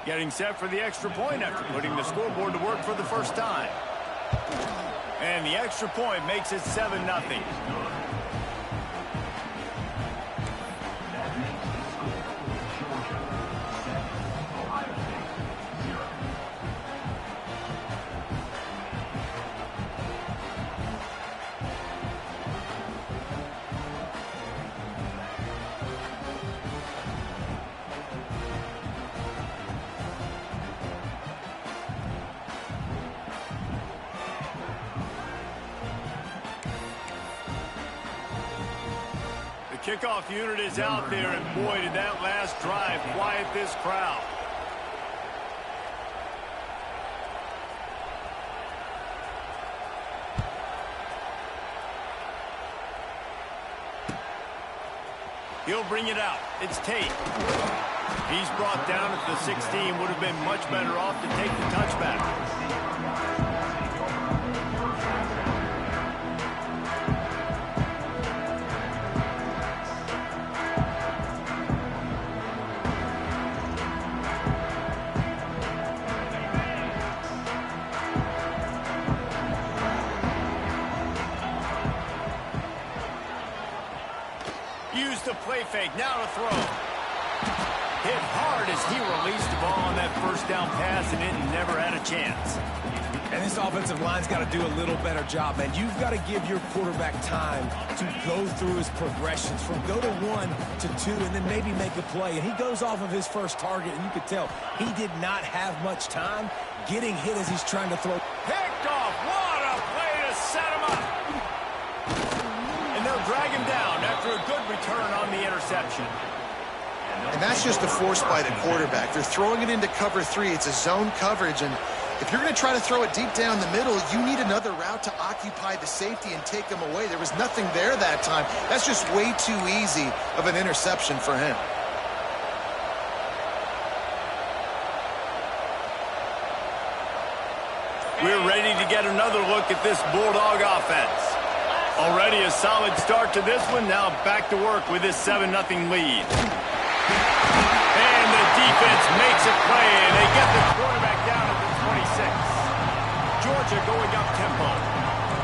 Getting set for the extra point after putting the scoreboard to work for the first time. And the extra point makes it 7-0. Kickoff unit is out there, and boy, did that last drive quiet this crowd. He'll bring it out. It's Tate. He's brought down at the 16. Would have been much better off to take the touchback. Use the play fake, now to throw. Hit hard as He released the ball on that first down pass, and it never had a chance. And this offensive line's got to do a little better job, man. You've got to give your quarterback time to go through his progressions from go to 1 to 2 and then maybe make a play. And he goes off of his first target, and you could tell he did not have much time getting hit as he's trying to throw. Picked off. What a play to set him up. And they'll drag him down after a good return on the interception. And that's just a force by the quarterback. They're throwing it into cover 3. It's a zone coverage, and if you're going to try to throw it deep down the middle, you need another route to occupy the safety and take him away. There was nothing there that time. That's just way too easy of an interception for him. We're ready to get another look at this Bulldog offense. Already a solid start to this one. Now back to work with this 7-0 lead. And the defense makes a play, and they get the quarterback down at the 26. Georgia going up tempo.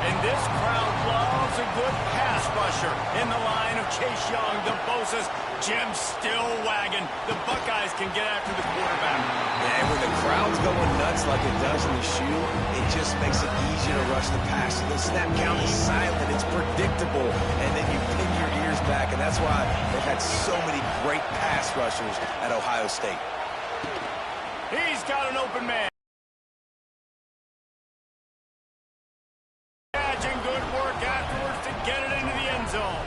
And this crowd loves a good pass rusher in the line of Chase Young, the Bosa's. Jim's still wagging. The Buckeyes can get after the quarterback. Yeah, when the crowd's going nuts like it does in the shoe, it just makes it easier to rush the pass. So the snap count is silent. It's predictable. And then you pin your ears back, and that's why they've had so many great pass rushers at Ohio State. He's got an open man. Catching good work afterwards to get it into the end zone.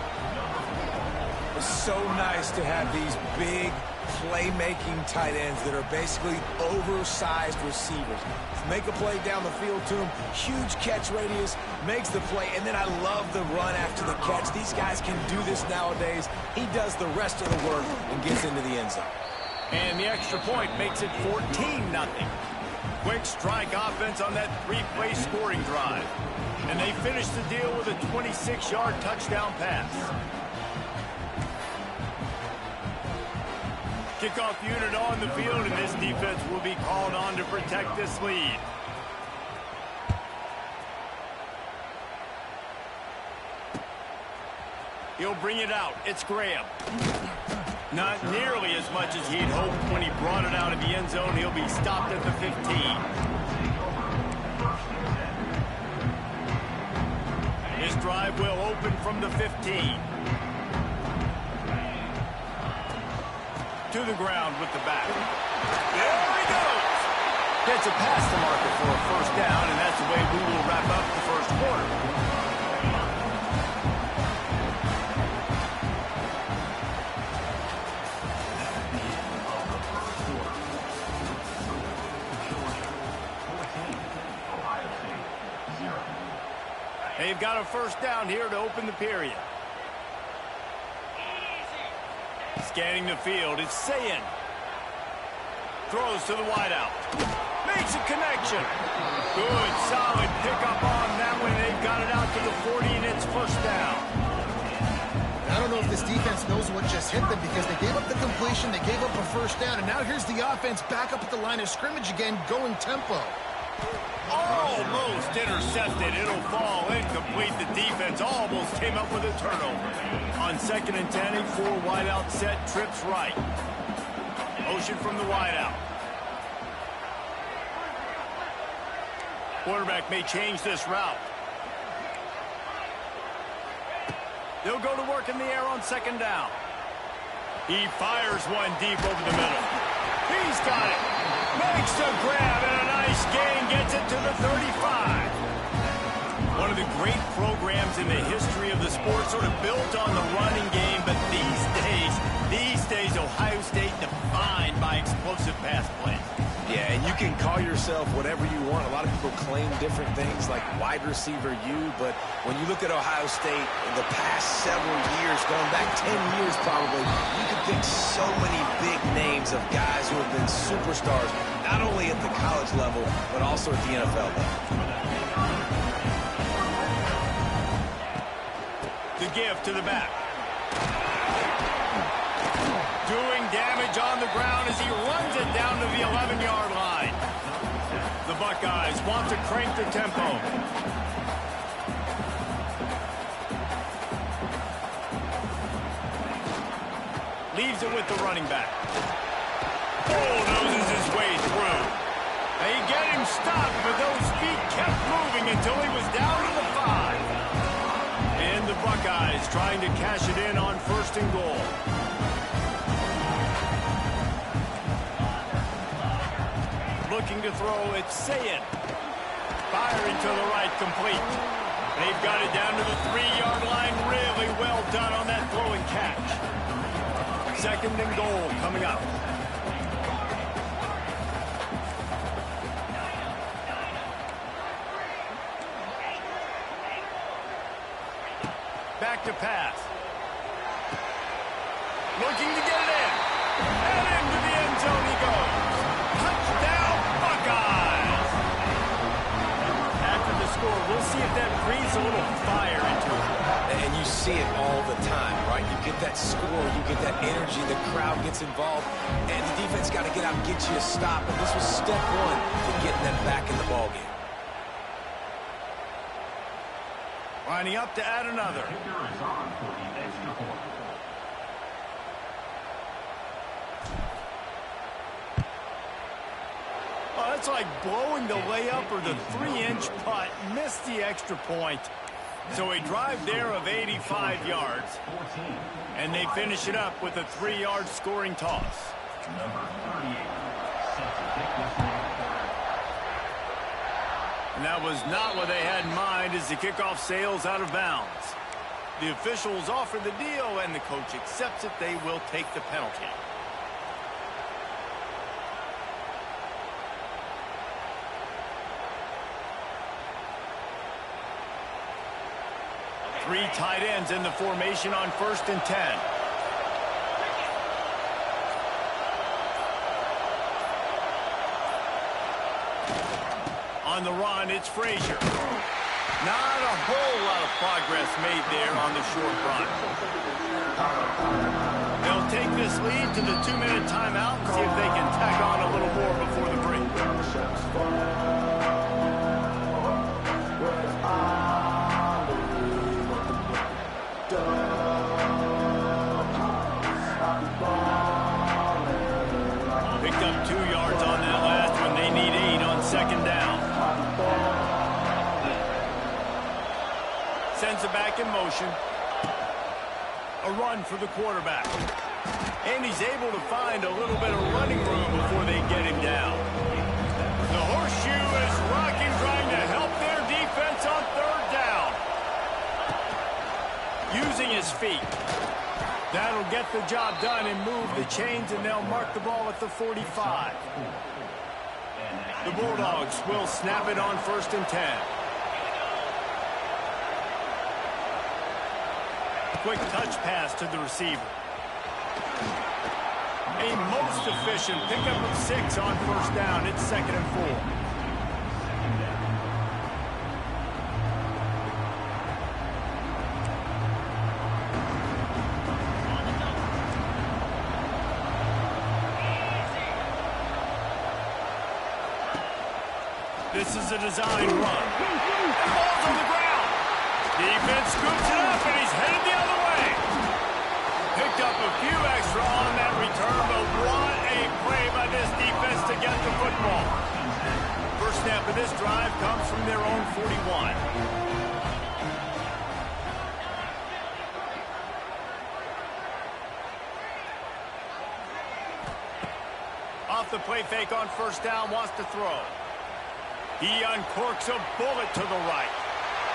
It's so nice to have these big playmaking tight ends that are basically oversized receivers. Make a play down the field to him, huge catch radius, makes the play, and then I love the run after the catch. These guys can do this nowadays. He does the rest of the work and gets into the end zone. And the extra point makes it 14-0. Quick strike offense on that 3-play scoring drive. And they finish the deal with a 26-yard touchdown pass. Kickoff unit on the field, and this defense will be called on to protect this lead. He'll bring it out. It's Graham. Not nearly as much as he'd hoped when he brought it out of the end zone. He'll be stopped at the 15. His drive will open from the 15. To the ground with the back. There he goes. Gets a pass to marker for a first down, and that's the way we will wrap up the first quarter. They've got a first down here to open the period. Scanning the field, it's Sayin. Throws to the wideout. Makes a connection. Good, solid pickup on that one. They've got it out to the 40, and it's first down. I don't know if this defense knows what just hit them because they gave up the completion, they gave up a first down, and now here's the offense back up at the line of scrimmage again, going tempo. Almost intercepted. It'll fall incomplete. The defense almost came up with a turnover. On 2nd and 10, a 4-wideout set, trips right. Motion from the wideout. Quarterback may change this route. They'll go to work in the air on 2nd down. He fires one deep over the middle. He's got it. Makes a grab and a nice gain. Gets it to the 35. One of the great programs in the history of the sport, sort of built on the running game, but these days, Ohio State defined by explosive pass play. Yeah, and you can call yourself whatever you want. A lot of people claim different things like wide receiver U, but when you look at Ohio State in the past several years, going back 10 years probably, you can pick so many big names of guys who have been superstars, not only at the college level, but also at the NFL level. The give to the back. Doing damage on the ground as he runs it down to the 11-yard line. The Buckeyes want to crank the tempo. Leaves it with the running back. Oh, stopped, but those feet kept moving until he was down to the 5. And the Buckeyes trying to cash it in on 1st and goal. Looking to throw, it's Ncaa. Firing to the right, complete. They've got it down to the 3-yard line. Really well done on that throw and catch. 2nd and goal coming up. Back to pass. Looking to get it in. And into the end zone he goes. Touchdown, Buckeyes! After the score, we'll see if that breathes a little fire into it. And you see it all the time, right? You get that score, you get that energy, the crowd gets involved, and the defense got to get out and get you a stop. And this was step 1 to getting them back in the ballgame. Lining up to add another. Kicker is on for the extra point. Oh, that's like blowing the layup or the 3-inch putt. Missed the extra point. So a drive there of 85 yards. And they finish it up with a 3-yard scoring toss. Number 38 set to kick this one. And that was not what they had in mind as the kickoff sails out of bounds. The officials offer the deal, and the coach accepts it. They will take the penalty. Three tight ends in the formation on 1st and 10. On the run, it's Frazier. Not a whole lot of progress made there on the short run. They'll take this lead to the 2-minute timeout and see if they can tack on a little more before the break. Picked up 2 yards on that last one. They need 8 on 2nd down. Sends it back in motion. A run for the quarterback. And he's able to find a little bit of running room before they get him down. The horseshoe is rocking, trying to help their defense on 3rd down. Using his feet. That'll get the job done and move the chains, and they'll mark the ball at the 45. The Bulldogs will snap it on 1st and 10. Quick touch pass to the receiver. A most efficient pickup of 6 on 1st down. It's 2nd and 4. This is a design run. The ball's on the ground. Defense scoops it up, and he's headed the other way. Picked up a few extra on that return, but what a play by this defense to get the football. First snap of this drive comes from their own 41. Off the play fake on 1st down, wants to throw. He uncorks a bullet to the right.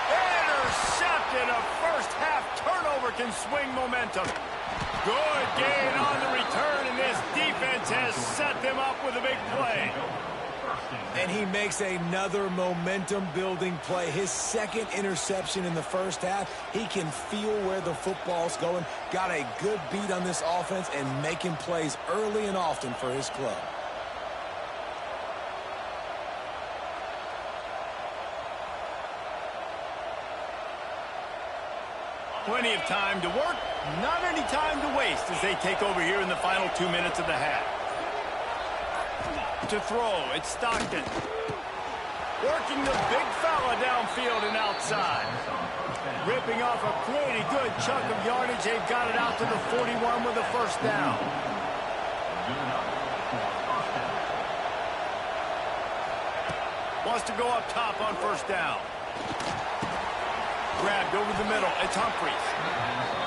Intercepted. A first-half turnover can swing momentum. Good gain on the return, and this defense has set them up with a big play. And he makes another momentum-building play. His 2nd interception in the first half. He can feel where the football's going. Got a good beat on this offense and making plays early and often for his club. Plenty of time to work, not any time to waste as they take over here in the final 2 minutes of the half. To throw, it's Stockton. Working the big fella downfield and outside. Ripping off a pretty good chunk of yardage. They've got it out to the 41 with a 1st down. wants to go up top on first down. Grabbed over the middle. It's Humphries.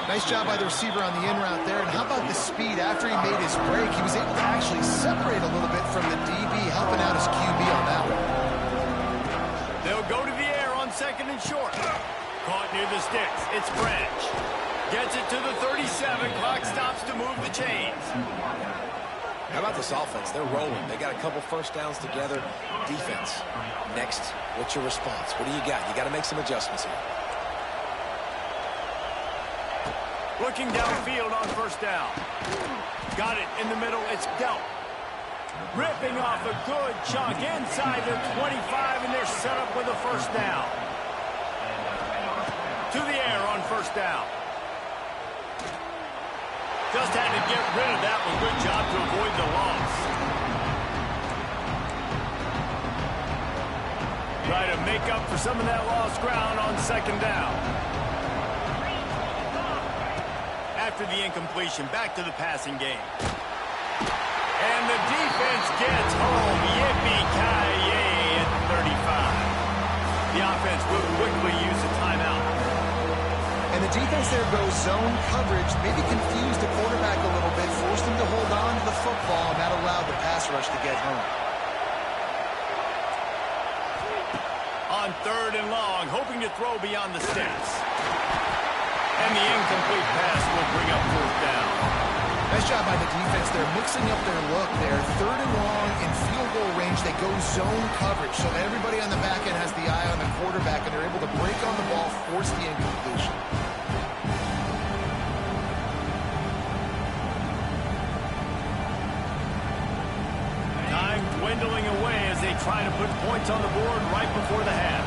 Nice job by the receiver on the in route there. And how about the speed? After he made his break, he was able to actually separate a little bit from the DB, helping out his QB on that one. They'll go to the air on second and short. Caught near the sticks. It's French. Gets it to the 37. Clock stops to move the chains. How about this offense? They're rolling. They got a couple first downs together. Defense. Next, what's your response? What do you got? You got to make some adjustments here. Looking downfield on first down. Got it in the middle. It's dealt. Ripping off a good chunk inside the 25, and they're set up with a first down. To the air on first down. Just had to get rid of that one. Good job to avoid the loss. Try to make up for some of that lost ground on second down. After the incompletion, back to the passing game. And the defense gets home. Yippee-ki-yay at 35. The offense will quickly use a timeout. And the defense there goes zone coverage, maybe confused the quarterback a little bit, forced him to hold on to the football, and that allowed the pass rush to get home. On third and long, hoping to throw beyond the sticks. And the incomplete pass will bring up fourth down. Nice job by the defense there, mixing up their look there. Third and long in field goal range, they go zone coverage, so everybody on the back end has the eye on the quarterback, and they're able to break on the ball, force the incompletion. Time dwindling away as they try to put points on the board right before the half.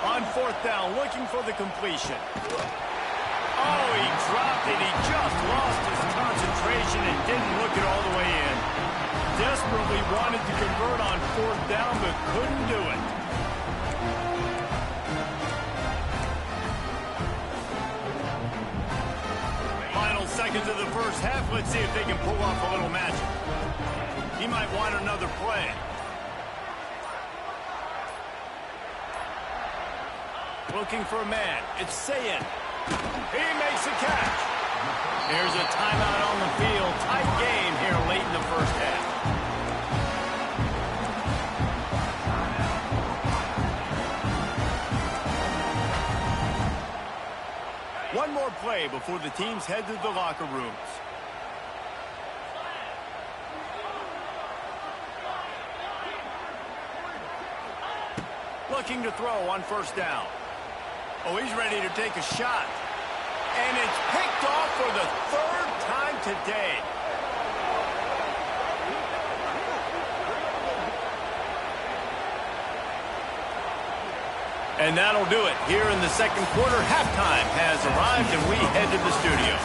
On fourth down, looking for the completion. Oh, he dropped it. He just lost his concentration and didn't look it all the way in. Desperately wanted to convert on fourth down, but couldn't do it. Final seconds of the first half. Let's see if they can pull off a little magic. He might want another play. Looking for a man. It's Ncaa. He makes a catch. Here's a timeout on the field. Tight game here late in the first half. One more play before the teams head to the locker rooms. Looking to throw on first down. Oh, he's ready to take a shot. And it's picked off for the third time today. And that'll do it. Here in the second quarter, halftime has arrived, and we head to the studio.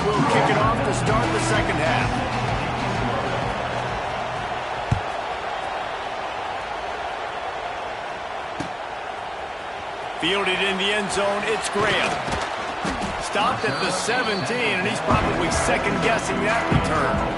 Will kick it off to start the second half. Fielded in the end zone, it's Graham. Stopped at the 17, and he's probably second-guessing that return.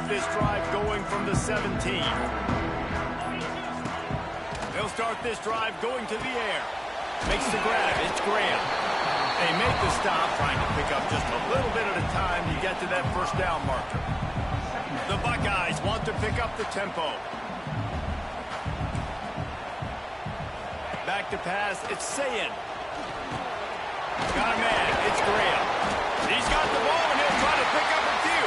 This drive going from the 17. They'll start this drive going to the air. Makes the grab. It's Graham. They make the stop, trying to pick up just a little bit at a time to get to that first down marker. The Buckeyes want to pick up the tempo. Back to pass. It's Ncaa. Got a man. It's Graham. He's got the ball, and he'll try to pick up a few.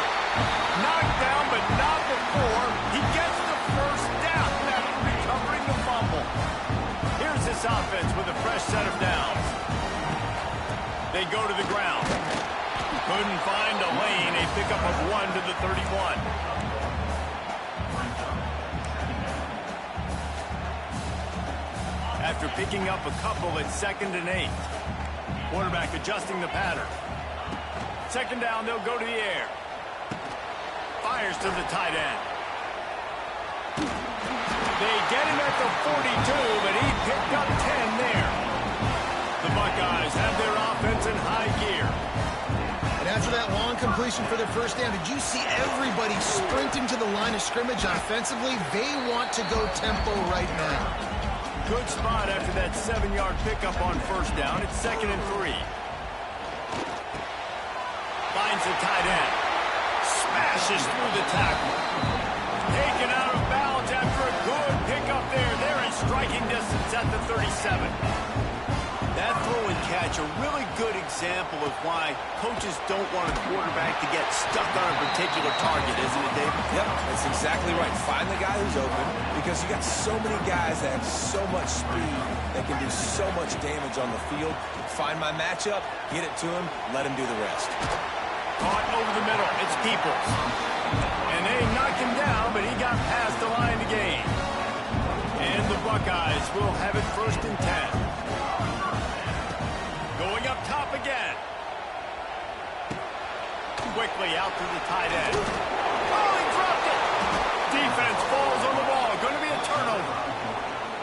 Knocked down, but not before he gets the first down after recovering the fumble. Here's this offense with a fresh set of downs. They go to the ground. Couldn't find a lane. A pickup of 1 to the 31. After picking up a couple, it's 2nd and 8. Quarterback adjusting the pattern. 2nd down, they'll go to the air. Fires to the tight end. They get him at the 42, but he picked up 10 there. The Buckeyes have their offense in high gear. And after that long completion for their first down, did you see everybody sprinting to the line of scrimmage offensively? They want to go tempo right now. Good spot after that 7-yard pickup on first down. It's 2nd and 3. Finds the tight end. Smashes through the tackle. Taken out of bounds after a good pickup there. They're in striking distance at the 37. That throw and catch, a really good example of why coaches don't want a quarterback to get stuck on a particular target, isn't it, Dave? Yep, that's exactly right. Find the guy who's open, because you got so many guys that have so much speed that can do so much damage on the field. Find my matchup, get it to him, let him do the rest. Caught over the middle. It's Peoples. And they knock him down, but he got past the line to gain. And the Buckeyes will have it 1st and 10. Going up top again. Quickly out to the tight end. Oh, he dropped it. Defense falls on the ball. Going to be a turnover.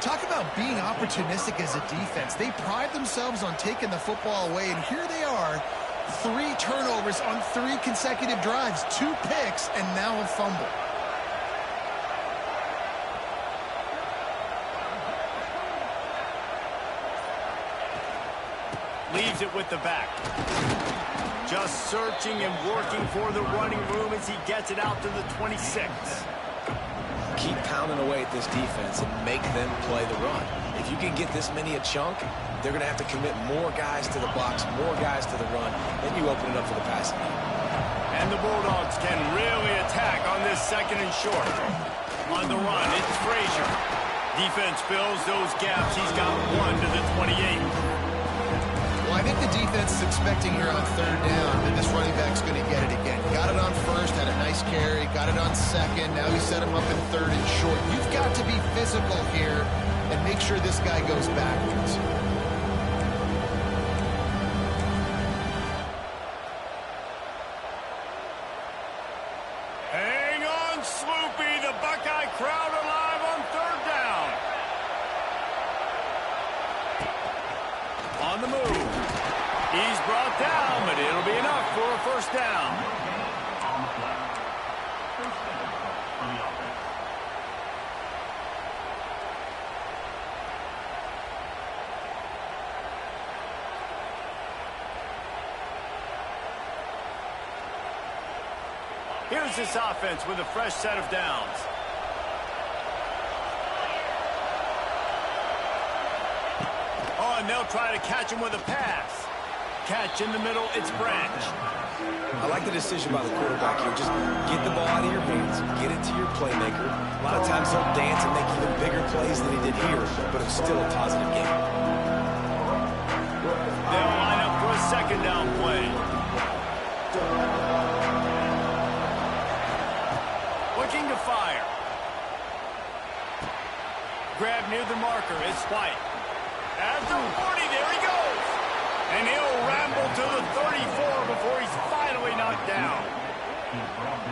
Talk about being opportunistic as a defense. They pride themselves on taking the football away, and here they are, 3 turnovers on 3 consecutive drives, 2 picks, and now a fumble. Leaves it with the back. Just searching and working for the running room as he gets it out to the 26. Keep pounding away at this defense and make them play the run. If you can get this many a chunk, they're going to have to commit more guys to the box, more guys to the run. Then you open it up for the passing game. And the Bulldogs can really attack on this 2nd and short. On the run, it's Frazier. Defense fills those gaps. He's got 1 to the 28. Well, I think the defense is expecting here on 3rd down that this running back's going to get it again. Got it on 1st, had a nice carry, got it on 2nd. Now he set him up in 3rd and short. You've got to be physical here and make sure this guy goes backwards. Hang on, Sloopy. The Buckeye crowd alive on 3rd down. On the move. He's brought down, but it'll be enough for a 1st down. On the flag. 1st down for the offense. Here's this offense with a fresh set of downs. Oh, and they'll try to catch him with a pass. Catch in the middle, it's Branch. I like the decision by the quarterback here. Just get the ball out of your hands, get it to your playmaker. A lot of times he'll dance and make even bigger plays than he did here, but it's still a positive game. They'll line up for a 2nd down play. Looking to fire. Grab near the marker, it's White. At the 40, there he goes. And he'll ramble to the 34 before he's finally knocked down.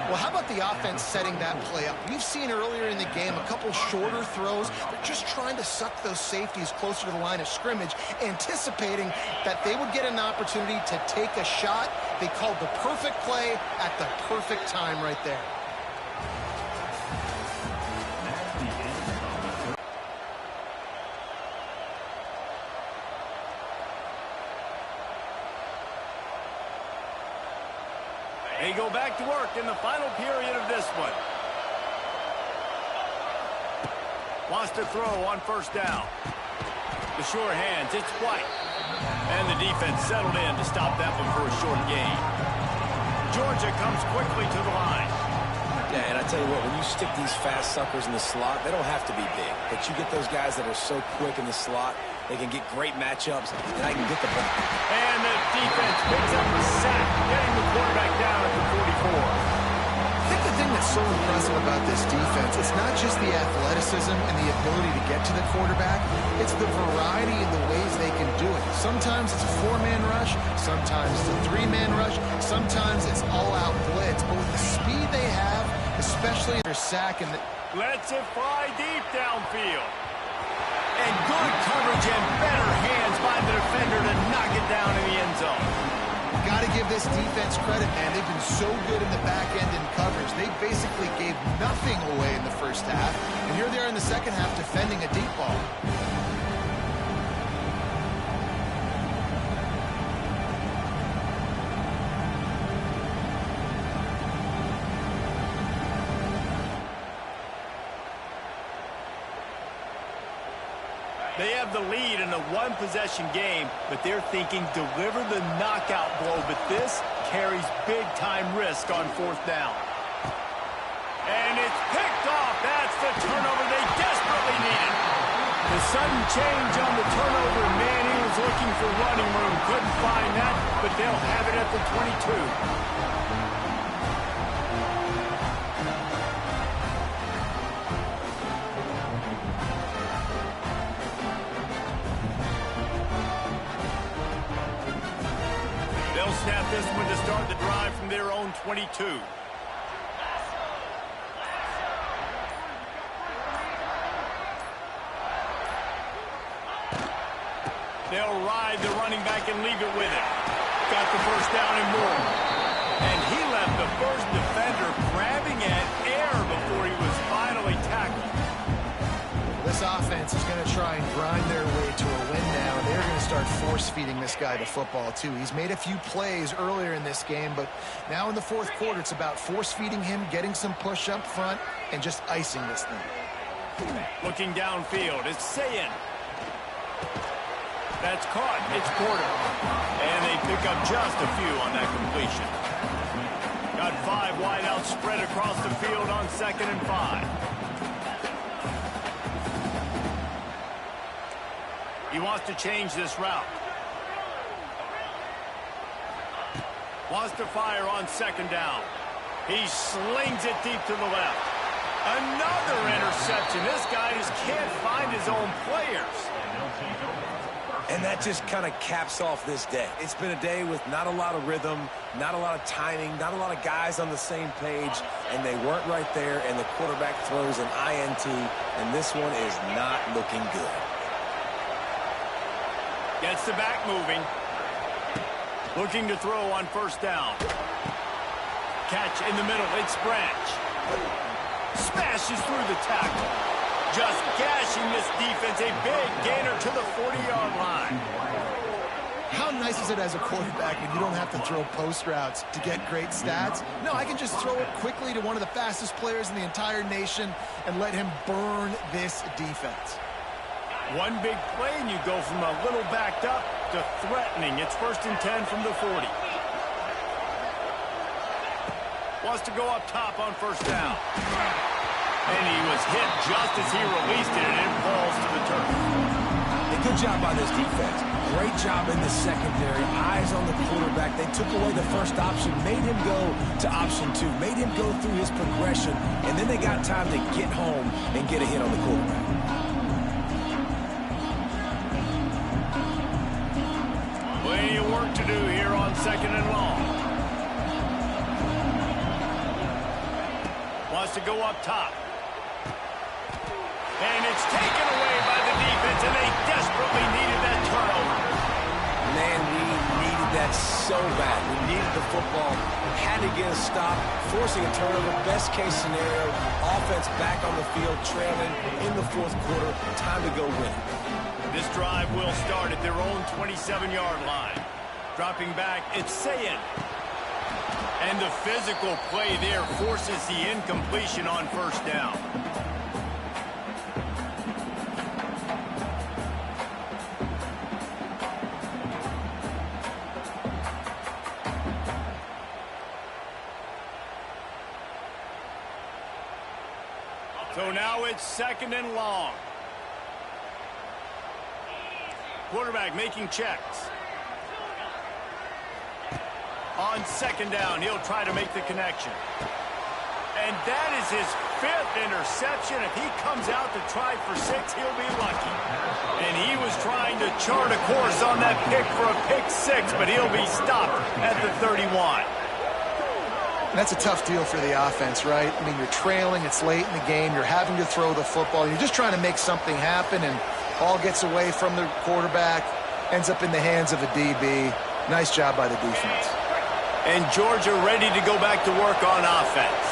Well, how about the offense setting that play up? We've seen earlier in the game a couple shorter throws. They're just trying to suck those safeties closer to the line of scrimmage, anticipating that they would get an opportunity to take a shot. They called the perfect play at the perfect time right there. They go back to work in the final period of this one. Wants to throw on 1st down. The sure hands, it's White. And the defense settled in to stop that one for a short gain. Georgia comes quickly to the line. Yeah, and I tell you what, when you stick these fast suckers in the slot, they don't have to be big. But you get those guys that are so quick in the slot, they can get great matchups, and I can get the ball. And the defense picks up a sack, getting the quarterback down at the 44. I think the thing that's so impressive about this defense, it's not just the athleticism and the ability to get to the quarterback, it's the variety in the ways they can do it. Sometimes it's a 4-man rush, sometimes it's a 3-man rush, sometimes it's all-out blitz. But with the speed they have, especially their sack and Lets it fly deep downfield. And good coverage and better hands by the defender to knock it down in the end zone. Got to give this defense credit, man. They've been so good in the back end in coverage. They basically gave nothing away in the first half. And here they are in the second half defending a deep ball. They have the lead in a one-possession game, but they're thinking deliver the knockout blow. But this carries big-time risk on 4th down. And it's picked off. That's the turnover they desperately needed. The sudden change on the turnover. Manning was looking for running room. Couldn't find that, but they'll have it at the 22. Snap this one to start the drive from their own 22. They'll ride the running back and leave it with it. Got the first down and more. And he left the first defender grabbing at air before he was finally tackled. This offense is going to try and grind their way to a win now. They're going to start force-feeding this guy the football, too. He's made a few plays earlier in this game, but now in the 4th quarter, it's about force-feeding him, getting some push up front, and just icing this thing. Looking downfield, it's Ncaa. That's caught. It's Porter. And they pick up just a few on that completion. Got 5 wideouts spread across the field on 2nd and 5. He wants to change this route. Wants to fire on 2nd down. He slings it deep to the left. Another interception. This guy just can't find his own players. And that just kind of caps off this day. It's been a day with not a lot of rhythm, not a lot of timing, not a lot of guys on the same page, and they weren't right there, and the quarterback throws an INT, and this one is not looking good. Gets the back moving. Looking to throw on 1st down. Catch in the middle. It's Branch. Smashes through the tackle. Just gashing this defense. A big gainer to the 40-yard line. How nice is it as a quarterback when you don't have to throw post routes to get great stats? No, I can just throw it quickly to one of the fastest players in the entire nation and let him burn this defense. One big play, and you go from a little backed up to threatening. It's 1st and 10 from the 40. Wants to go up top on 1st down. And he was hit just as he released it, and it falls to the turf. A good job by this defense. Great job in the secondary. Eyes on the quarterback. They took away the first option, made him go to option 2, made him go through his progression, and then they got time to get home and get a hit on the quarterback. Plenty of work to do here on 2nd and long. Wants to go up top. And it's taken away by the defense, and they desperately needed that turnover. Man, we needed that so bad. We needed the football. Had to get a stop, forcing a turnover. Best case scenario, offense back on the field, trailing in the 4th quarter. Time to go win. This drive will start at their own 27-yard line. Dropping back, it's Ncaa. And the physical play there forces the incompletion on 1st down. So now it's 2nd and long. quarterback making checks. On second down, he'll try to make the connection. And that is his 5th interception. If he comes out to try for 6, he'll be lucky. And he was trying to chart a course on that pick for a pick 6, but he'll be stopped at the 31. That's a tough deal for the offense, right? I mean, you're trailing, it's late in the game, you're having to throw the football, you're just trying to make something happen, and ball gets away from the quarterback, ends up in the hands of a DB. Nice job by the defense. And Georgia ready to go back to work on offense.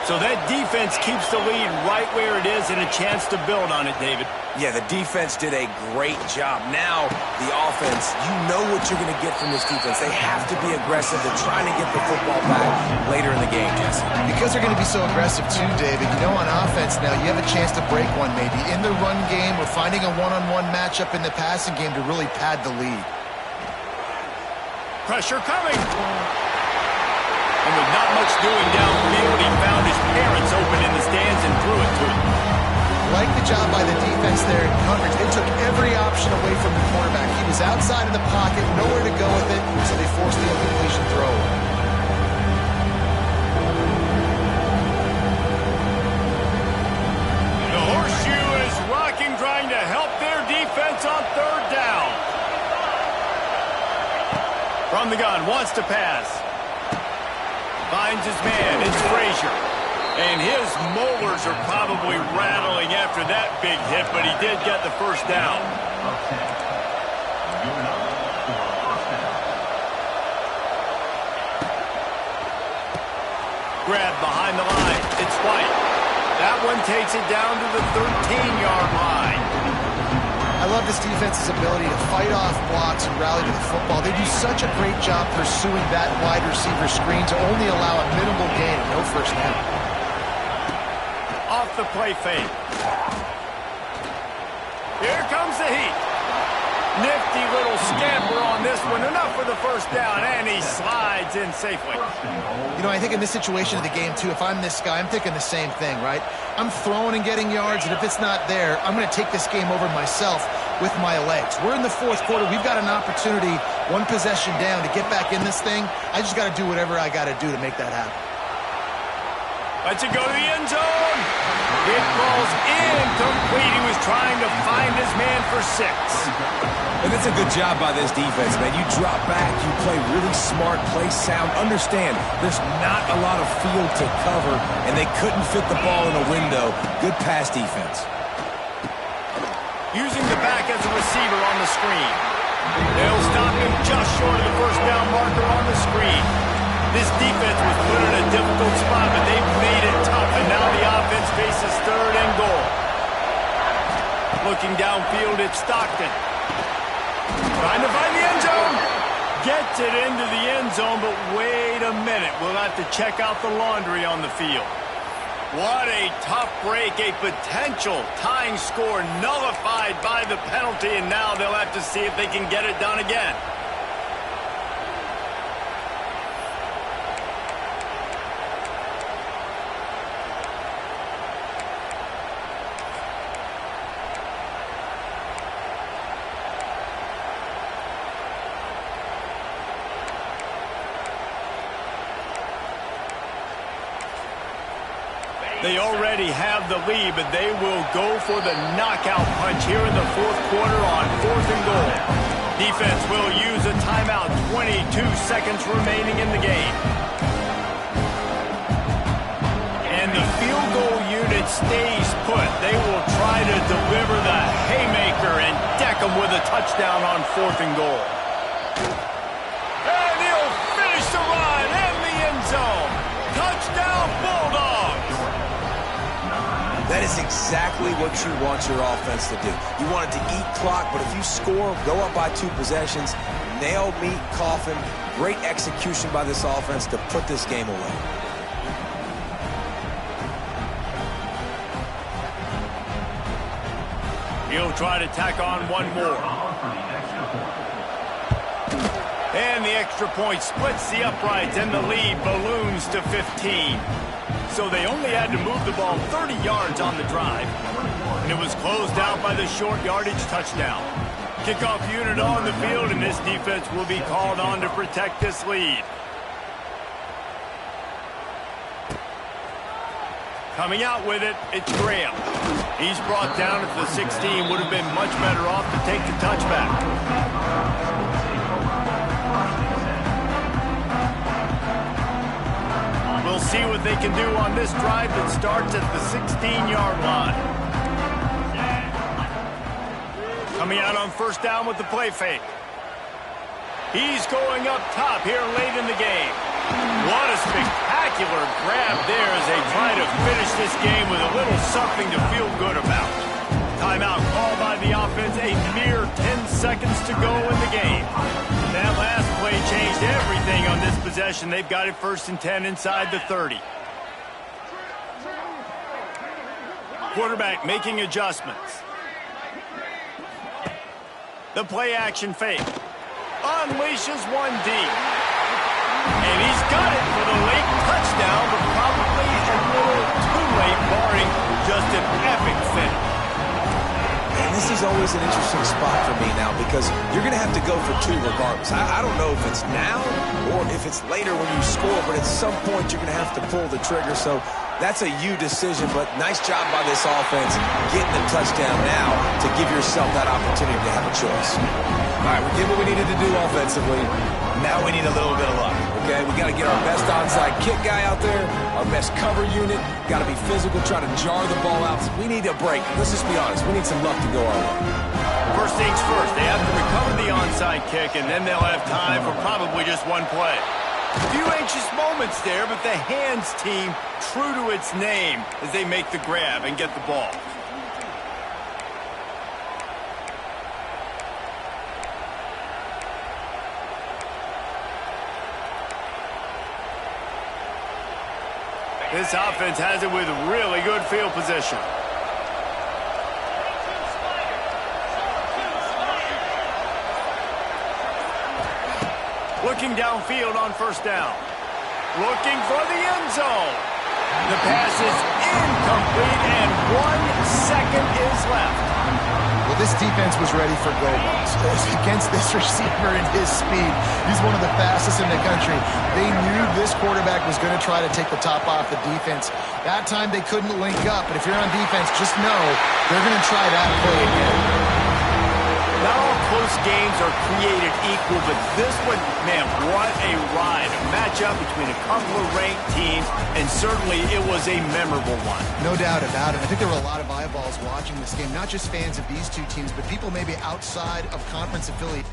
So that defense keeps the lead right where it is and a chance to build on it, David. Yeah, the defense did a great job. Now, the offense, you know what you're going to get from this defense. They have to be aggressive. They're trying to get the football back later in the game, Jesse. Because they're going to be so aggressive too, David, you know, on offense now, you have a chance to break one maybe. In the run game, or finding a one-on-one matchup in the passing game to really pad the lead. Pressure coming. And with not much doing downfield, he found his parents open in the stands and threw it to him. Like the job by the defense there in coverage. They took every option away from the quarterback. He was outside of the pocket, nowhere to go with it, so they forced the incompletion throw. The horseshoe is rocking, trying to help their defense on 3rd down. From the gun, wants to pass. Finds his man. It's Frazier. And his molars are probably rattling after that big hit, but he did get the 1st down. Grab behind the line. It's White. That one takes it down to the 13-yard line. I love this defense's ability to fight off blocks and rally to the football. They do such a great job pursuing that wide receiver screen to only allow a minimal gain, no 1st down. Off the play fake. Here comes the heat. Nifty little scamper on this one. Enough for the 1st down, and he slides in safely. You know, I think in this situation of the game, too, if I'm this guy, I'm thinking the same thing, right? I'm throwing and getting yards, and if it's not there, I'm going to take this game over myself with my legs. We're in the 4th quarter. We've got an opportunity, 1 possession down, to get back in this thing. I just got to do whatever I got to do to make that happen. Lets it go to the end zone. It falls incomplete. He was trying to find his man for 6. And it's a good job by this defense, man. You drop back, you play really smart, play sound. Understand, there's not a lot of field to cover, and they couldn't fit the ball in a window. Good pass defense. Using the back as a receiver on the screen. They'll stop him just short of the 1st down marker on the screen. This defense was put in a difficult spot, but they've made it tough, and now the offense faces 3rd and goal. Looking downfield, it's Stockton. Trying to find the end zone. Gets it into the end zone, but wait a minute. We'll have to check out the laundry on the field. What a tough break. A potential tying score nullified by the penalty, and now they'll have to see if they can get it done again. They already have the lead, but they will go for the knockout punch here in the 4th quarter on 4th and goal. Defense will use a timeout. 22 seconds remaining in the game. And the field goal unit stays put. They will try to deliver the haymaker and deck them with a touchdown on 4th and goal. And he'll finish the run in the end zone. Touchdown, Bulldogs! That is exactly what you want your offense to do. You want it to eat clock, but if you score, go up by 2 possessions, nail, meet, coffin. Great execution by this offense to put this game away. He'll try to tack on one more. And the extra point splits the uprights, and the lead balloons to 15. So they only had to move the ball 30 yards on the drive. And it was closed out by the short yardage touchdown. Kickoff unit on the field, and this defense will be called on to protect this lead. Coming out with it, it's Graham. He's brought down at the 16. Would have been much better off to take the touchback. We'll see what they can do on this drive that starts at the 16-yard line. Coming out on first down with the play fake. He's going up top here late in the game. What a spectacular grab there as they try to finish this game with a little something to feel good about. Timeout called by the offense, a mere 10 seconds to go in the game. That last play changed everything on this possession. They've got it 1st and 10 inside the 30. Quarterback making adjustments. The play action fake. Unleashes one deep. And he's got it for the late touchdown, but probably a little too late, barring just an epic finish. And this is always an interesting spot for me now because you're going to have to go for 2 regardless. I don't know if it's now or if it's later when you score, but at some point you're going to have to pull the trigger. So that's a you decision, but nice job by this offense getting the touchdown now to give yourself that opportunity to have a choice. All right, we did what we needed to do offensively. Now we need a little bit of luck, okay? We got to get our best onside kick guy out there, our best cover unit. Got to be physical, try to jar the ball out. We need a break. Let's just be honest. We need some luck to go our way. First things first, they have to recover the onside kick, and then they'll have time for probably just one play. A few anxious moments there, but the hands team true to its name as they make the grab and get the ball. This offense has it with really good field position. Looking downfield on first down. Looking for the end zone. The pass is incomplete, and 1 second is left. Well, this defense was ready for go balls. Against this receiver and his speed, he's one of the fastest in the country. They knew this quarterback was going to try to take the top off the defense. That time they couldn't link up, but if you're on defense, just know they're going to try that play again. Not all close games are created equal, but this one, man, what a ride. A matchup between a couple of ranked teams, and certainly it was a memorable one. No doubt about it. I think there were a lot of eyeballs watching this game, not just fans of these two teams, but people maybe outside of conference affiliate.